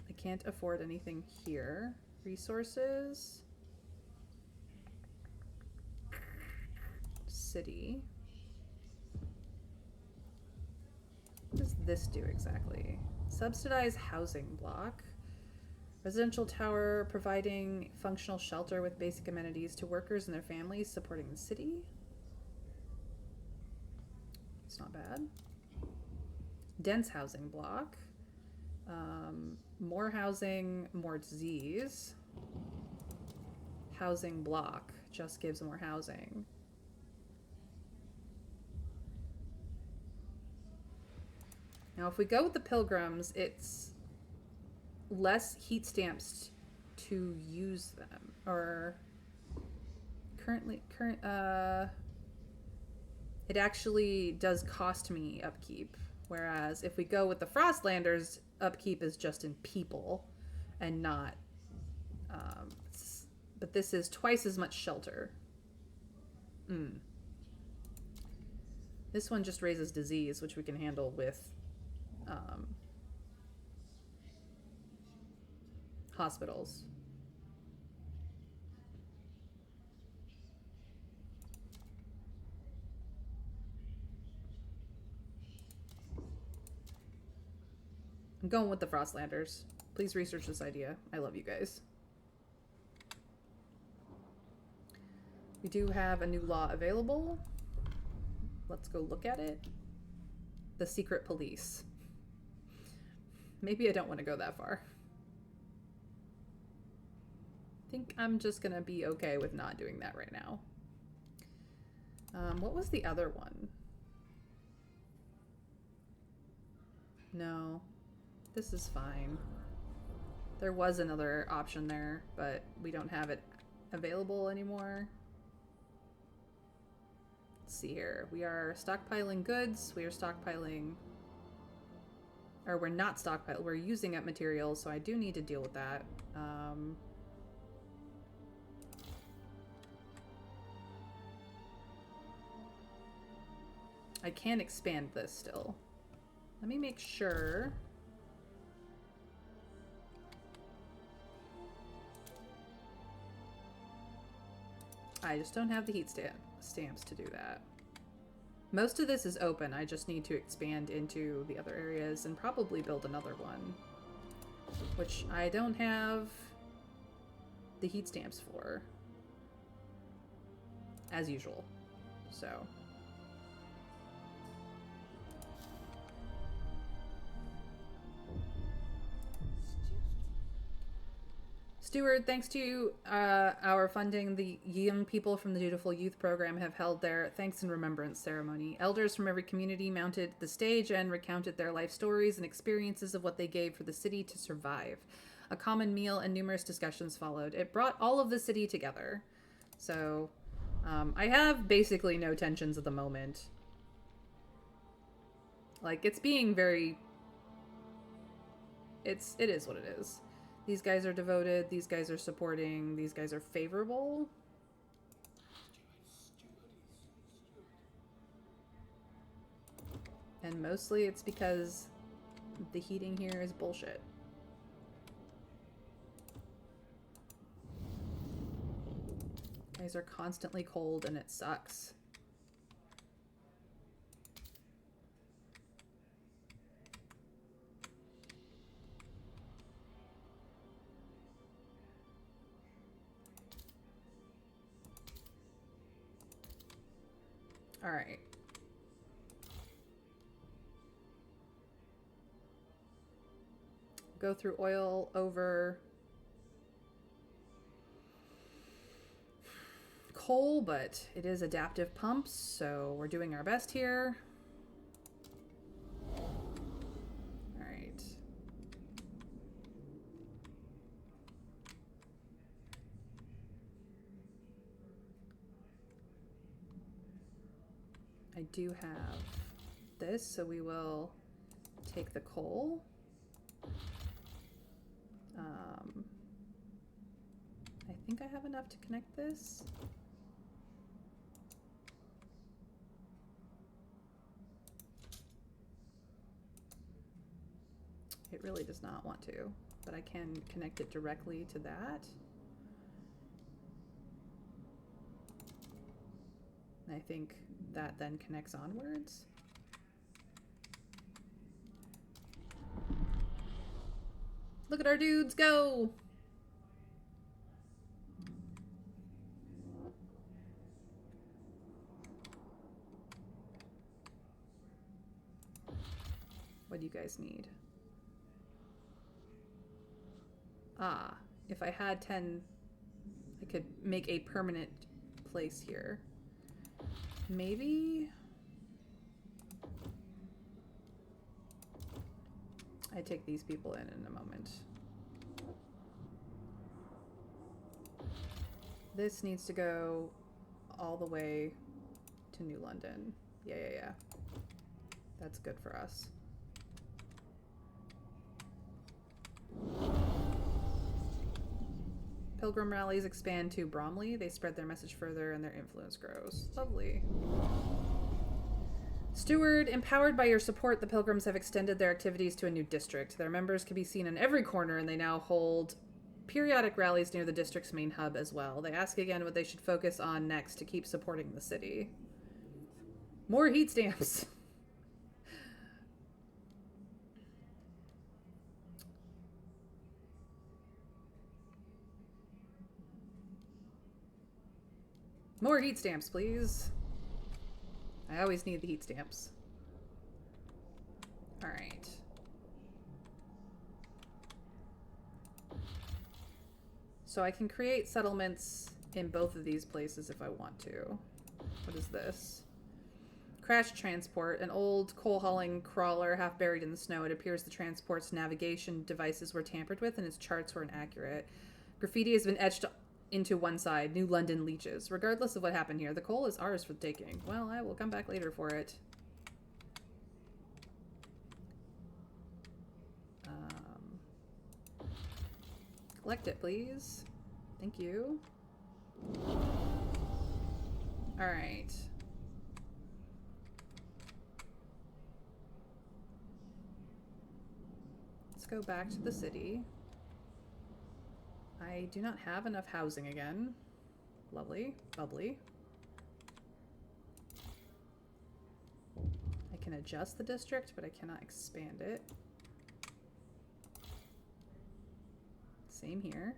I can't afford anything here. Resources. City. What does this do exactly? Subsidize housing block. Residential tower providing functional shelter with basic amenities to workers and their families, supporting the city. It's not bad. Dense housing block. More housing, more disease. Housing block just gives more housing. Now, if we go with the pilgrims, it's less heat stamps to use them. Or it actually does cost me upkeep. Whereas if we go with the Frostlanders, upkeep is just in people and not... but this is twice as much shelter. This one just raises disease, which we can handle with hospitals. I'm going with the Frostlanders. Please research this idea. I love you guys. We do have a new law available. Let's go look at it. The secret police. Maybe I don't want to go that far. I think I'm just gonna be okay with not doing that right now. What was the other one? No. This is fine. There was another option there, but we don't have it available anymore. Let's see here. We are stockpiling goods. We are stockpiling... Or we're not stockpiling. We're using up materials, so I do need to deal with that. I can expand this still. Let me make sure... I just don't have the heat stamps to do that. Most of this is open. I just need to expand into the other areas and probably build another one, which I don't have the heat stamps for, as usual. So... Stewart, thanks to our funding, the young people from the Dutiful Youth Program have held their thanks and remembrance ceremony. Elders from every community mounted the stage and recounted their life stories and experiences of what they gave for the city to survive. A common meal and numerous discussions followed. It brought all of the city together. So, I have basically no tensions at the moment. Like, it's being very... It is what it is. These guys are devoted, these guys are supporting, these guys are favorable. And mostly it's because the heating here is bullshit. Guys are constantly cold and it sucks. All right. Go through oil over coal, but it is adaptive pumps, so we're doing our best here. I do have this, so we will take the coal. I think I have enough to connect this. It really does not want to, but I can connect it directly to that. And I think that then connects onwards. Look at our dudes go! What do you guys need? Ah, if I had 10, I could make a permanent place here. Maybe? I take these people in a moment. This needs to go all the way to New London. Yeah. That's good for us. Pilgrim rallies expand to Bromley. They spread their message further and their influence grows. Lovely. Steward, empowered by your support, the Pilgrims have extended their activities to a new district. Their members can be seen in every corner, and they now hold periodic rallies near the district's main hub as well. They ask again what they should focus on next to keep supporting the city. More heat stamps. More heat stamps, please. I always need the heat stamps. All right. So I can create settlements in both of these places if I want to. What is this? Crash transport, an old coal-hauling crawler half buried in the snow. It appears the transport's navigation devices were tampered with and its charts were inaccurate. Graffiti has been etched into one side. New London leeches. Regardless of what happened here, the coal is ours for the taking. Well, I will come back later for it. Collect it, please. Thank you. All right. Let's go back to the city. I do not have enough housing again. Lovely. Bubbly. I can adjust the district, but I cannot expand it. Same here.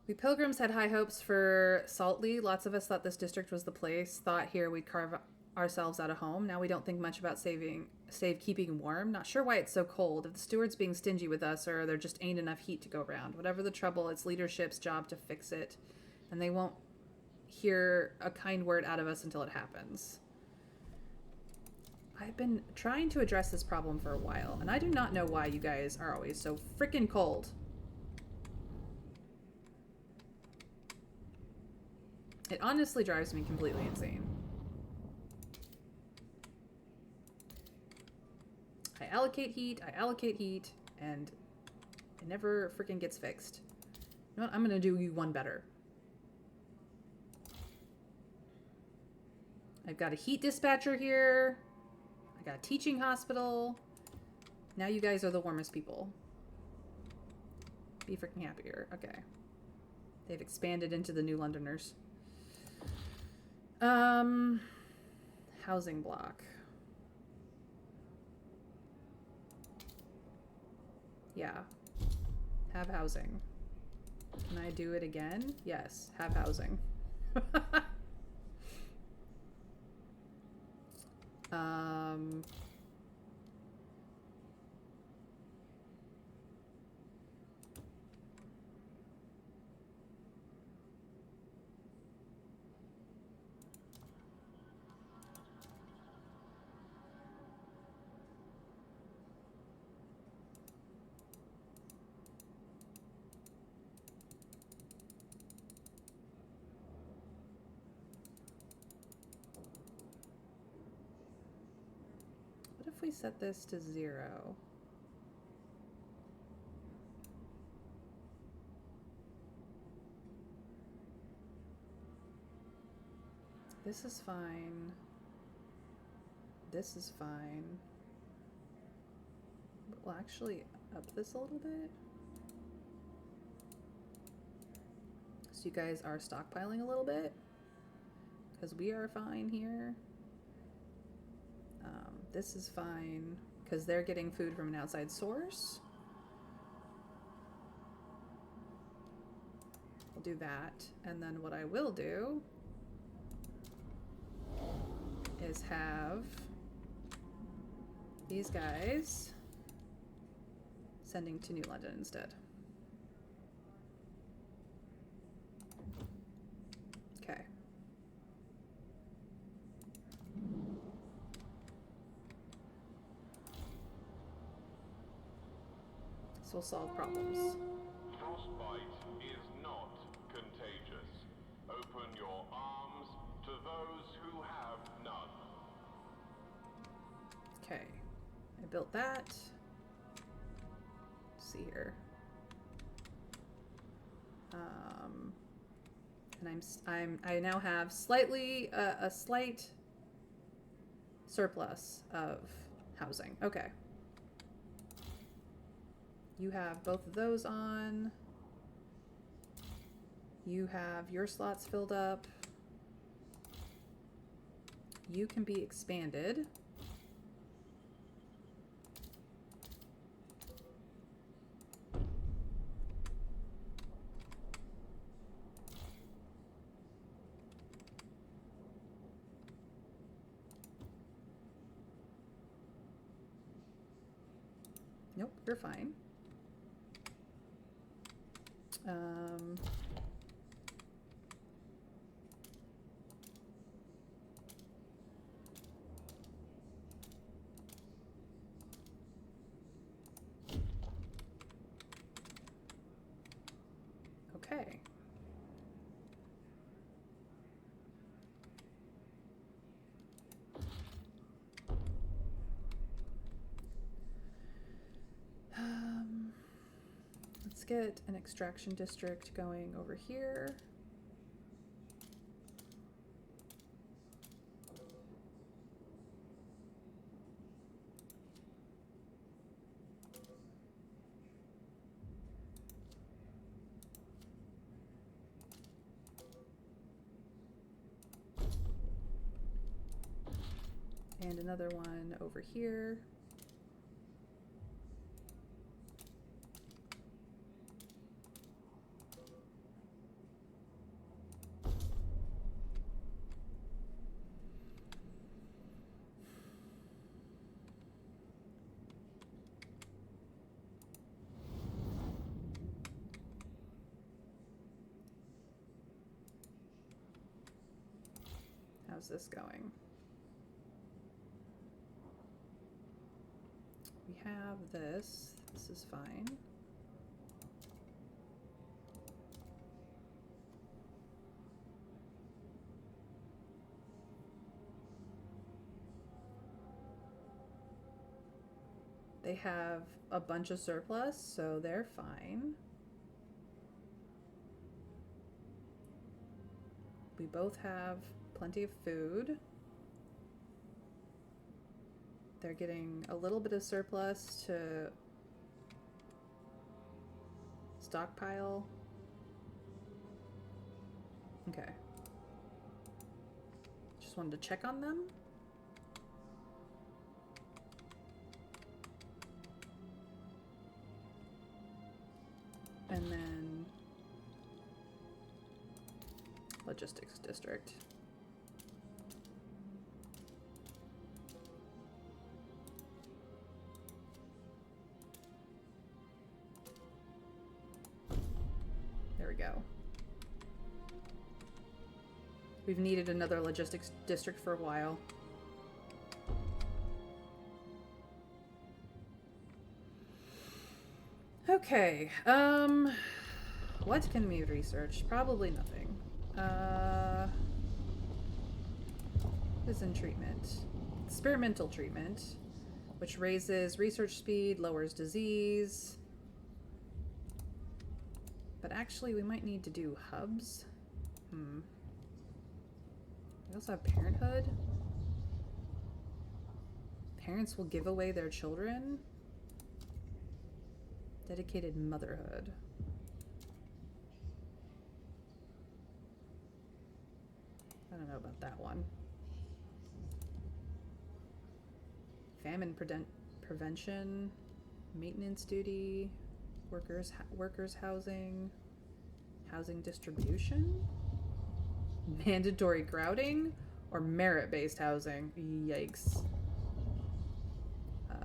We Pilgrims had high hopes for Saltley. Lots of us thought this district was the place. Thought here we'd carve ourselves out a home. Now we don't think much about save keeping warm. Not sure why it's so cold. If the steward's being stingy with us, or there just ain't enough heat to go around. Whatever the trouble, it's leadership's job to fix it. And they won't hear a kind word out of us until it happens. I've been trying to address this problem for a while, and I do not know why you guys are always so freaking cold. It honestly drives me completely insane. I allocate heat, and it never freaking gets fixed. You know what? I'm gonna do you one better. I've got a heat dispatcher here. I got a teaching hospital. Now you guys are the warmest people. Be freaking happier. Okay. They've expanded into the New Londoners. Housing block. Yeah. Have housing. Can I do it again? Yes. Have housing. if we set this to 0? This is fine. This is fine. But we'll actually up this a little bit. So you guys are stockpiling a little bit. Because we are fine here. This is fine. Because they're getting food from an outside source. We'll do that. And then what I will do is have these guys sending to New London instead. Okay. So we'll solve problems. Frostbite is not contagious. Open your arms to those who have none. Okay. I built that. Let's see here. And I now have slightly a slight surplus of housing. Okay. You have both of those on. You have your slots filled up. You can be expanded. Nope, you're fine. Okay. Let's get an extraction district going over here. And another one over here. How's this going? We have this. This is fine. They have a bunch of surplus, so they're fine. We both have plenty of food. They're getting a little bit of surplus to stockpile. Okay. Just wanted to check on them. And then logistics district. There we go. We've needed another logistics district for a while. Okay, what can we research? Probably nothing. What is in treatment? Experimental treatment. which raises research speed, lowers disease. But actually, we might need to do hubs. We also have parenthood. Parents will give away their children. Dedicated motherhood. I don't know about that one. Famine prevention, maintenance duty, workers housing, housing distribution, mandatory grouting, or merit-based housing. Yikes.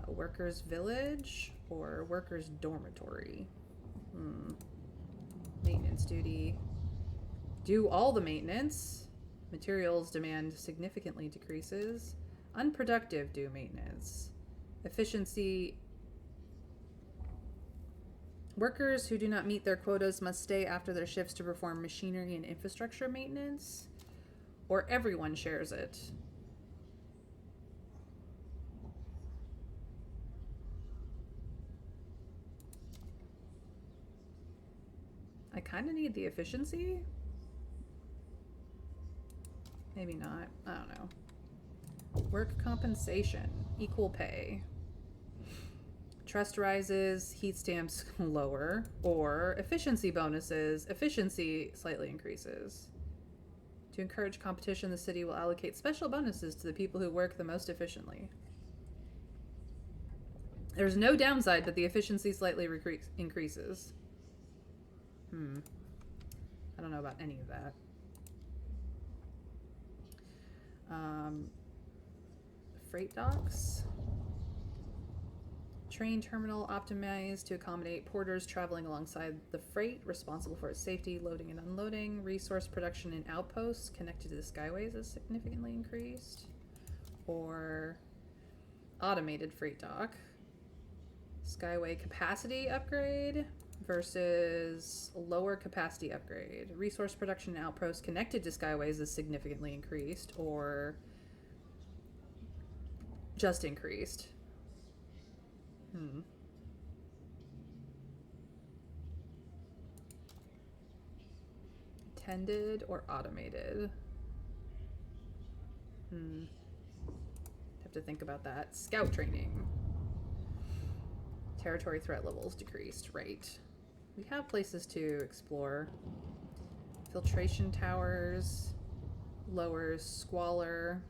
Workers village or workers dormitory. Maintenance duty. Do all the maintenance. Materials demand significantly decreases. Unproductive do maintenance. Efficiency. Workers who do not meet their quotas must stay after their shifts to perform machinery and infrastructure maintenance. Or everyone shares it. I kind of need the efficiency. Maybe not. I don't know. Work compensation. Equal pay. Trust rises. Heat stamps lower. Or efficiency bonuses. Efficiency slightly increases. To encourage competition, the city will allocate special bonuses to the people who work the most efficiently. There's no downside, but the efficiency slightly increases. I don't know about any of that. Freight docks. Train terminal optimized to accommodate porters traveling alongside the freight, responsible for its safety, loading and unloading. Resource production in outposts connected to the skyways is significantly increased. Or automated freight dock. Skyway capacity upgrade versus lower capacity upgrade. Resource production in outposts connected to skyways is significantly increased or just increased. Tended or automated? Have to think about that. Scout training. Territory threat levels decreased. Right. We have places to explore. Filtration towers. Lowers squalor.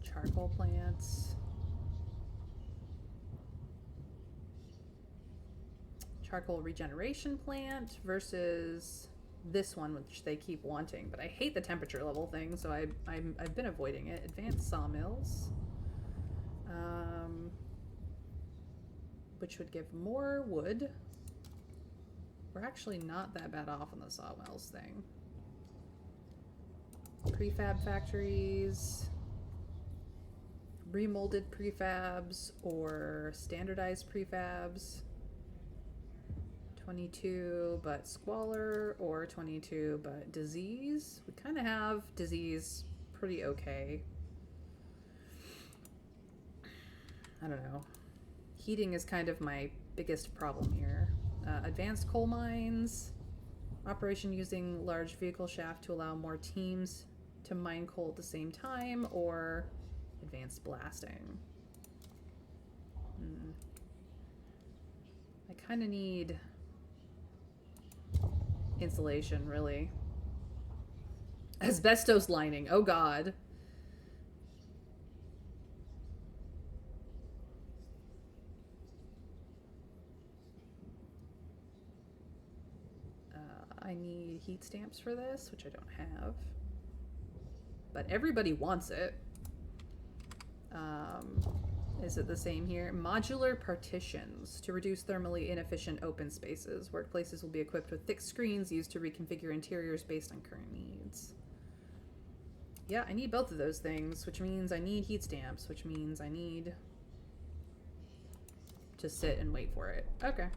Charcoal plants. Charcoal regeneration plant versus this one, which they keep wanting, but I hate the temperature level thing, so I've been avoiding it. Advanced sawmills, which would give more wood. We're actually not that bad off on the sawmills thing. Prefab factories, remolded prefabs or standardized prefabs. 22 but squalor or 22 but disease. We kind of have disease pretty okay. I don't know. Heating is kind of my biggest problem here. Advanced coal mines. Operation using large vehicle shaft to allow more teams to mine coal at the same time, or advanced blasting. I kind of need insulation, really. Asbestos lining. Oh god. I need heat stamps for this, which I don't have. But everybody wants it. Is it the same here? Modular partitions to reduce thermally inefficient open spaces. Workplaces will be equipped with thick screens used to reconfigure interiors based on current needs. Yeah, I need both of those things, which means I need heat stamps, which means I need to sit and wait for it. Okay.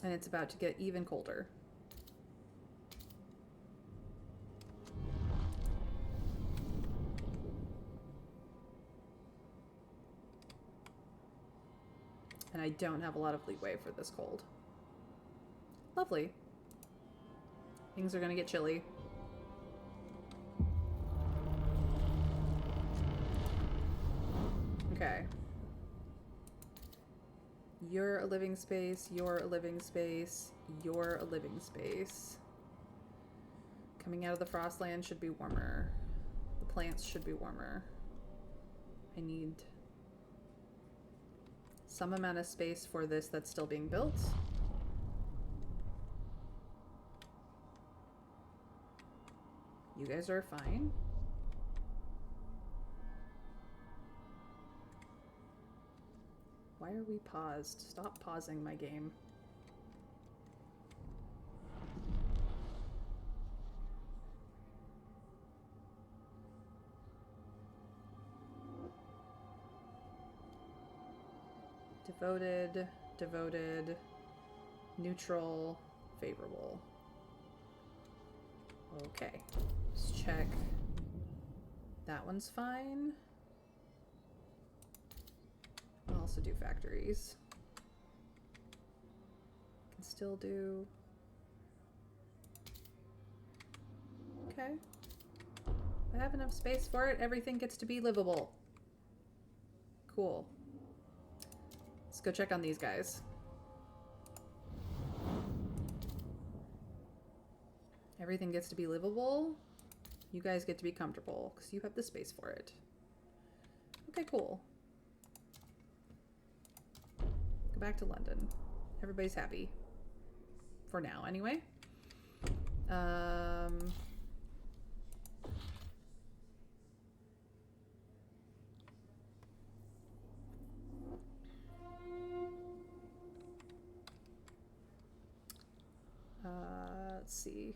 And it's about to get even colder. And I don't have a lot of leeway for this cold. Lovely. Things are gonna get chilly. Okay. You're a living space, you're a living space, you're a living space. Coming out of the Frostland should be warmer. The plants should be warmer. I need some amount of space for this that's still being built. You guys are fine. Why are we paused? Stop pausing my game. Devoted, devoted, neutral, favorable. Okay, let's check. That one's fine. I'll also do factories. Can still do. Okay. I have enough space for it. Everything gets to be livable. Cool. Let's go check on these guys. Everything gets to be livable. You guys get to be comfortable because you have the space for it. Okay, cool. Go back to London. Everybody's happy. For now, anyway. Let's see.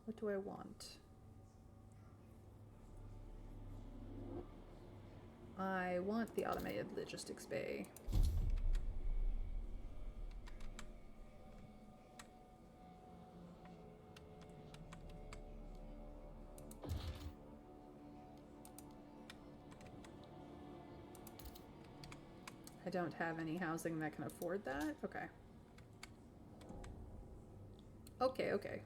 What do I want? I want the automated logistics bay. I don't have any housing that can afford that. Okay. Okay, okay.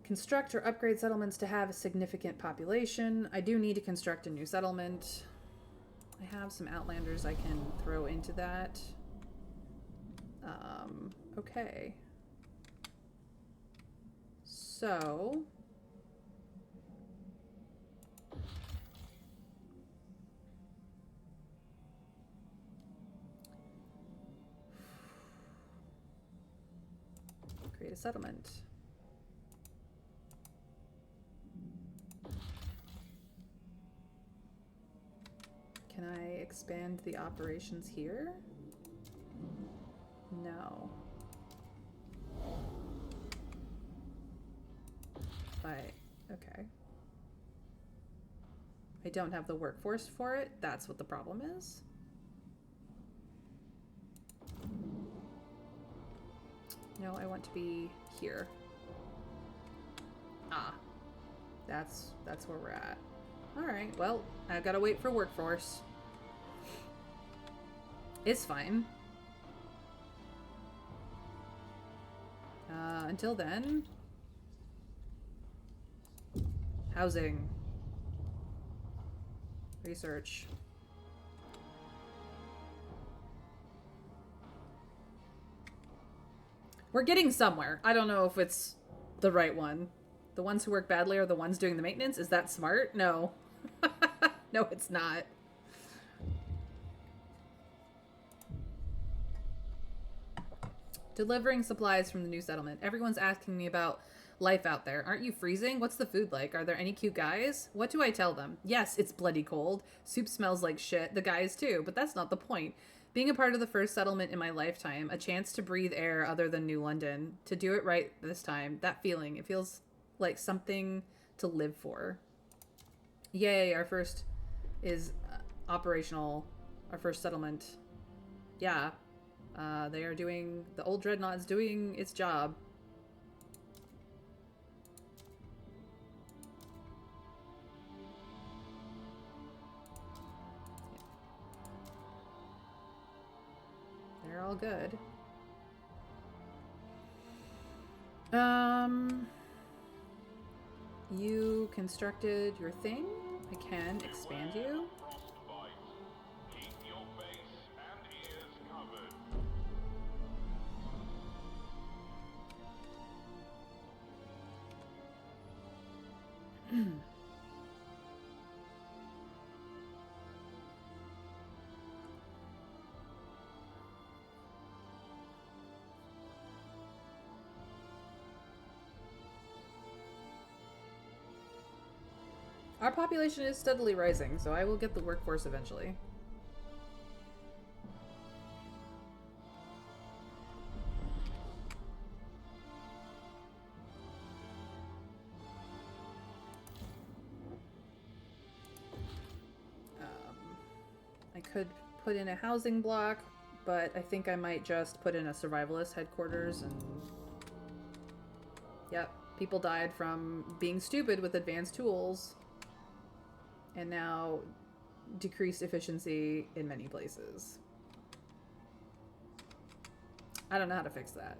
Construct or upgrade settlements to have a significant population. I do need to construct a new settlement. I have some outlanders I can throw into that. Okay. So... create a settlement. Can I expand the operations here? No. Okay. I don't have the workforce for it. That's what the problem is. No, I want to be here. Ah. That's where we're at. Alright, well, I've got to wait for workforce. It's fine. Until then... housing. Research. We're getting somewhere. I don't know if it's the right one. The ones who work badly are the ones doing the maintenance? Is that smart? No. No, it's not. Delivering supplies from the new settlement. Everyone's asking me about life out there. Aren't you freezing? What's the food like? Are there any cute guys? What do I tell them? Yes, it's bloody cold. Soup smells like shit. The guys too, but that's not the point. Being a part of the first settlement in my lifetime, a chance to breathe air other than New London, to do it right this time, that feeling, it feels like something to live for. Yay, our first is operational. Our first settlement. Yeah. They are doing, the old dreadnought is doing its job. They're all good. You constructed your thing. I can expand you. Frostbite. Keep your face and ears covered. Our population is steadily rising, so I will get the workforce eventually. I could put in a housing block, but I think I might just put in a survivalist headquarters and... Yep, people died from being stupid with advanced tools. And now decreased efficiency in many places. I don't know how to fix that.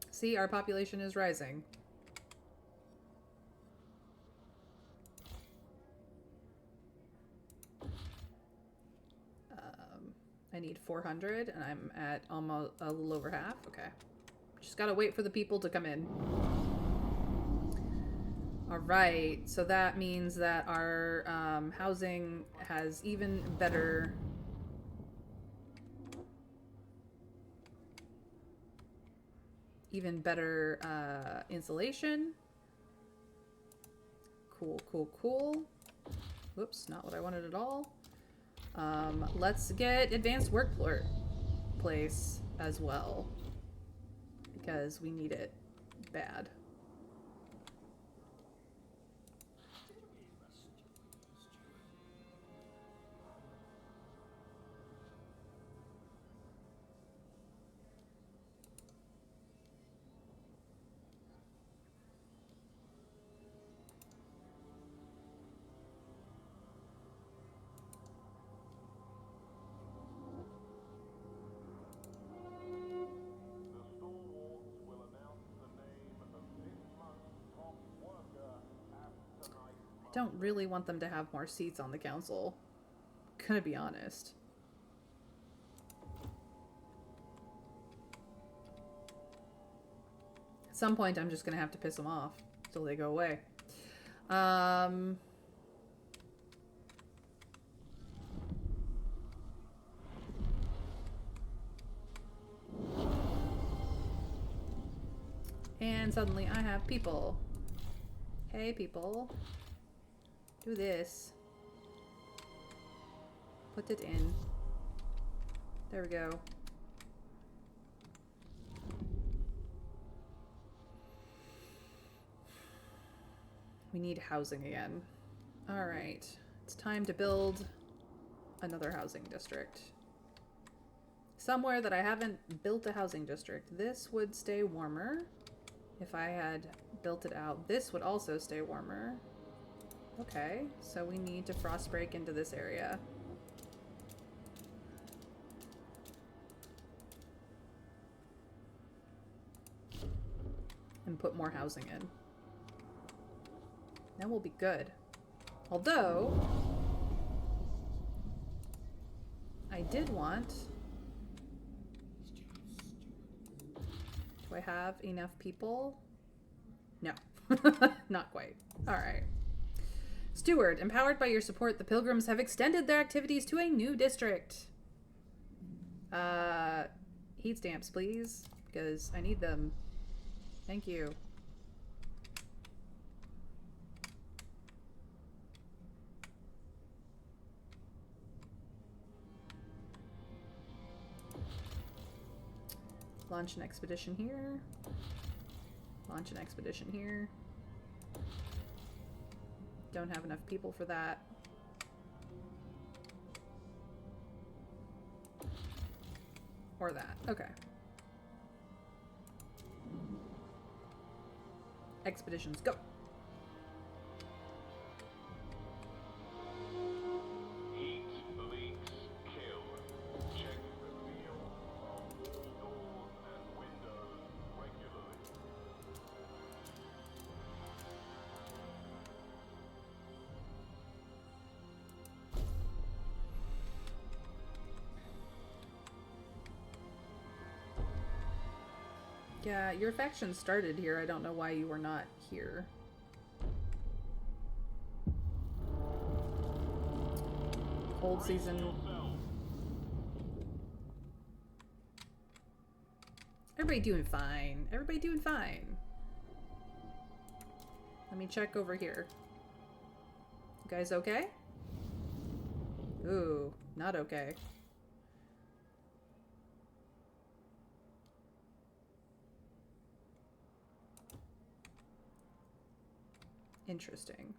See, our population is rising. I need 400, and I'm at almost a little over half. Okay. Just gotta wait for the people to come in. Alright, so that means that our housing has even better... insulation. Cool, cool, cool. Whoops, not what I wanted at all. Let's get advanced workplace as well, because we need it bad. I don't really want them to have more seats on the council. Gonna be honest. At some point, I'm just gonna have to piss them off till they go away. And suddenly I have people. Hey, people. Do this. Put it in. There we go. We need housing again. Alright. It's time to build another housing district. Somewhere that I haven't built a housing district. This would stay warmer. If I had built it out, this would also stay warmer. Okay, so we need to frost break into this area. And put more housing in. Then we'll be good. Although, I did want... Do I have enough people? No. Not quite. Alright. Steward, empowered by your support, the Pilgrims have extended their activities to a new district. Heat stamps, please, because I need them. Thank you. Launch an expedition here. Launch an expedition here. Don't have enough people for that. Or that. Okay. Expeditions, go! Heat leaks kill. Check the seal of all doors and windows regularly. Yeah, your faction started here. I don't know why you were not here. Cold season. Everybody doing fine. Everybody doing fine. Let me check over here. You guys okay? Ooh, not okay. Interesting.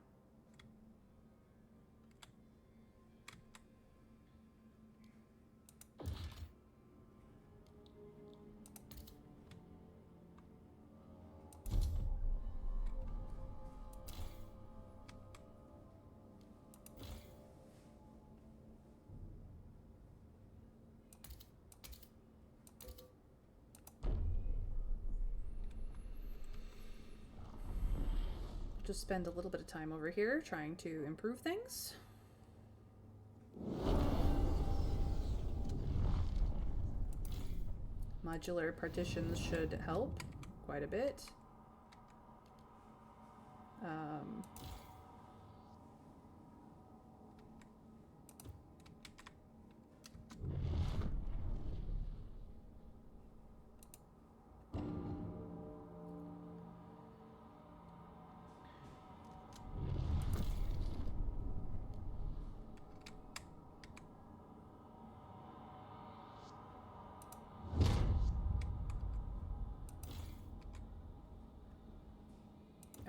Just spend a little bit of time over here trying to improve things. Modular partitions should help quite a bit.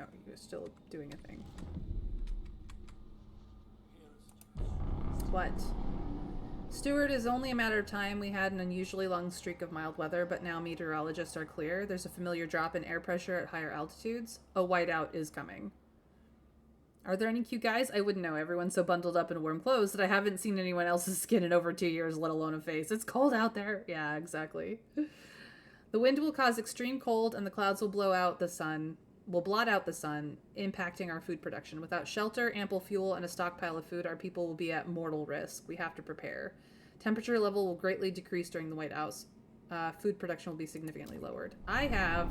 Oh, you're still doing a thing. What? Stewart, is only a matter of time. We had an unusually long streak of mild weather, but now meteorologists are clear. There's a familiar drop in air pressure at higher altitudes. A whiteout is coming. Are there any cute guys? I wouldn't know. Everyone's so bundled up in warm clothes that I haven't seen anyone else's skin in over 2 years, let alone a face. It's cold out there. Yeah, exactly. The wind will cause extreme cold, and the clouds will blot out the sun, impacting our food production. Without shelter, ample fuel, and a stockpile of food, our people will be at mortal risk. We have to prepare. Temperature level will greatly decrease during the whiteouts. Food production will be significantly lowered. I have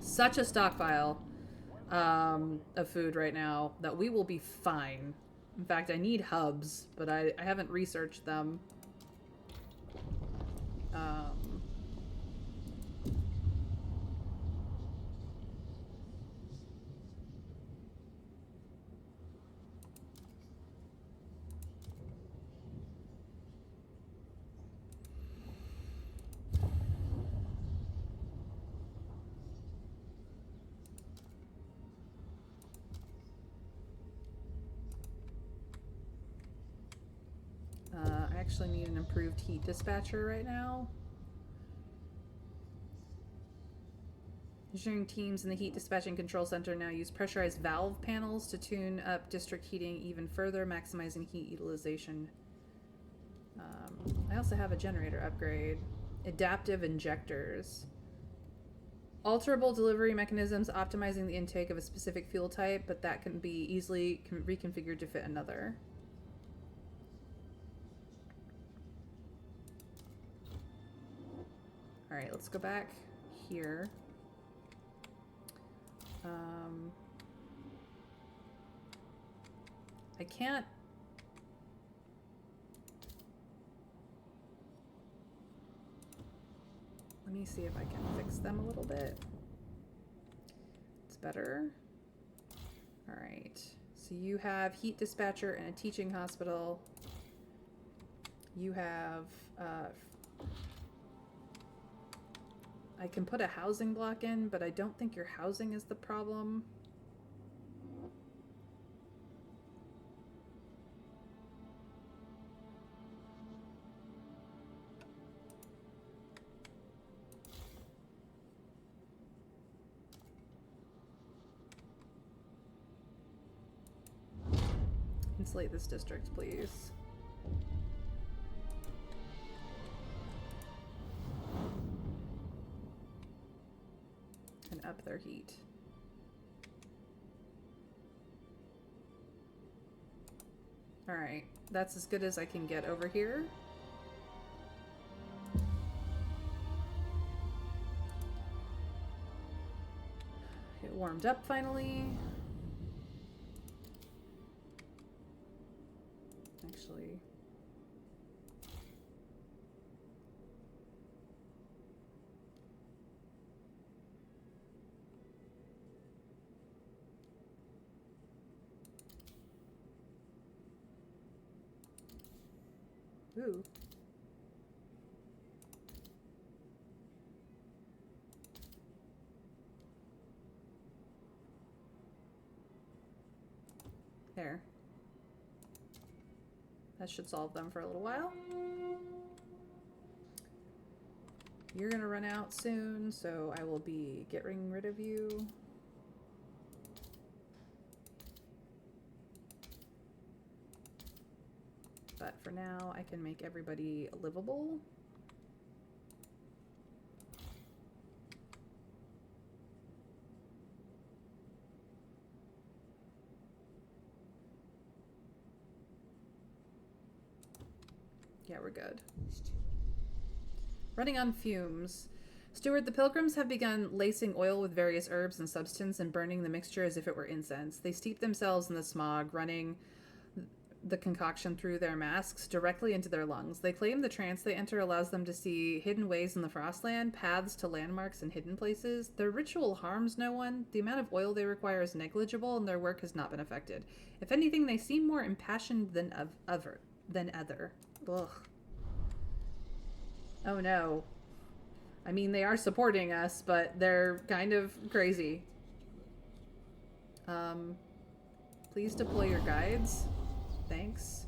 such a stockpile of food right now that we will be fine. In fact, I need hubs, but I haven't researched them. I actually need an improved heat dispatcher right now. Engineering teams in the heat dispatching control center now use pressurized valve panels to tune up district heating even further, maximizing heat utilization. I also have a generator upgrade. Adaptive injectors. Alterable delivery mechanisms, optimizing the intake of a specific fuel type, but that can be easily reconfigured to fit another. Alright, let's go back here. I can't... Let me see if I can fix them a little bit. It's better. Alright, so you have heat dispatcher and a teaching hospital. You have I can put a housing block in, but I don't think your housing is the problem. Insulate this district, please. And up their heat. Alright, that's as good as I can get over here. Get warmed up finally. Actually, ooh. There. That should solve them for a little while. You're gonna run out soon, so I will be getting rid of you. But for now, I can make everybody livable. Yeah, we're good. Running on fumes. Steward, the pilgrims have begun lacing oil with various herbs and substance and burning the mixture as if it were incense. They steep themselves in the smog, running the concoction through their masks directly into their lungs. They claim the trance they enter allows them to see hidden ways in the Frostland, paths to landmarks and hidden places. Their ritual harms no one. The amount of oil they require is negligible, and their work has not been affected. If anything, they seem more impassioned than other. Ugh. Oh no. I mean, they are supporting us, but they're kind of crazy. Please deploy your guides. Thanks.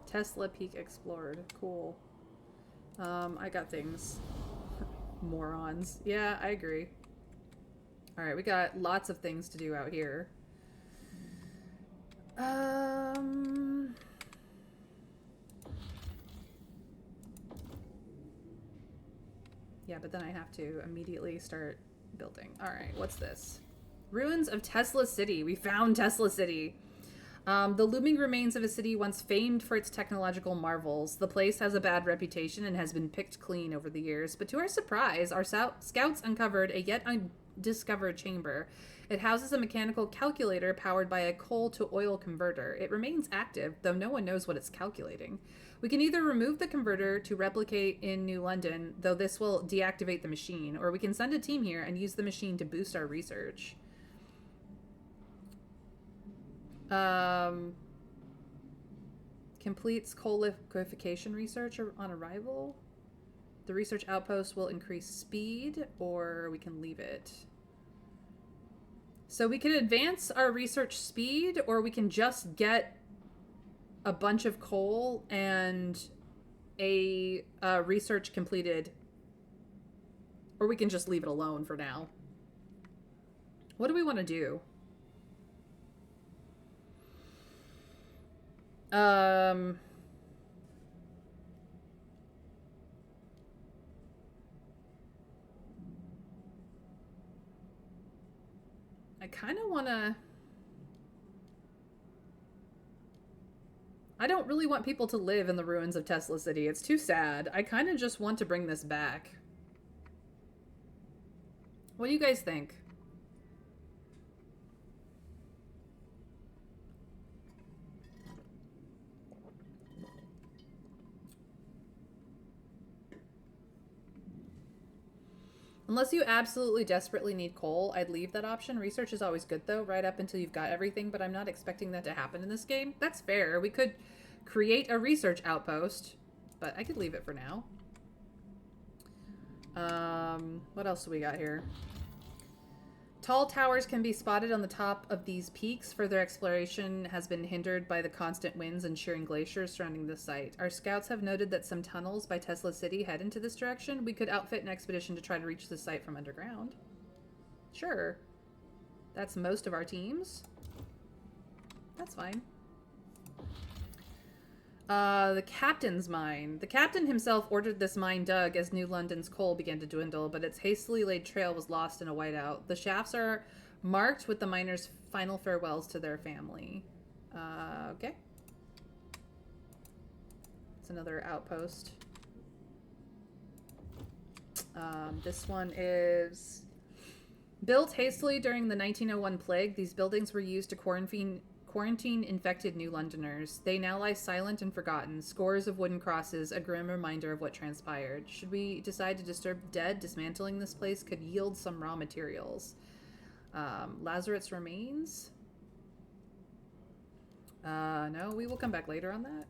Tesla Peak explored. Cool. I got things. Morons. Yeah, I agree. Alright, we got lots of things to do out here. Yeah, but then I have to immediately start building. Alright, what's this? Ruins of Tesla City. We found Tesla City. The looming remains of a city once famed for its technological marvels. The place has a bad reputation and has been picked clean over the years, but to our surprise, our scouts uncovered a yet undiscovered chamber. It houses a mechanical calculator powered by a coal-to-oil converter. It remains active, though no one knows what it's calculating. We can either remove the converter to replicate in New London, though this will deactivate the machine, or we can send a team here and use the machine to boost our research. Completes coal liquefaction research on arrival. The research outpost will increase speed, or we can leave it. So we can advance our research speed, or we can just get a bunch of coal and a research completed, or we can just leave it alone for now. What do we want to do? I kind of want to... I don't really want people to live in the ruins of Tesla City. It's too sad. I kind of just want to bring this back. What do you guys think? Unless you absolutely desperately need coal, I'd leave that option. Research is always good, though, right up until you've got everything, but I'm not expecting that to happen in this game. That's fair. We could create a research outpost, but I could leave it for now. What else do we got here? Tall towers can be spotted on the top of these peaks. Further exploration has been hindered by the constant winds and shearing glaciers surrounding the site. Our scouts have noted that some tunnels by Tesla City head into this direction. We could outfit an expedition to try to reach the site from underground. Sure. That's most of our teams. That's fine. The captain's mine. The captain himself ordered this mine dug as New London's coal began to dwindle, but its hastily laid trail was lost in a whiteout. The shafts are marked with the miners' final farewells to their family. Okay. It's another outpost. This one is built hastily during the 1901 plague. These buildings were used to quarantine infected New Londoners. They now lie silent and forgotten. Scores of wooden crosses, a grim reminder of what transpired. Should we decide to disturb the dead, dismantling this place could yield some raw materials. Lazarus remains? No, we will come back later on that.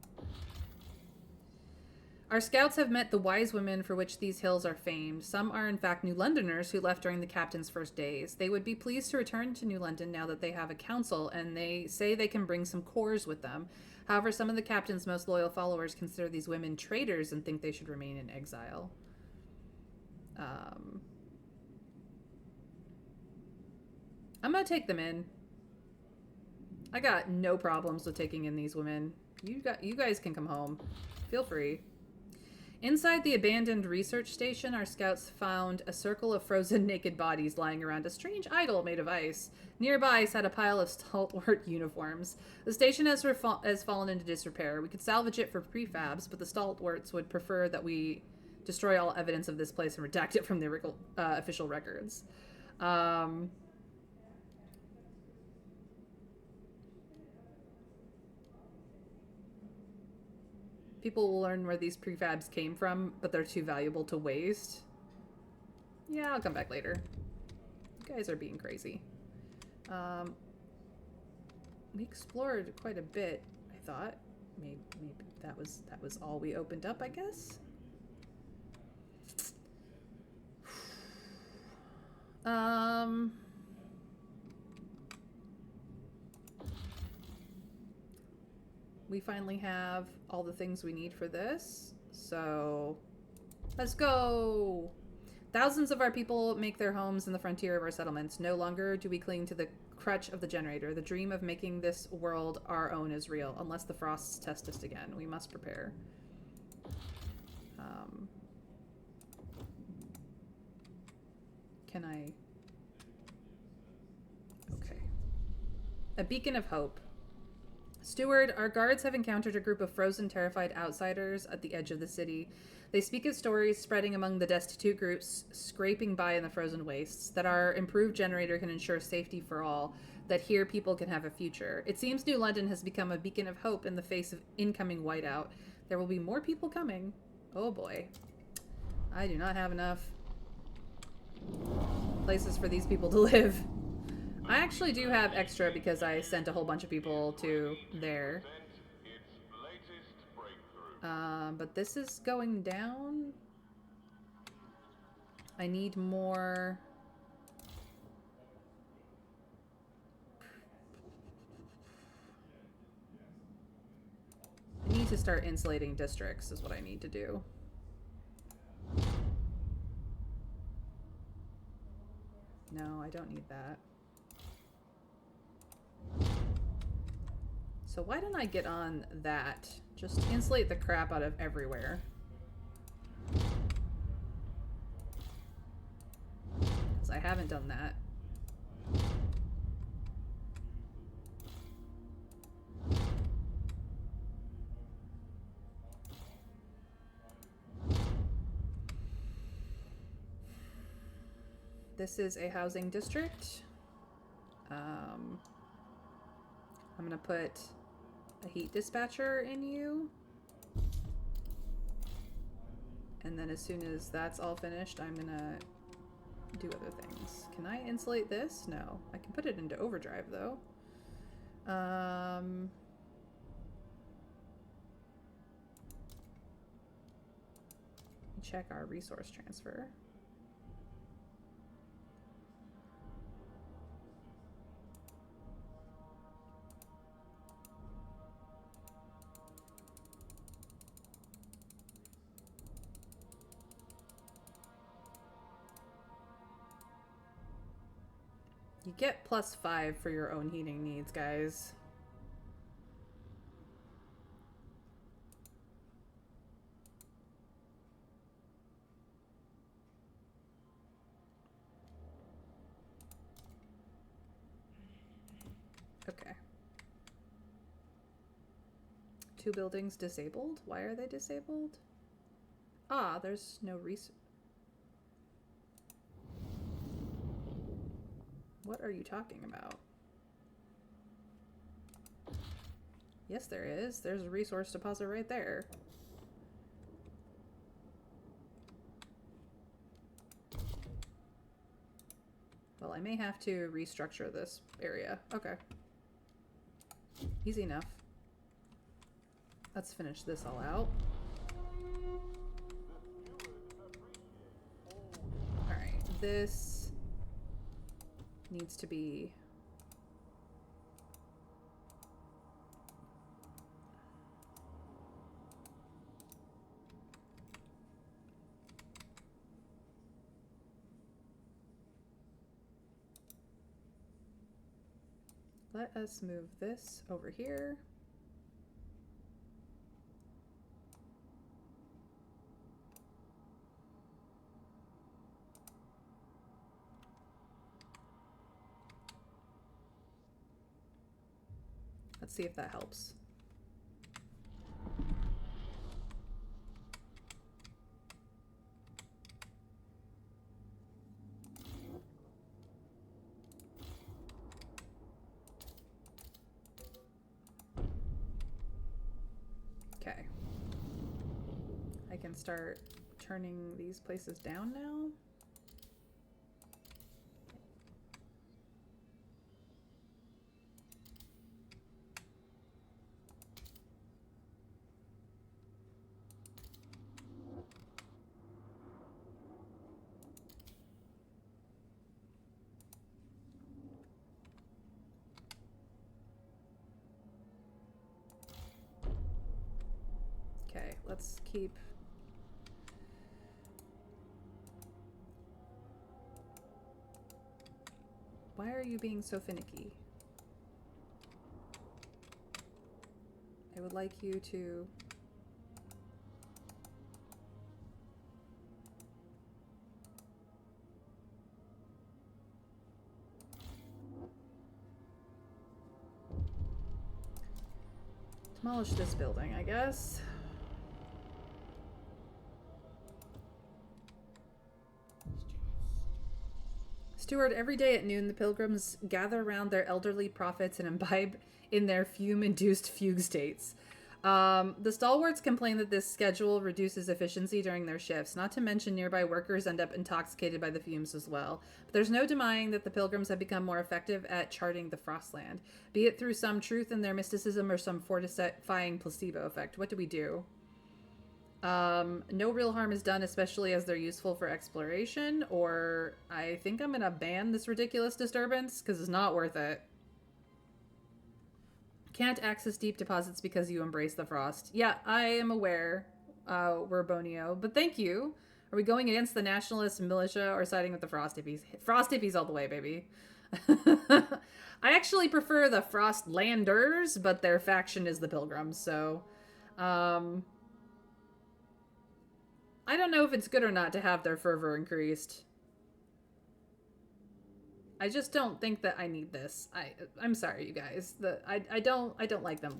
Our scouts have met the wise women for which these hills are famed. Some are in fact New Londoners who left during the captain's first days. They would be pleased to return to New London now that they have a council, and they say they can bring some cores with them. However, some of the captain's most loyal followers consider these women traitors and think they should remain in exile. I'm gonna take them in. I got no problems with taking in these women. You guys can come home. Feel free. Inside the abandoned research station, our scouts found a circle of frozen naked bodies lying around a strange idol made of ice. Nearby sat a pile of stalwart uniforms. The station has fallen into disrepair. We could salvage it for prefabs, but the stalwarts would prefer that we destroy all evidence of this place and redact it from the official records. People will learn where these prefabs came from, but they're too valuable to waste. Yeah, I'll come back later. You guys are being crazy. We explored quite a bit, I thought. Maybe that was all we opened up, I guess. We finally have all the things we need for this, so let's go! Thousands of our people make their homes in the frontier of our settlements. No longer do we cling to the crutch of the generator. The dream of making this world our own is real. Unless the frosts test us again, we must prepare. Can I... Okay. A beacon of hope. Steward, our guards have encountered a group of frozen, terrified outsiders at the edge of the city. They speak of stories spreading among the destitute groups, scraping by in the frozen wastes, that our improved generator can ensure safety for all, that here people can have a future. It seems New London has become a beacon of hope in the face of incoming whiteout. There will be more people coming. Oh boy. I do not have enough places for these people to live. I actually do have extra because I sent a whole bunch of people to there. But this is going down. I need more. I need to start insulating districts is what I need to do. No, I don't need that. So why don't I get on that? Just insulate the crap out of everywhere. Because I haven't done that. This is a housing district. I'm gonna put a heat dispatcher in you. And then as soon as that's all finished, I'm gonna do other things. Can I insulate this? No. I can put it into overdrive though. Check our resource transfer. You get +5 for your own heating needs, guys. Okay. 2 buildings disabled? Why are they disabled? Ah, there's no reason. What are you talking about? Yes, there is. There's a resource deposit right there. Well, I may have to restructure this area. Okay. Easy enough. Let's finish this all out. Alright, this needs to be... Let us move this over here. Let's see if that helps. Okay. I can start turning these places down now. Okay, let's keep... Why are you being so finicky? I would like you to... demolish this building, I guess. Steward, every day at noon, the pilgrims gather around their elderly prophets and imbibe in their fume-induced fugue states. The stalwarts complain that this schedule reduces efficiency during their shifts, not to mention nearby workers end up intoxicated by the fumes as well. But there's no denying that the pilgrims have become more effective at charting the Frostland, be it through some truth in their mysticism or some fortifying placebo effect. What do we do? No real harm is done, especially as they're useful for exploration, or I think I'm gonna ban this ridiculous disturbance, because it's not worth it. Can't access deep deposits because you embrace the frost. Yeah, I am aware, Werbonio, but thank you. Are we going against the nationalist militia or siding with the frost hippies? Frost hippies all the way, baby. I actually prefer the Frostlanders, but their faction is the Pilgrims, so... I don't know if it's good or not to have their fervor increased. I just don't think that I need this. I'm sorry, you guys. I don't like them.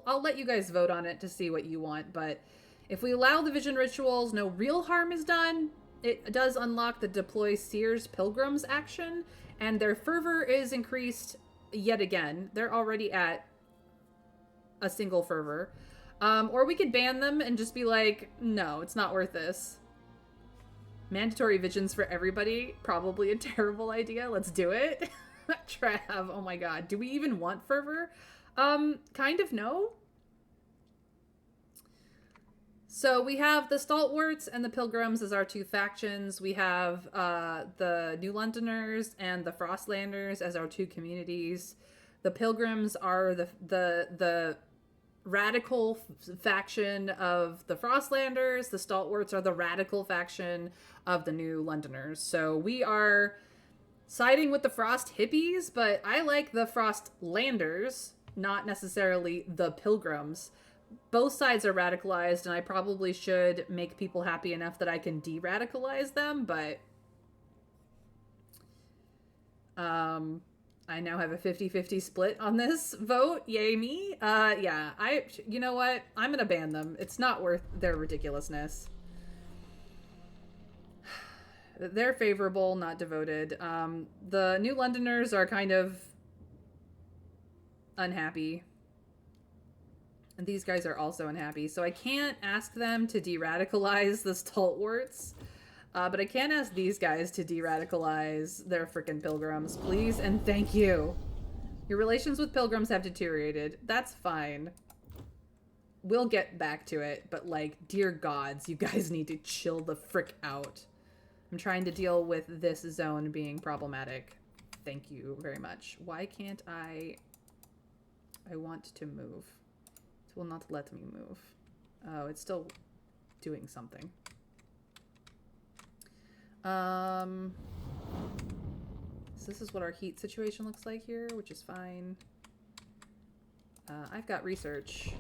I'll let you guys vote on it to see what you want, but if we allow the vision rituals, no real harm is done, it does unlock the deploy Seers Pilgrims action, and their fervor is increased yet again. They're already at a single fervor. Or we could ban them and just be like, no, it's not worth this. Mandatory visions for everybody, probably a terrible idea. Let's do it. Trav, oh my god. Do we even want fervor? Kind of no. So we have the Stalwarts and the Pilgrims as our two factions. We have the New Londoners and the Frostlanders as our two communities. The Pilgrims are the radical faction of the Frostlanders. The Stalwarts are the radical faction of the New Londoners. So we are siding with the Frost hippies, but I like the Frostlanders, not necessarily the Pilgrims. Both sides are radicalized, and I probably should make people happy enough that I can de-radicalize them, but I now have a 50-50 split on this vote. Yay me. Yeah, you know what? I'm gonna ban them. It's not worth their ridiculousness. They're favorable, not devoted. The New Londoners are kind of unhappy. And these guys are also unhappy. So I can't ask them to de-radicalize the Stalwarts. But I can ask these guys to de-radicalize their frickin' Pilgrims, please and thank you. Your relations with Pilgrims have deteriorated. That's fine. We'll get back to it, but like, dear gods, you guys need to chill the frick out. I'm trying to deal with this zone being problematic. Thank you very much. Why can't I want to move. It will not let me move. Oh, it's still doing something. So this is what our heat situation looks like here, which is fine. I've got research.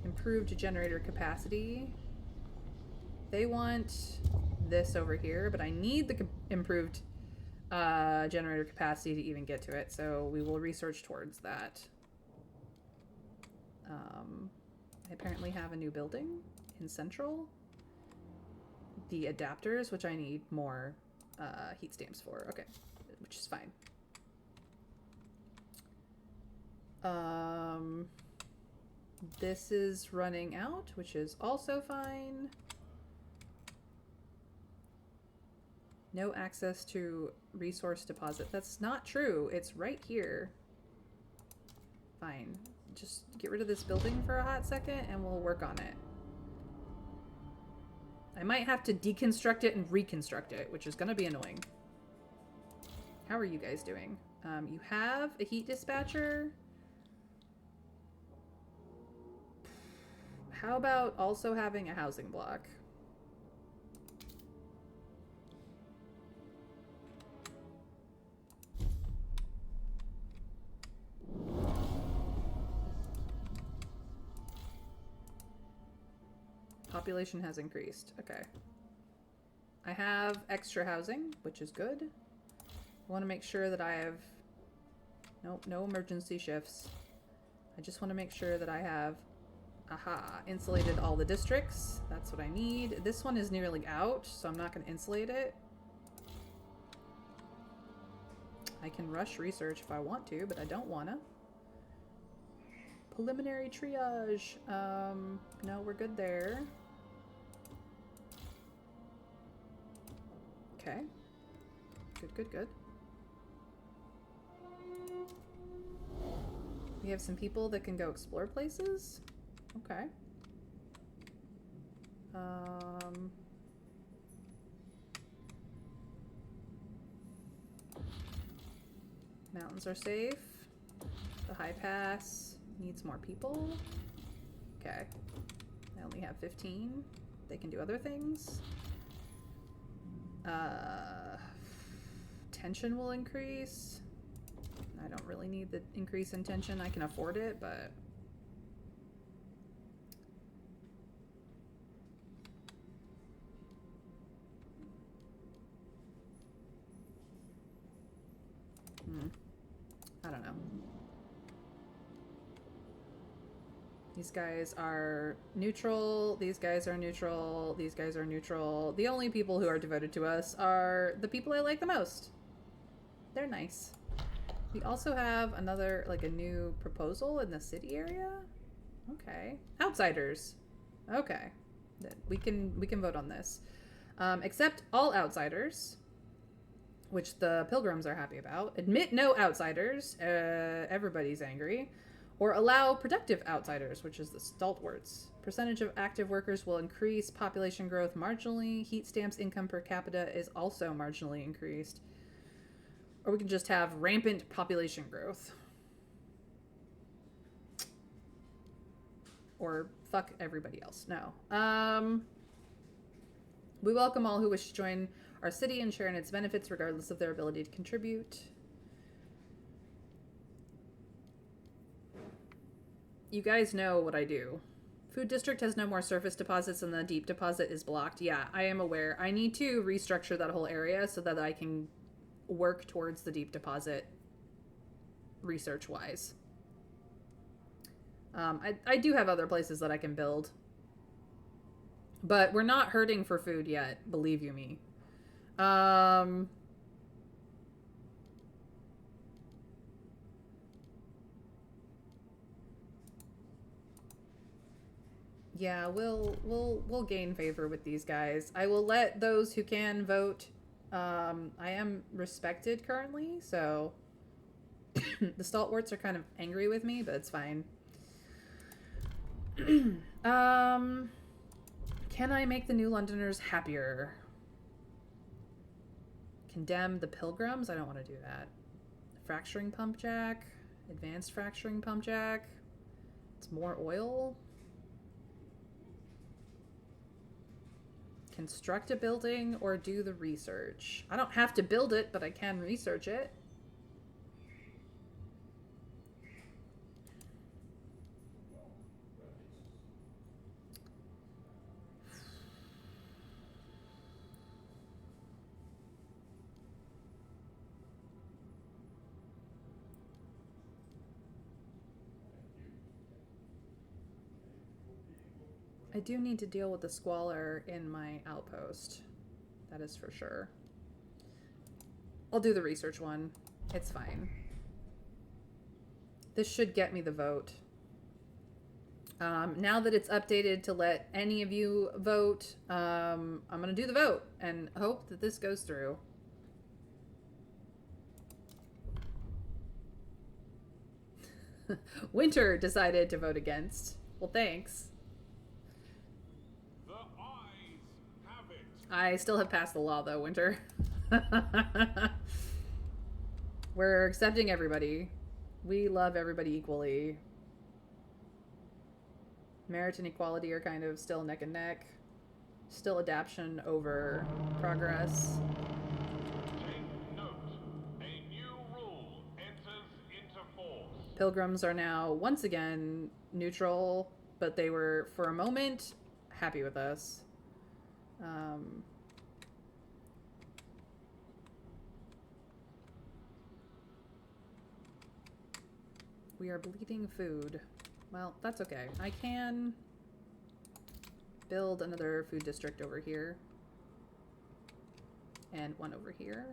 Improved generator capacity. They want this over here, but I need the improved generator capacity to even get to it, so we will research towards that. I apparently have a new building in Central. The adapters, which I need more heat stamps for. Okay, which is fine. This is running out, which is also fine. No access to resource deposit. That's not true. It's right here. Fine. Just get rid of this building for a hot second and we'll work on it. I might have to deconstruct it and reconstruct it, which is going to be annoying. How are you guys doing? You have a heat dispatcher. How about also having a housing block? Population has increased. Okay. I have extra housing, which is good. I want to make sure that I have... Nope, no emergency shifts. I just want to make sure that I have... Aha, insulated all the districts. That's what I need. This one is nearly out, so I'm not going to insulate it. I can rush research if I want to, but I don't want to. Preliminary triage. No, we're good there. Okay. Good, good, good. We have some people that can go explore places. Okay. Mountains are safe. The high pass needs more people. Okay. I only have 15. They can do other things. Tension will increase. I don't really need the increase in tension. I can afford it, but... I don't know. These guys are neutral. These guys are neutral. These guys are neutral. The only people who are devoted to us are the people I like the most. They're nice. We also have another, like a new proposal in the city area. Okay. Outsiders. Okay. We can vote on this. Accept all outsiders, which the pilgrims are happy about. Admit no outsiders. Everybody's angry. Or allow productive outsiders, which is the stalwarts. Percentage of active workers will increase. Population growth marginally. Heat stamps income per capita is also marginally increased. Or we can just have rampant population growth. Or fuck everybody else. No. We welcome all who wish to join our city and share in its benefits regardless of their ability to contribute. You guys know what I do. Food district has no more surface deposits and the deep deposit is blocked. Yeah, I am aware. I need to restructure that whole area so that I can work towards the deep deposit research-wise. I do have other places that I can build. But we're not hurting for food yet, believe you me. Yeah, we'll gain favor with these guys. I will let those who can vote. I am respected currently, so the stalwarts are kind of angry with me, but it's fine. Can I make the New Londoners happier? Condemn the pilgrims? I don't want to do that. Fracturing pump jack. Advanced fracturing pump jack. It's more oil. Construct a building or do the research. I don't have to build it, but I can research it. I do need to deal with the squalor in my outpost. That is for sure. I'll do the research one. It's fine. This should get me the vote. Now that it's updated to let any of you vote, I'm going to do the vote and hope that this goes through. Winter decided to vote against. Well, thanks. I still have passed the law, though, Winter. We're accepting everybody. We love everybody equally. Merit and equality are kind of still neck and neck. Still adaptation over progress. Take note. A new rule enters into force. Pilgrims are now once again neutral, but they were, for a moment, happy with us. We are bleeding food. Well, that's okay. I can build another food district over here. And one over here.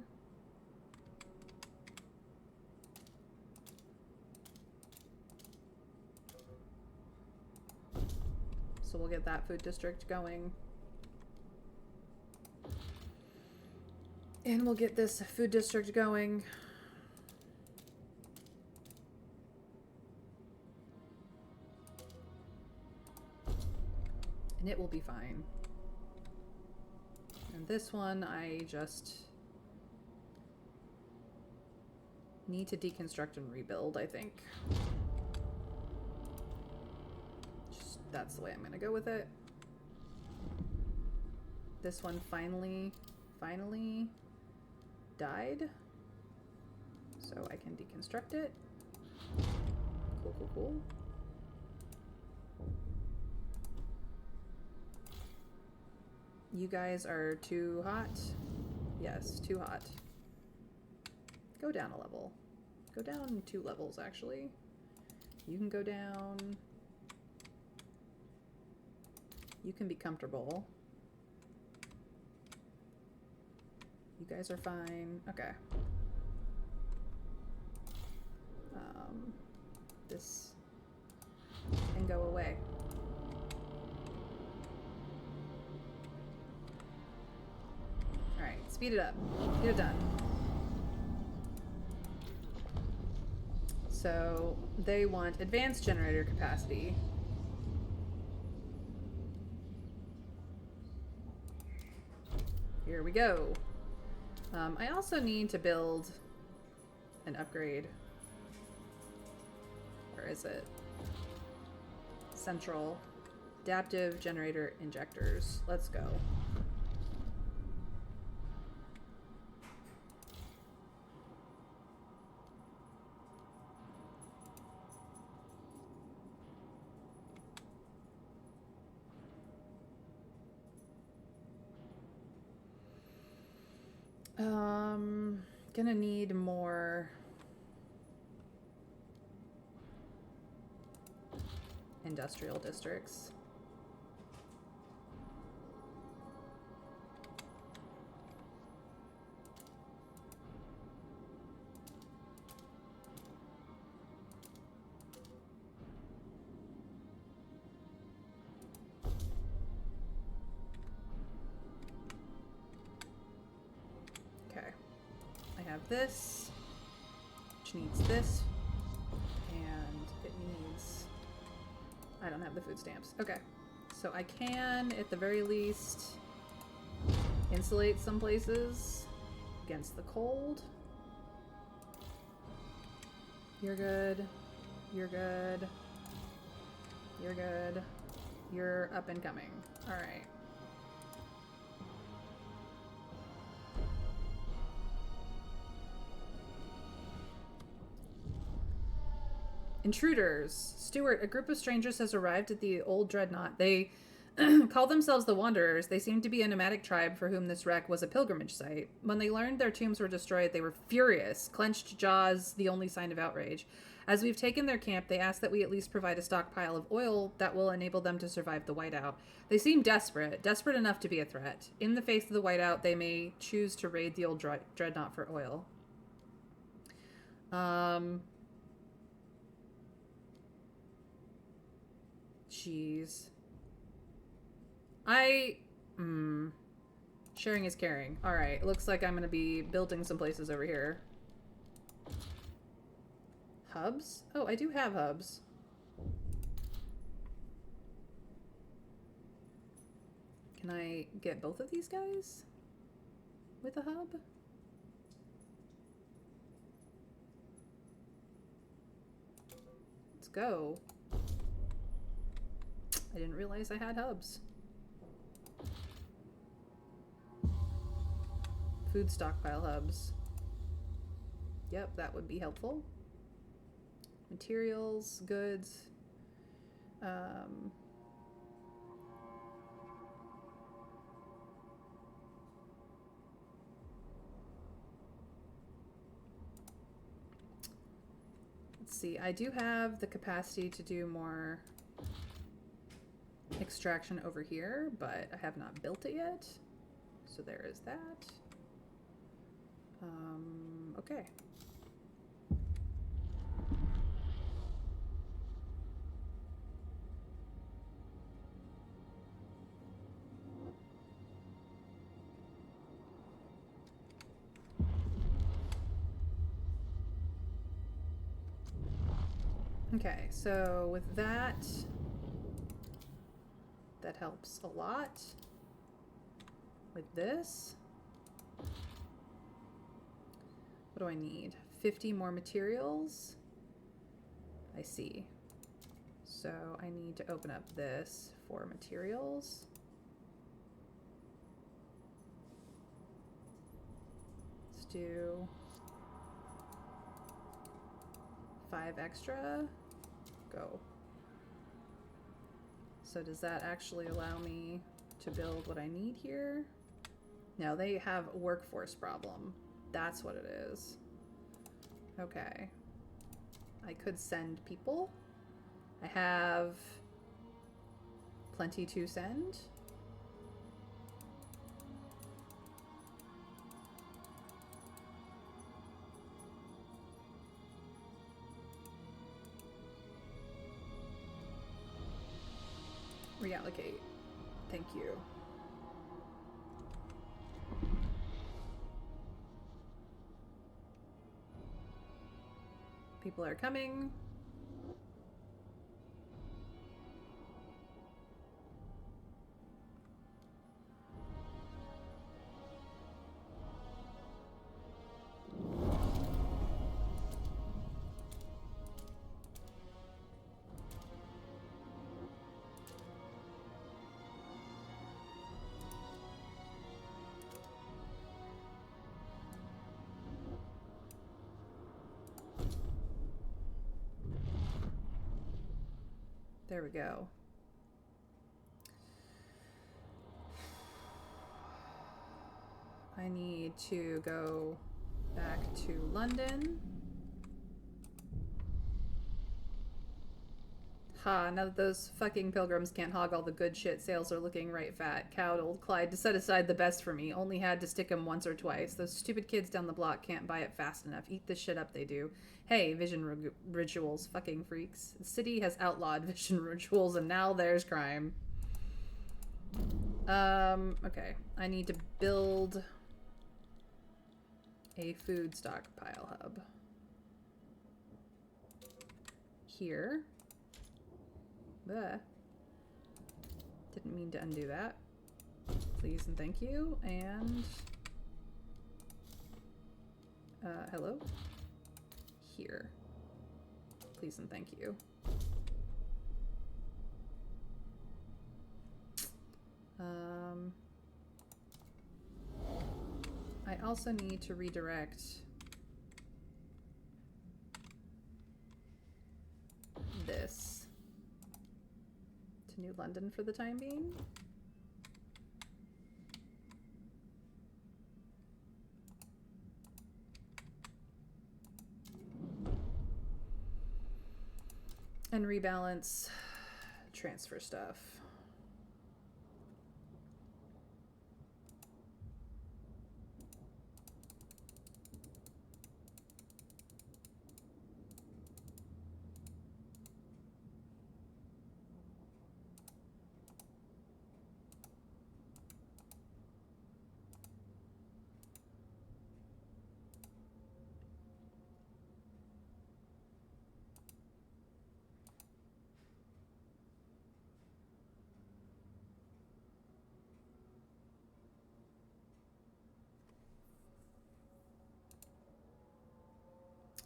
So we'll get that food district going. And we'll get this food district going. And it will be fine. And this one, I just need to deconstruct and rebuild, I think. Just, that's the way I'm gonna go with it. This one finally died. So I can deconstruct it. Cool, cool, cool. You guys are too hot? Yes, too hot. Go down a level. Go down 2 levels, actually. You can go down. You can be comfortable. You guys are fine. Okay. This can go away. Alright, speed it up. Get it done. So, they want advanced generator capacity. Here we go. I also need to build an upgrade. Where is it? Central. Adaptive generator injectors. Let's go. Gonna need more industrial districts. Okay. I have this, which needs this, and it needs... I don't have the food stamps. Okay. So I can, at the very least, insulate some places against the cold. You're good. You're good. You're good. You're up and coming. All right. Intruders. Stuart, a group of strangers has arrived at the old dreadnought. They call themselves the Wanderers. They seem to be a nomadic tribe for whom this wreck was a pilgrimage site. When they learned their tombs were destroyed, they were furious, clenched jaws, the only sign of outrage. As we've taken their camp, they ask that we at least provide a stockpile of oil that will enable them to survive the whiteout. They seem desperate enough to be a threat. In the face of the whiteout, they may choose to raid the old dreadnought for oil. Jeez. Sharing is caring. Alright, looks like I'm gonna be building some places over here. Hubs? Oh, I do have hubs. Can I get both of these guys with a hub? Let's go. I didn't realize I had hubs. Food stockpile hubs. Yep, that would be helpful. Materials, goods. Let's see, I do have the capacity to do more extraction over here, but I have not built it yet. So there is that. Okay. Okay, so with that, that helps a lot. With this, what do I need? 50 more materials? I see. So I need to open up this for materials. Let's do 5 extra. Go. So does that actually allow me to build what I need here? No, they have a workforce problem. That's what it is. Okay. I could send people. I have Plenty to send. Reallocate. Thank you. People are coming. There we go. I need to go back to London. Ha, now that those fucking pilgrims can't hog all the good shit, sales are looking right fat. Cowed old Clyde to set aside the best for me. Only had to stick 'em once or twice. Those stupid kids down the block can't buy it fast enough. Eat the shit up, they do. Hey, vision rituals, fucking freaks. The city has outlawed vision rituals, and now there's crime. Okay. I need to build a food stockpile hub. Here. Bleh. Didn't mean to undo that. Please and thank you. And hello. Here. Please and thank you. I also need to redirect this to New London for the time being. And rebalance transfer stuff.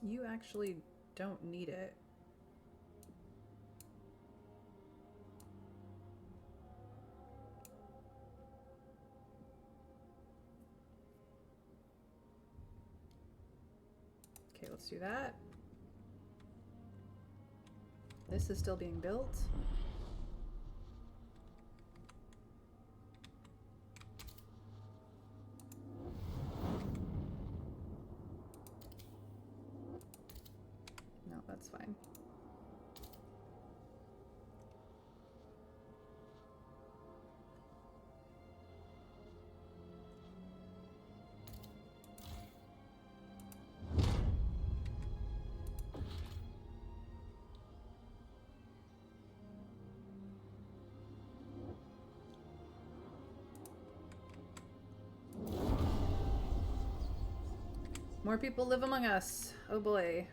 You actually don't need it. Okay, let's do that. This is still being built. That's fine. More people live among us. Oh boy.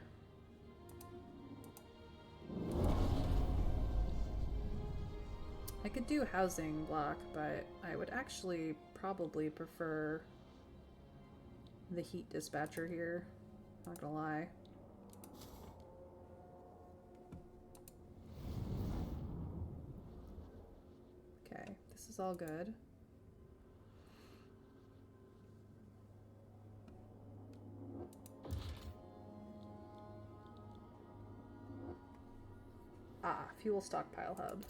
I could do housing block, but I would actually probably prefer the heat dispatcher here. Not gonna lie. Okay, this is all good. Ah, fuel stockpile hub.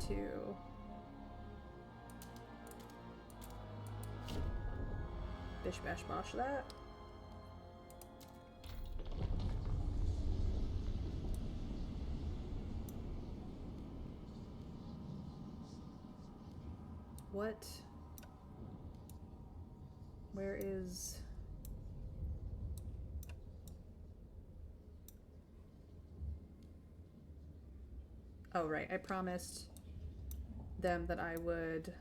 to bish bash bosh that. What? Where is... Oh, right. I promised them that I would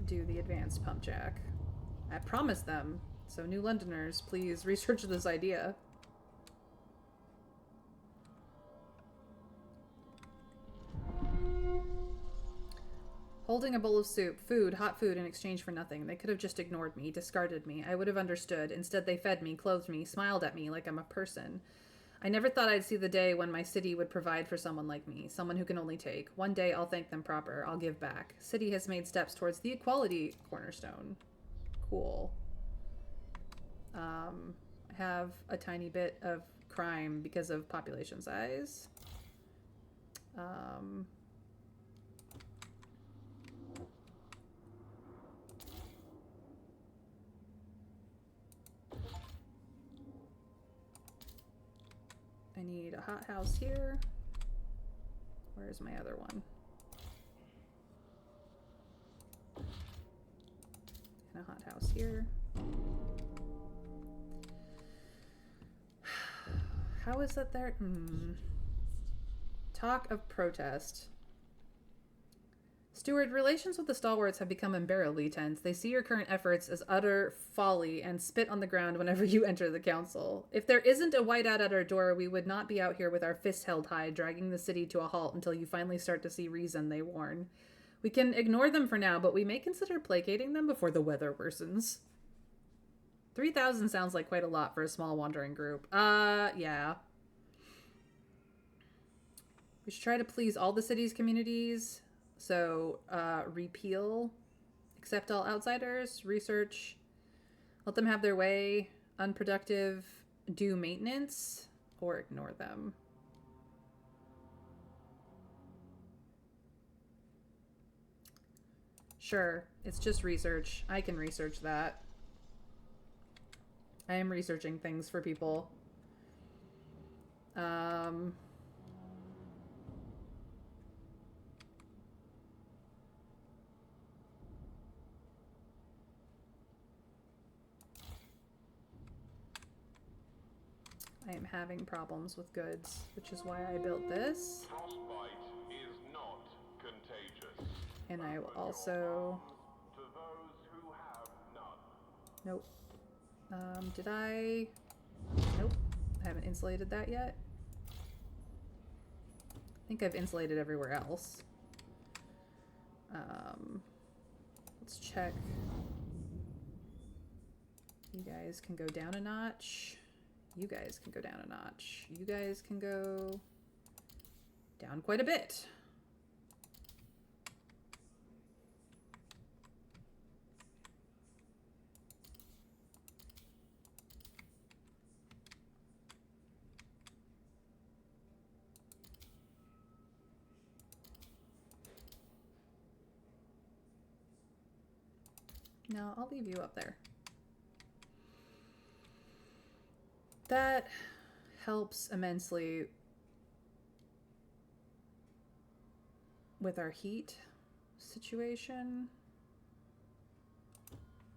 do the advanced pump jack. I promised them. So, New Londoners, please research this idea. Holding a bowl of soup, food, hot food in exchange for nothing. They could have just ignored me, discarded me. I would have understood. Instead, they fed me, clothed me, smiled at me like I'm a person. I never thought I'd see the day when my city would provide for someone like me, someone who can only take. One day I'll thank them proper. I'll give back. City has made steps towards the equality cornerstone. Cool. I have a tiny bit of crime because of population size. I need a hothouse here. Where's my other one? And a hothouse here. How is that there? Talk of protest. Steward, relations with the stalwarts have become unbearably tense. They see your current efforts as utter folly and spit on the ground whenever you enter the council. If there isn't a whiteout at our door, we would not be out here with our fists held high, dragging the city to a halt until you finally start to see reason, they warn. We can ignore them for now, but we may consider placating them before the weather worsens. 3,000 sounds like quite a lot for a small wandering group. Yeah. We should try to please all the city's communities. So, repeal, accept all outsiders, research, let them have their way, unproductive, do maintenance, or ignore them. Sure, it's just research. I can research that. I am researching things for people. I am having problems with goods, which is why I built this. Frostbite is not contagious. And I will also... To those who have none. Nope. Did I... Nope. I haven't insulated that yet. I think I've insulated everywhere else. Let's check. You guys can go down a notch. You guys can go down a notch. You guys can go down quite a bit. No, I'll leave you up there. That helps immensely with our heat situation.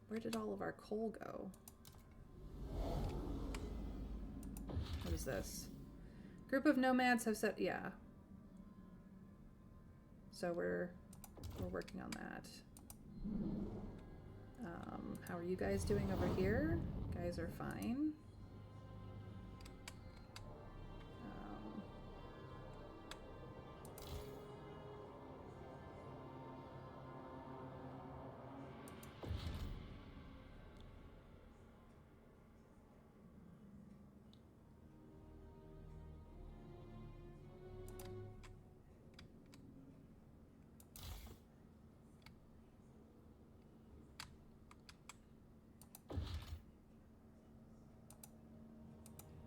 Where did all of our coal go? What is this? Group of nomads have set, yeah. So we're working on that. How are you guys doing over here? You guys are fine.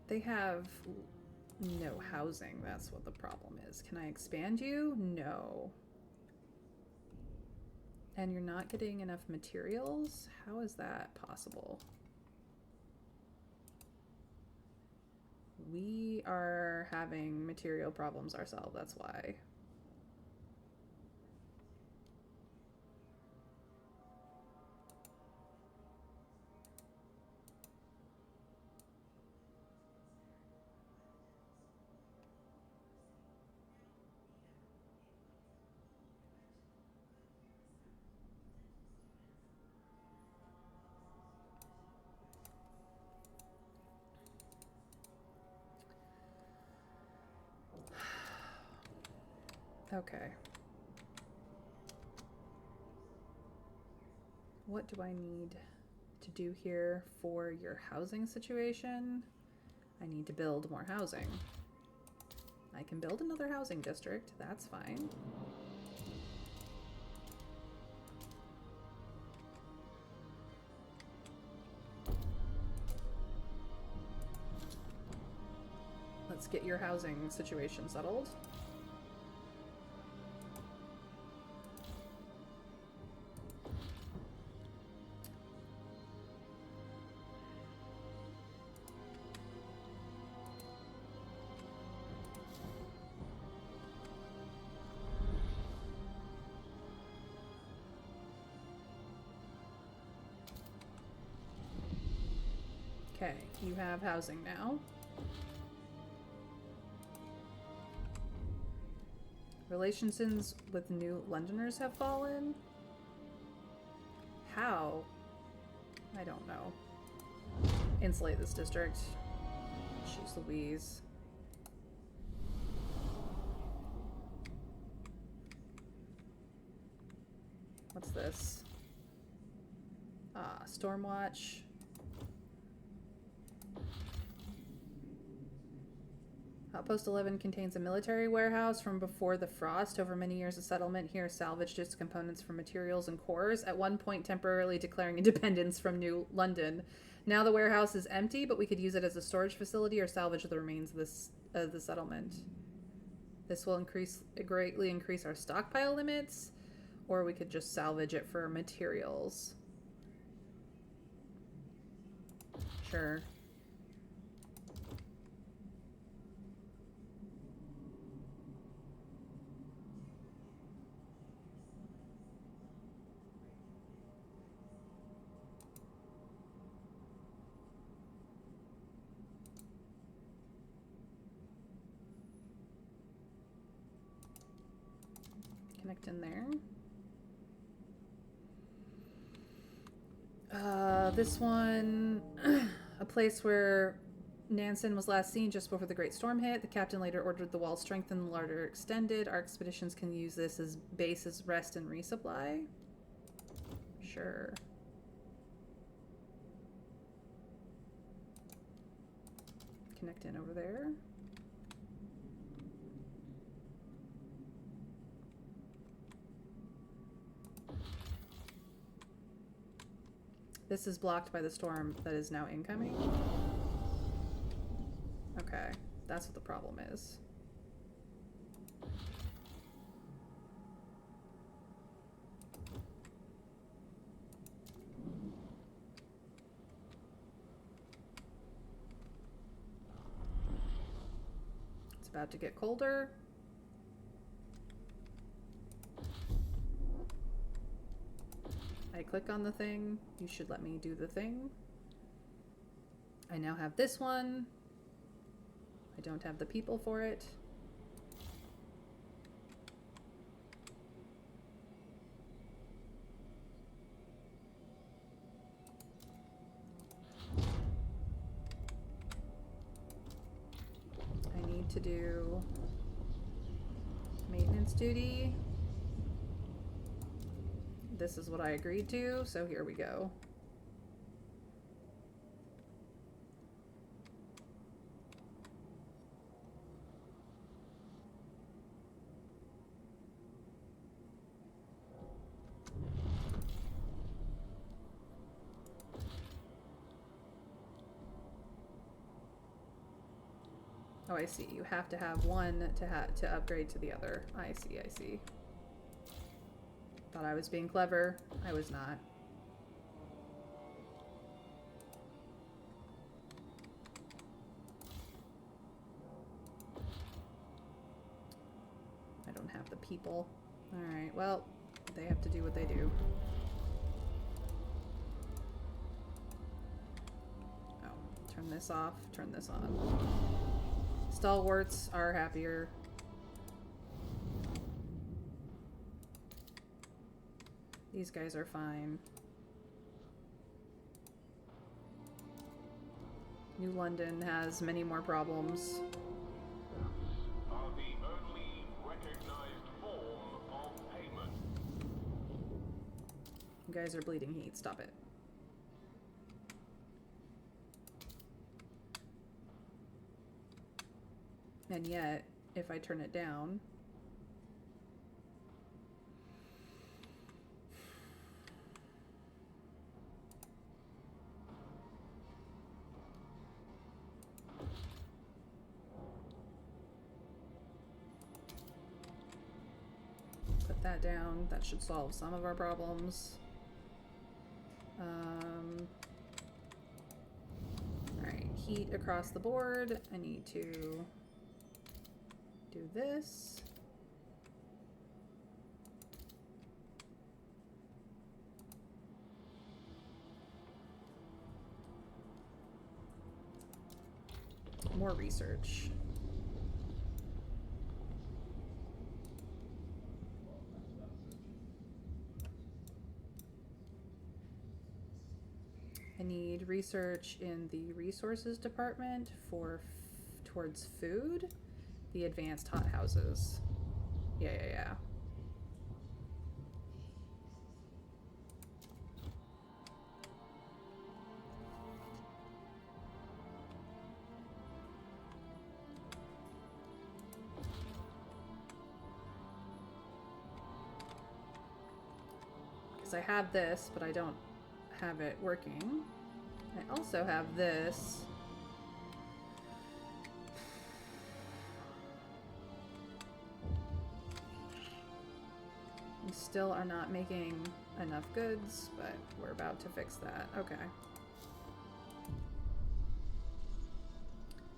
They have No housing, that's what the problem is. Can I expand you? No. And you're not getting enough materials? How is that possible? We are having material problems ourselves, that's why. Okay. What do I need to do here for your housing situation? I need to build more housing. I can build another housing district, that's fine. Let's get your housing situation settled. Okay, you have housing now. Relations with New Londoners have fallen? How? I don't know. Insulate this district. Jeez Louise. What's this? Stormwatch. Outpost 11 contains a military warehouse from before the frost. Over many years of settlement here salvaged its components for materials and cores, at one point temporarily declaring independence from New London. Now the warehouse is empty, but we could use it as a storage facility or salvage the remains of the settlement. This will greatly increase our stockpile limits, or we could just salvage it for materials. Sure. Connect in there. This one, a place where Nansen was last seen just before the Great Storm hit. The captain later ordered the wall strengthened, the larder extended. Our expeditions can use this as bases, rest, and resupply. Sure. Connect in over there. This is blocked by the storm that is now incoming. Okay, that's what the problem is. It's about to get colder. I click on the thing, you should let me do the thing. I now have this one. I don't have the people for it. I need to do maintenance duty. This is what I agreed to, so here we go. Oh, I see. You have to have one to upgrade to the other. I see, I see. Thought I was being clever. I was not. I don't have the people. Alright, well, they have to do what they do. Oh, turn this off, turn this on. Stalwarts are happier. These guys are fine. New London has many more problems. Are the only recognized form of payment. You guys are bleeding heat. Stop it. And yet, if I turn it down... Put that down. That should solve some of our problems. Alright, heat across the board. I need to do this. More research. I need research in the resources department for towards food. The advanced hothouses. Yeah. Because I have this, but I don't have it working. I also have this. We still are not making enough goods, but we're about to fix that. Okay.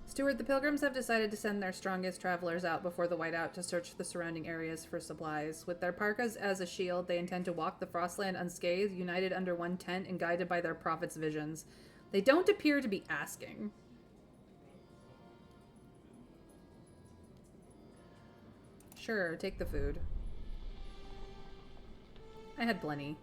Steward, the Pilgrims have decided to send their strongest travelers out before the whiteout to search the surrounding areas for supplies. With their parkas as a shield, they intend to walk the Frostland unscathed, united under one tent and guided by their prophet's visions. They don't appear to be asking. Sure, take the food. I had plenty.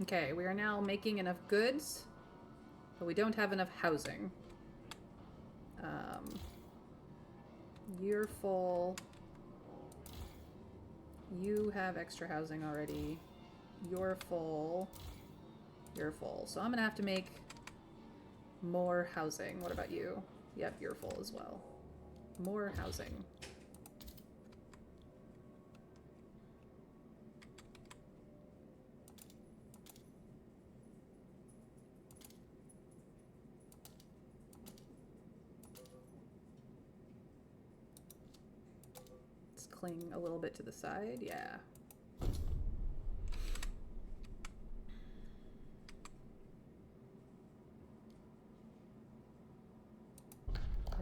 Okay, we are now making enough goods, but we don't have enough housing. You're full. You have extra housing already. You're full. You're full. So I'm gonna have to make more housing. What about you? Yep, you're full as well. More housing. Let's cling a little bit to the side. Yeah.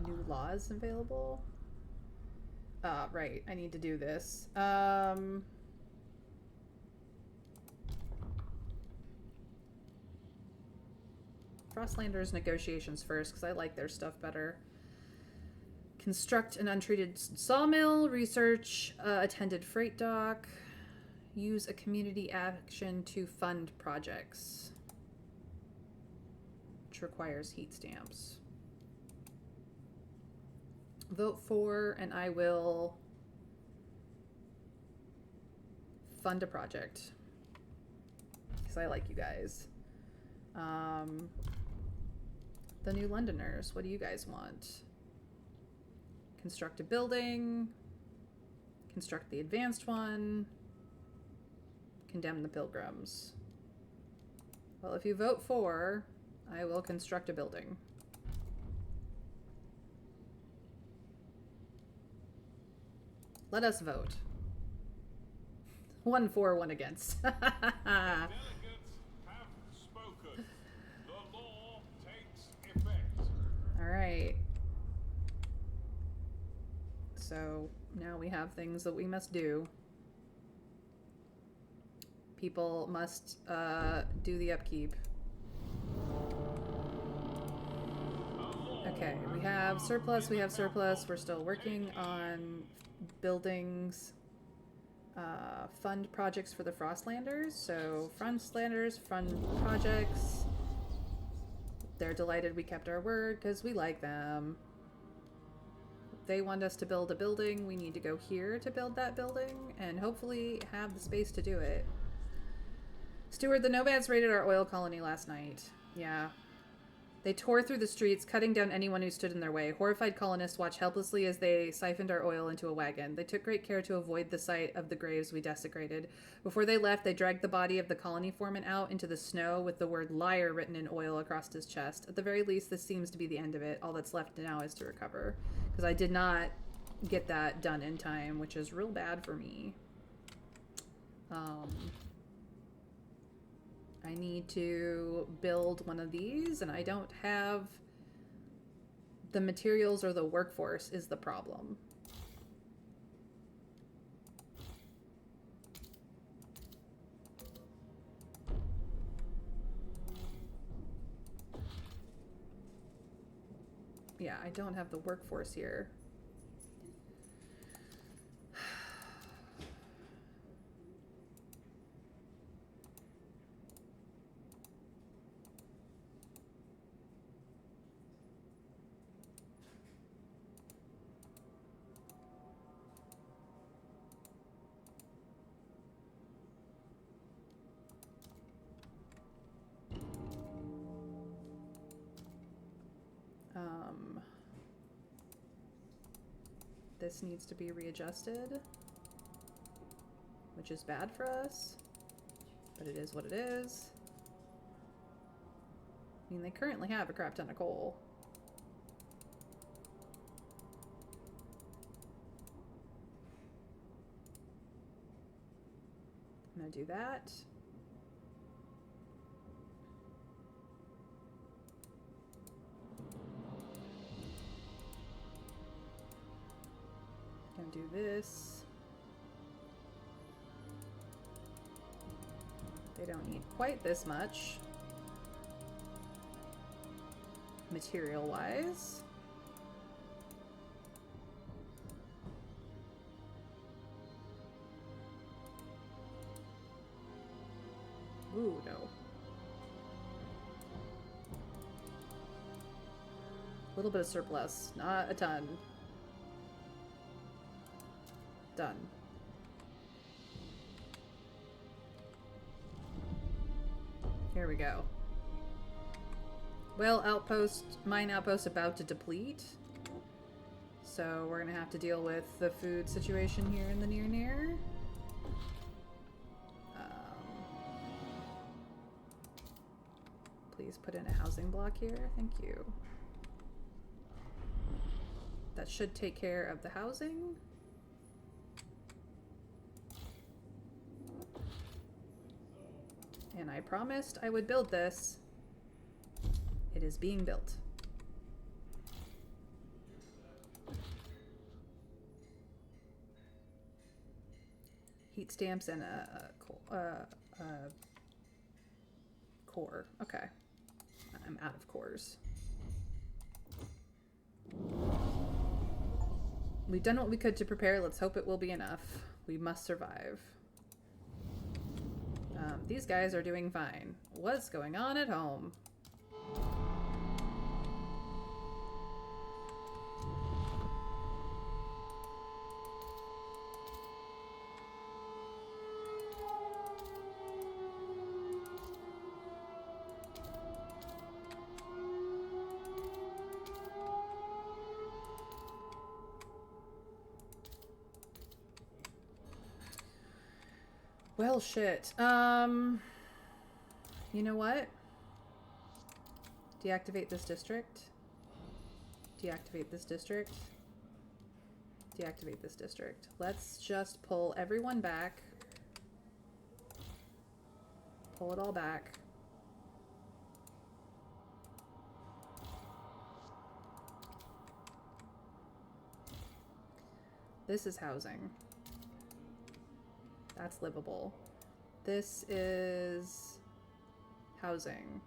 New laws available. Right. I need to do this. Frostlanders negotiations first, because I like their stuff better. Construct an untreated sawmill. Research attended freight dock. Use a community action to fund projects. Which requires heat stamps. Vote for, and I will fund a project. Because I like you guys. The New Londoners, what do you guys want? Construct a building. Construct the advanced one. Condemn the pilgrims. Well, if you vote for, I will construct a building. Let us vote. 1 for, 1 against. Delegates have spoken. The law takes effect. Alright. So now we have things that we must do. People must do the upkeep. Okay, we have surplus, we have surplus. We're still working on buildings, fund projects for the Frostlanders. So Frostlanders, fund projects. They're delighted we kept our word because we like them. They want us to build a building. We need to go here to build that building and hopefully have the space to do it. Steward, the nomads raided our oil colony last night. Yeah. They tore through the streets, cutting down anyone who stood in their way. Horrified colonists watched helplessly as they siphoned our oil into a wagon. They took great care to avoid the sight of the graves we desecrated. Before they left, they dragged the body of the colony foreman out into the snow with the word liar written in oil across his chest. At the very least, this seems to be the end of it. All that's left now is to recover. Because I did not get that done in time, which is real bad for me. I need to build one of these, and I don't have the materials or the workforce is the problem. Yeah, I don't have the workforce here. This needs to be readjusted, which is bad for us, but it is what it is. I mean, they currently have a crap ton of coal. I'm gonna do that. Gonna do this. They don't need quite this much material-wise. Ooh, no. A little bit of surplus, not a ton. Done. Here we go. Well, mine outpost about to deplete. So we're gonna have to deal with the food situation here in the near. Please put in a housing block here. Thank you. That should take care of the housing. And I promised I would build this. It is being built. Heat stamps and a core. Okay. I'm out of cores. We've done what we could to prepare. Let's hope it will be enough. We must survive. These guys are doing fine. What's going on at home? Well, shit. You know what? Deactivate this district. Deactivate this district. Deactivate this district. Let's just pull everyone back. Pull it all back. This is housing. That's livable. This is housing.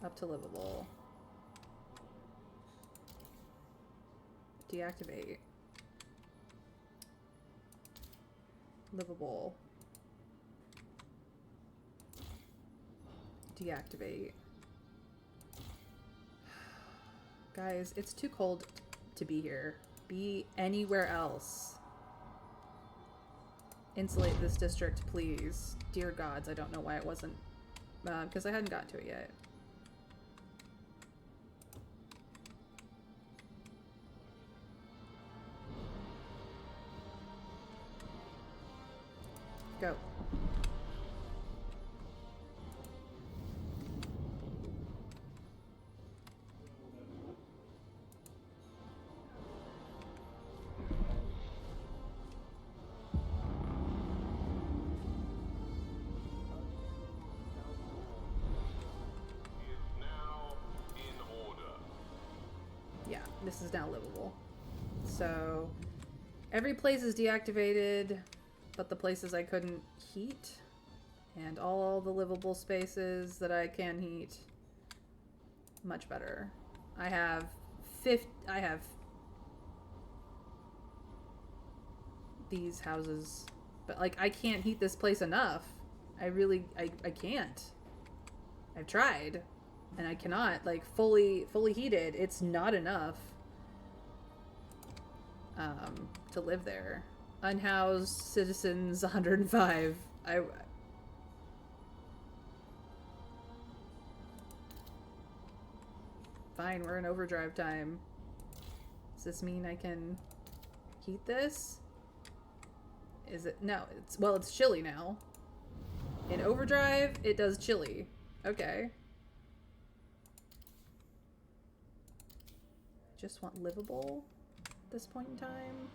Up to livable. Deactivate. Livable. Deactivate. Guys, it's too cold to be here. Be anywhere else. Insulate this district, please. Dear gods, I don't know why it wasn't... because I hadn't gotten to it yet. Go. Is now in order. Yeah, this is now livable. So, every place is deactivated, but the places I couldn't heat, and all the livable spaces that I can heat, much better. I have these houses, but like I can't heat this place enough. I can't. I've tried, and I cannot like fully heat it. It's not enough to live there. Unhoused citizens 105. Fine, we're in overdrive time. Does this mean I can heat this? Is it? No, it's chilly now. In overdrive, it does chilly. Okay. Just want livable at this point in time.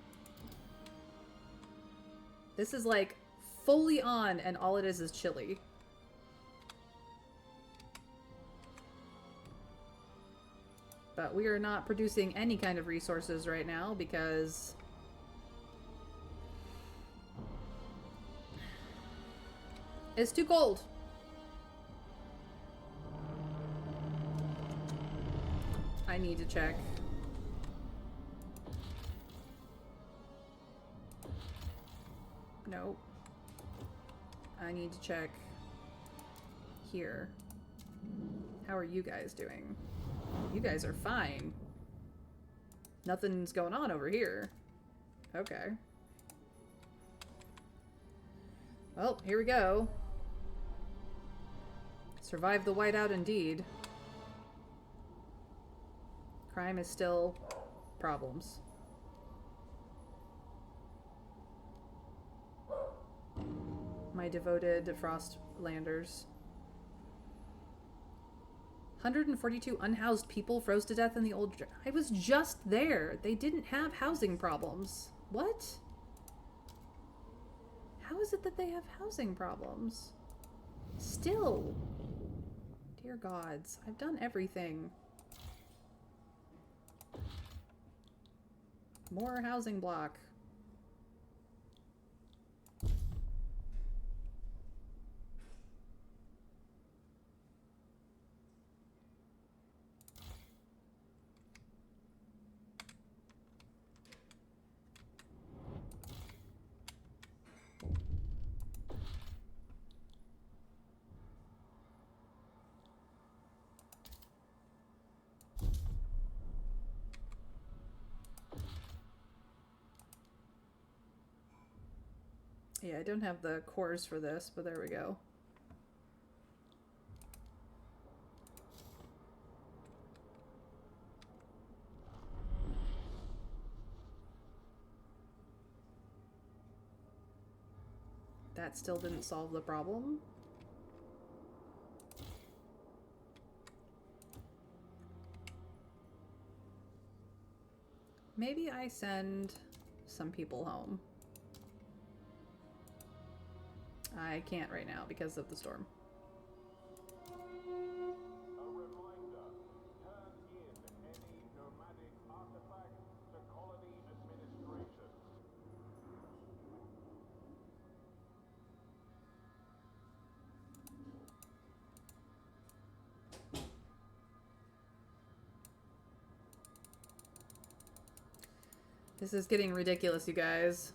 This is like fully on and all it is chilly. But we are not producing any kind of resources right now because it's too cold. I need to check. Nope. I need to check here. How are you guys doing? You guys are fine. Nothing's going on over here. Okay. Well, here we go. Survive the whiteout indeed. Crime is still problems. My devoted Frostlanders. 142 unhoused people froze to death in the old... I was just there. They didn't have housing problems. What? How is it that they have housing problems? Still. Dear gods, I've done everything. More housing block. Yeah, I don't have the cores for this, but there we go. That still didn't solve the problem. Maybe I send some people home. I can't right now because of the storm. A reminder, turn in any nomadic artifacts to colony administration. This is getting ridiculous, you guys.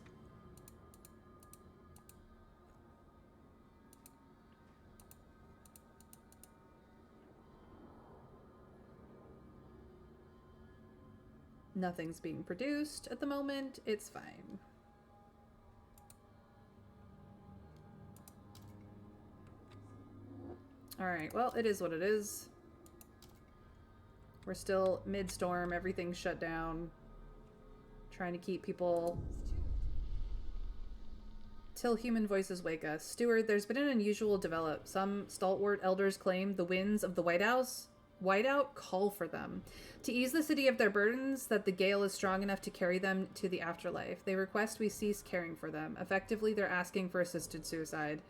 Nothing's being produced at the moment. It's fine. Alright, well, it is what it is. We're still mid-storm. Everything's shut down. Trying to keep people till human voices wake us. Steward, there's been an unusual develop. Some stalwart elders claim the winds of the Whiteout call for them to ease the city of their burdens, that the gale is strong enough to carry them to the afterlife. They request we cease caring for them. Effectively, they're asking for assisted suicide.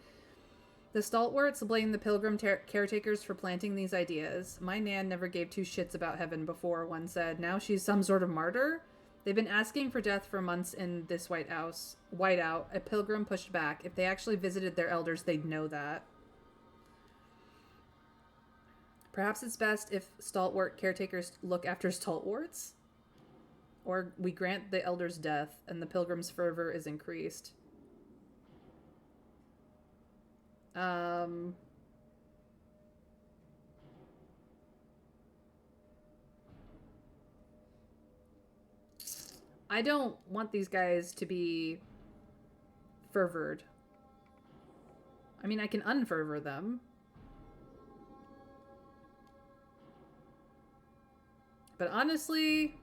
The stalwarts blame the pilgrim caretakers for planting these ideas. My nan never gave two shits about heaven before, one said. Now she's some sort of martyr? They've been asking for death for months in this Whiteout. A pilgrim pushed back. If they actually visited their elders, they'd know that. Perhaps it's best if stalwart caretakers look after stalwarts? Or we grant the elders death and the pilgrim's fervor is increased. I don't want these guys to be fervored. I mean, I can unfervor them. But honestly,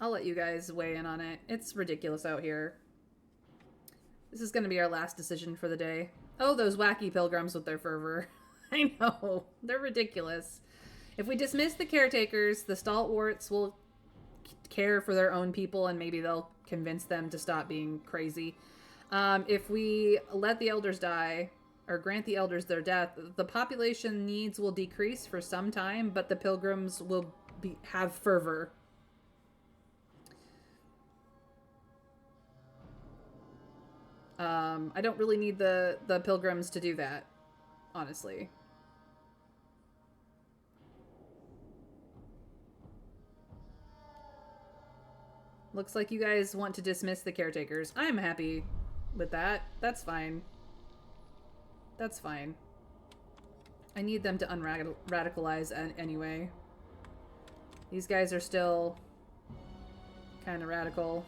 I'll let you guys weigh in on it. It's ridiculous out here. This is going to be our last decision for the day. Oh, those wacky pilgrims with their fervor. I know. They're ridiculous. If we dismiss the caretakers, the stalwarts will care for their own people and maybe they'll convince them to stop being crazy. If we let the elders die or grant the elders their death, the population needs will decrease for some time, but the pilgrims will have fervor. I don't really need the pilgrims to do that, honestly. Looks like you guys want to dismiss the caretakers. I'm happy with that. That's fine. That's fine. I need them to unradicalize anyway. These guys are still kind of radical.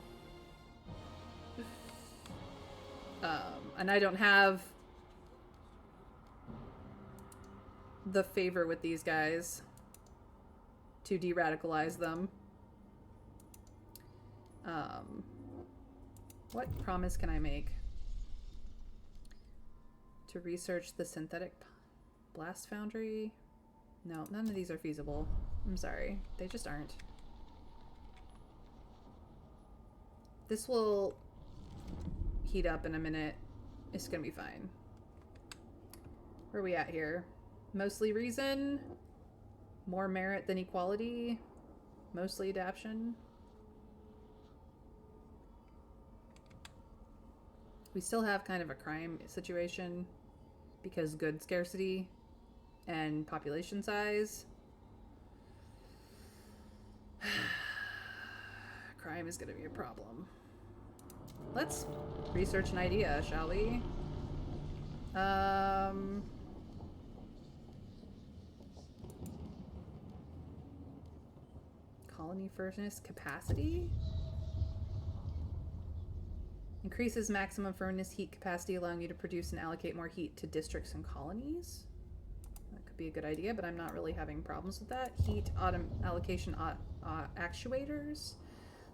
And I don't have the favor with these guys to de-radicalize them. What promise can I make? To research the synthetic blast foundry? No, none of these are feasible. I'm sorry. They just aren't. This will heat up in a minute. It's gonna be fine. Where are we at here? Mostly reason. More merit than equality. Mostly adaption. We still have kind of a crime situation because good scarcity and population size. Crime is going to be a problem. Let's research an idea, shall we? Colony furnace capacity? Increases maximum furnace heat capacity, allowing you to produce and allocate more heat to districts and colonies. That could be a good idea, but I'm not really having problems with that. Heat allocation actuators.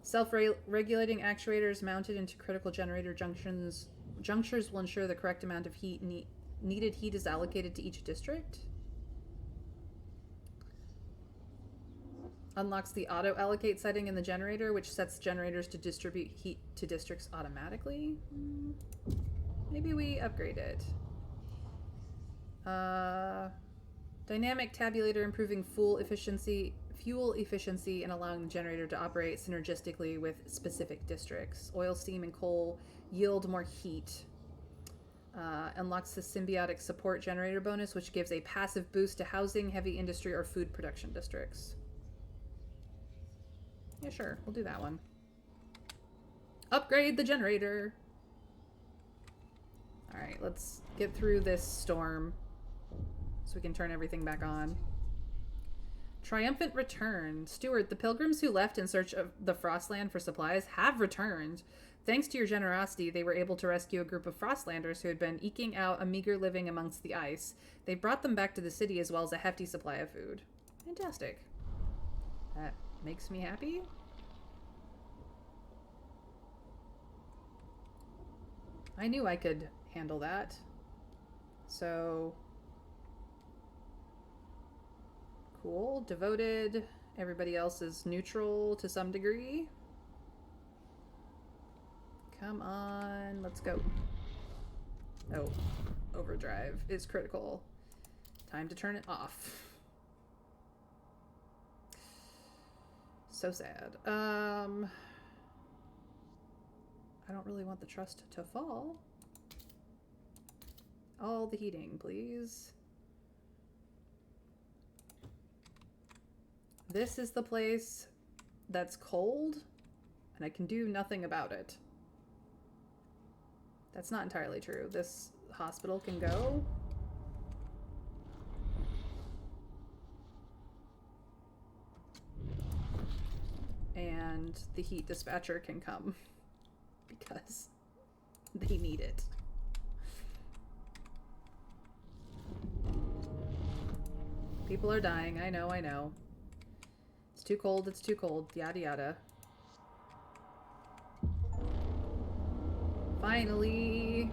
Self-regulating actuators mounted into critical generator junctures will ensure the correct amount of needed heat is allocated to each district. Unlocks the auto-allocate setting in the generator, which sets generators to distribute heat to districts automatically. Maybe we upgrade it. Dynamic tabulator improving fuel efficiency and allowing the generator to operate synergistically with specific districts. Oil, steam, and coal yield more heat. Unlocks the symbiotic support generator bonus, which gives a passive boost to housing, heavy industry, or food production districts. Yeah, sure. We'll do that one. Upgrade the generator. Alright, let's get through this storm so we can turn everything back on. Triumphant return. Steward, the pilgrims who left in search of the Frostland for supplies have returned. Thanks to your generosity, they were able to rescue a group of Frostlanders who had been eking out a meager living amongst the ice. They brought them back to the city as well as a hefty supply of food. Fantastic. That makes me happy. I knew I could handle that. So... cool. Devoted. Everybody else is neutral to some degree. Come on. Let's go. Oh. Overdrive is critical. Time to turn it off. So sad. I don't really want the trust to fall. All the heating, please. This is the place that's cold, and I can do nothing about it. That's not entirely true. This hospital can go. And the heat dispatcher can come because they need it. People are dying. I know, I know. It's too cold, it's too cold. Yada yada. Finally!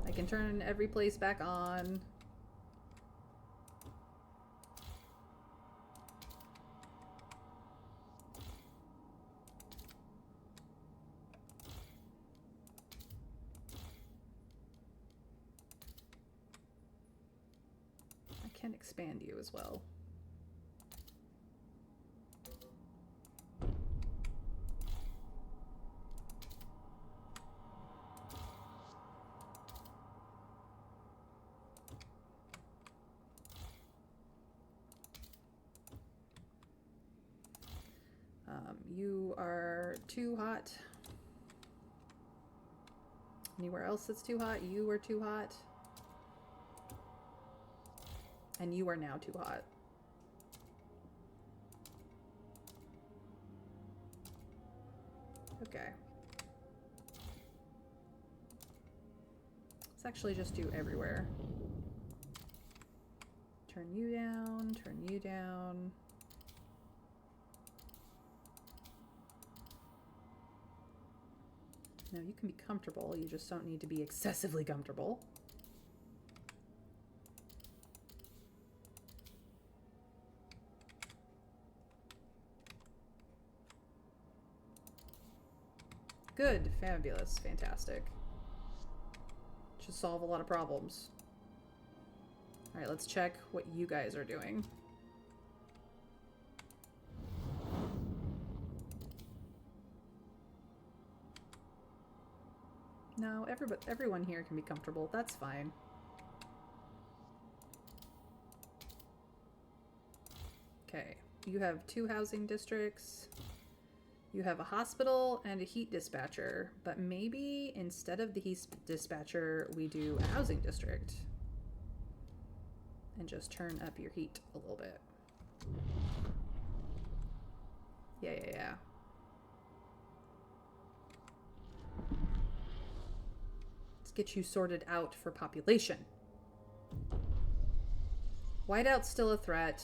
I can turn every place back on. I can expand you as well. You are too hot. Anywhere else that's too hot? You are too hot. And you are now too hot. Okay. Let's actually just do everywhere. Turn you down, turn you down. No, you can be comfortable, you just don't need to be excessively comfortable. Good, fabulous, fantastic. Should solve a lot of problems. Alright, let's check what you guys are doing. No, everyone here can be comfortable. That's fine. Okay, you have 2 housing districts. You have a hospital and a heat dispatcher, but maybe instead of the heat dispatcher, we do a housing district. And just turn up your heat a little bit. Yeah. Get you sorted out for population. Whiteout's still a threat.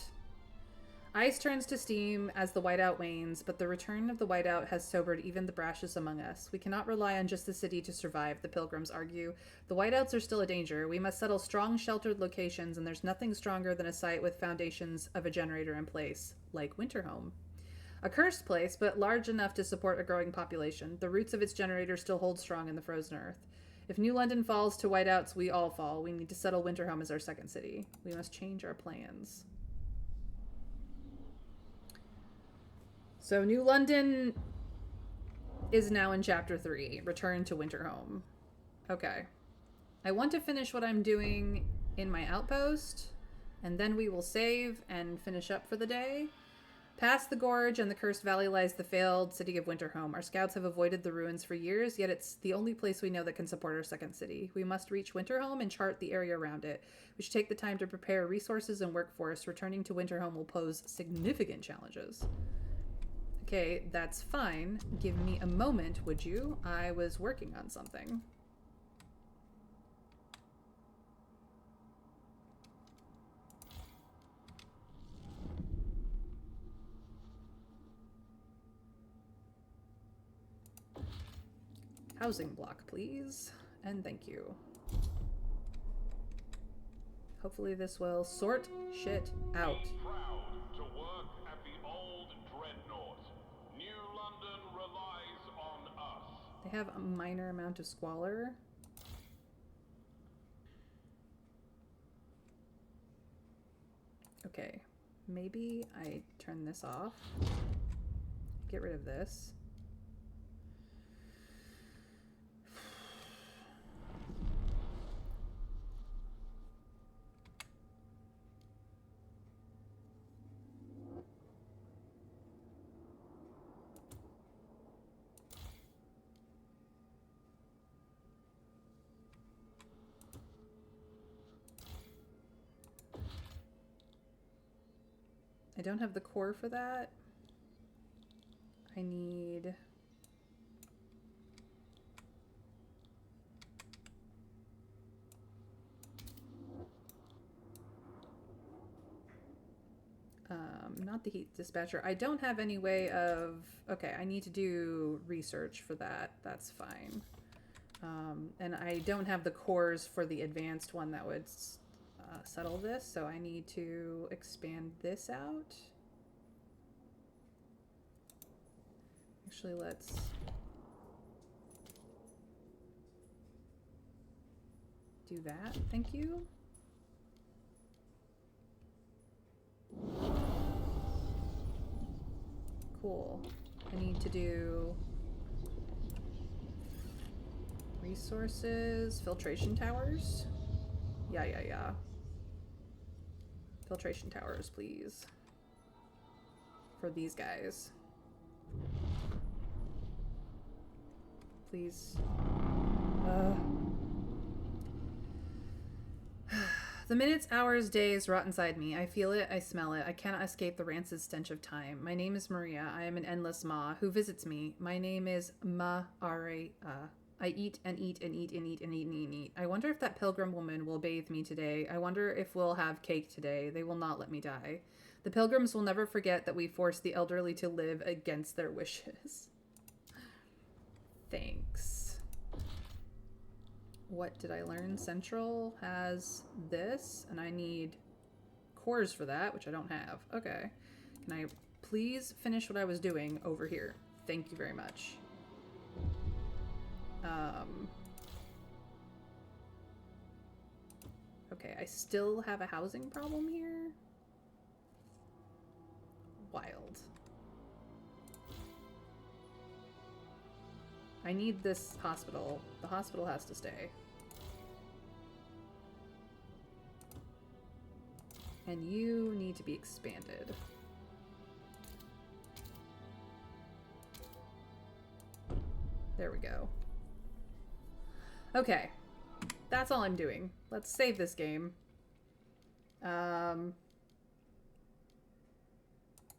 Ice turns to steam as the whiteout wanes, but the return of the whiteout has sobered even the brashest among us. We cannot rely on just the city to survive, the pilgrims argue. The whiteouts are still a danger. We must settle strong, sheltered locations, and there's nothing stronger than a site with foundations of a generator in place, like Winterhome. A cursed place, but large enough to support a growing population. The roots of its generator still hold strong in the frozen earth. If New London falls to whiteouts, we all fall. We need to settle Winterhome as our second city. We must change our plans. So New London is now in Chapter 3. Return to Winterhome. Okay. I want to finish what I'm doing in my outpost, and then we will save and finish up for the day. Past the gorge and the cursed valley lies the failed city of Winterhome. Our scouts have avoided the ruins for years, yet it's the only place we know that can support our second city. We must reach Winterhome and chart the area around it. We should take the time to prepare resources and workforce. Returning to Winterhome will pose significant challenges. Okay, that's fine. Give me a moment, would you? I was working on something. Housing block, please. And thank you. Hopefully this will sort shit out. Be proud to work at the old dreadnought. New London relies on us. They have a minor amount of squalor. Okay, maybe I turn this off. Get rid of this. I don't have the core for that. I need... not the heat dispatcher. I don't have any way of... Okay, I need to do research for that. That's fine. And I don't have the cores for the advanced one that would settle this, so I need to expand this out. Actually, let's... do that. Thank you. Cool. I need to do resources, filtration towers. Yeah. Filtration towers, please. For these guys. Please. The minutes, hours, days rot inside me. I feel it, I smell it. I cannot escape the rancid stench of time. My name is Maria. I am an endless Ma who visits me. My name is Ma-Aria. I eat and eat and eat and eat and eat and eat and eat. I wonder if that pilgrim woman will bathe me today. I wonder if we'll have cake today. They will not let me die. The pilgrims will never forget that we forced the elderly to live against their wishes. Thanks. What did I learn? Central has this, and I need cores for that, which I don't have. Okay. Can I please finish what I was doing over here? Thank you very much. Okay, I still have a housing problem here. Wild. I need this hospital. The hospital has to stay. And you need to be expanded. There we go. Okay. That's all I'm doing. Let's save this game.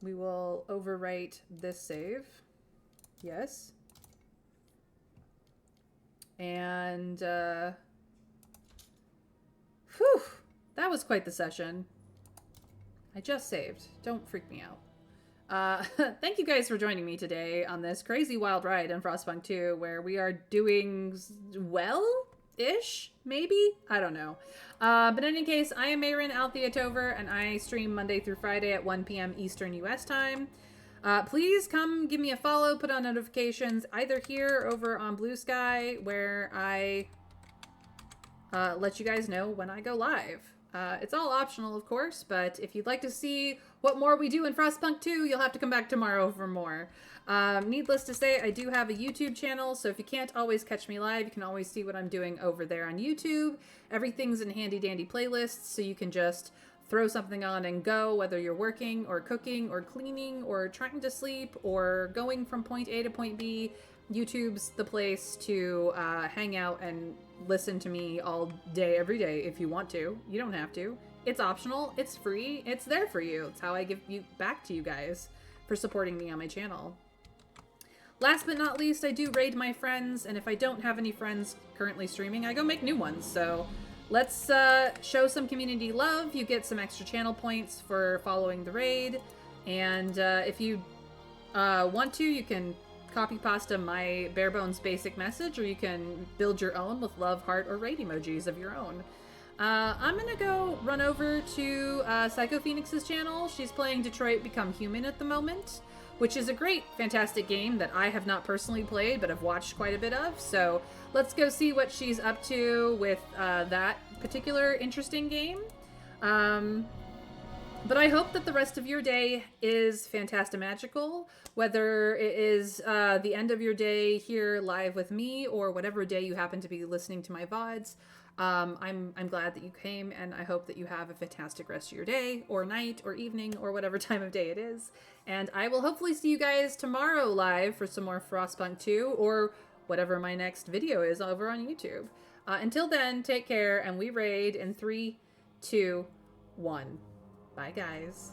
We will overwrite this save. Yes. And, whew, that was quite the session. I just saved. Don't freak me out. Thank you guys for joining me today on this crazy wild ride in Frostpunk 2, where we are doing well-ish, maybe? I don't know. But in any case, I am Mayrin Altheatover, and I stream Monday through Friday at 1 p.m. Eastern US time. Please come give me a follow, put on notifications, either here or over on Blue Sky, where I let you guys know when I go live. It's all optional, of course, but if you'd like to see what more we do in Frostpunk 2, you'll have to come back tomorrow for more. Needless to say, I do have a YouTube channel, so if you can't always catch me live, you can always see what I'm doing over there on YouTube. Everything's in handy-dandy playlists, so you can just throw something on and go, whether you're working or cooking or cleaning or trying to sleep or going from point A to point B. YouTube's the place to hang out and listen to me all day, every day if you want to. You don't have to. It's optional. It's free. It's there for you. It's how I give you back to you guys for supporting me on my channel. Last but not least, I do raid my friends, and if I don't have any friends currently streaming, I go make new ones. So let's show some community love. You get some extra channel points for following the raid, and if you want to, you can copy pasta my bare bones basic message, or you can build your own with love, heart, or raid emojis of your own. I'm gonna go run over to Psycho Phoenix's channel. She's playing Detroit Become Human at the moment, which is a great, fantastic game that I have not personally played, but have watched quite a bit of. So let's go see what she's up to with that particular interesting game. But I hope that the rest of your day is fantastimagical, whether it is the end of your day here live with me or whatever day you happen to be listening to my VODs. I'm glad that you came, and I hope that you have a fantastic rest of your day or night or evening or whatever time of day it is. And I will hopefully see you guys tomorrow live for some more Frostpunk 2 or whatever my next video is over on YouTube. Until then, take care, and we raid in 3, 2, 1. Bye, guys.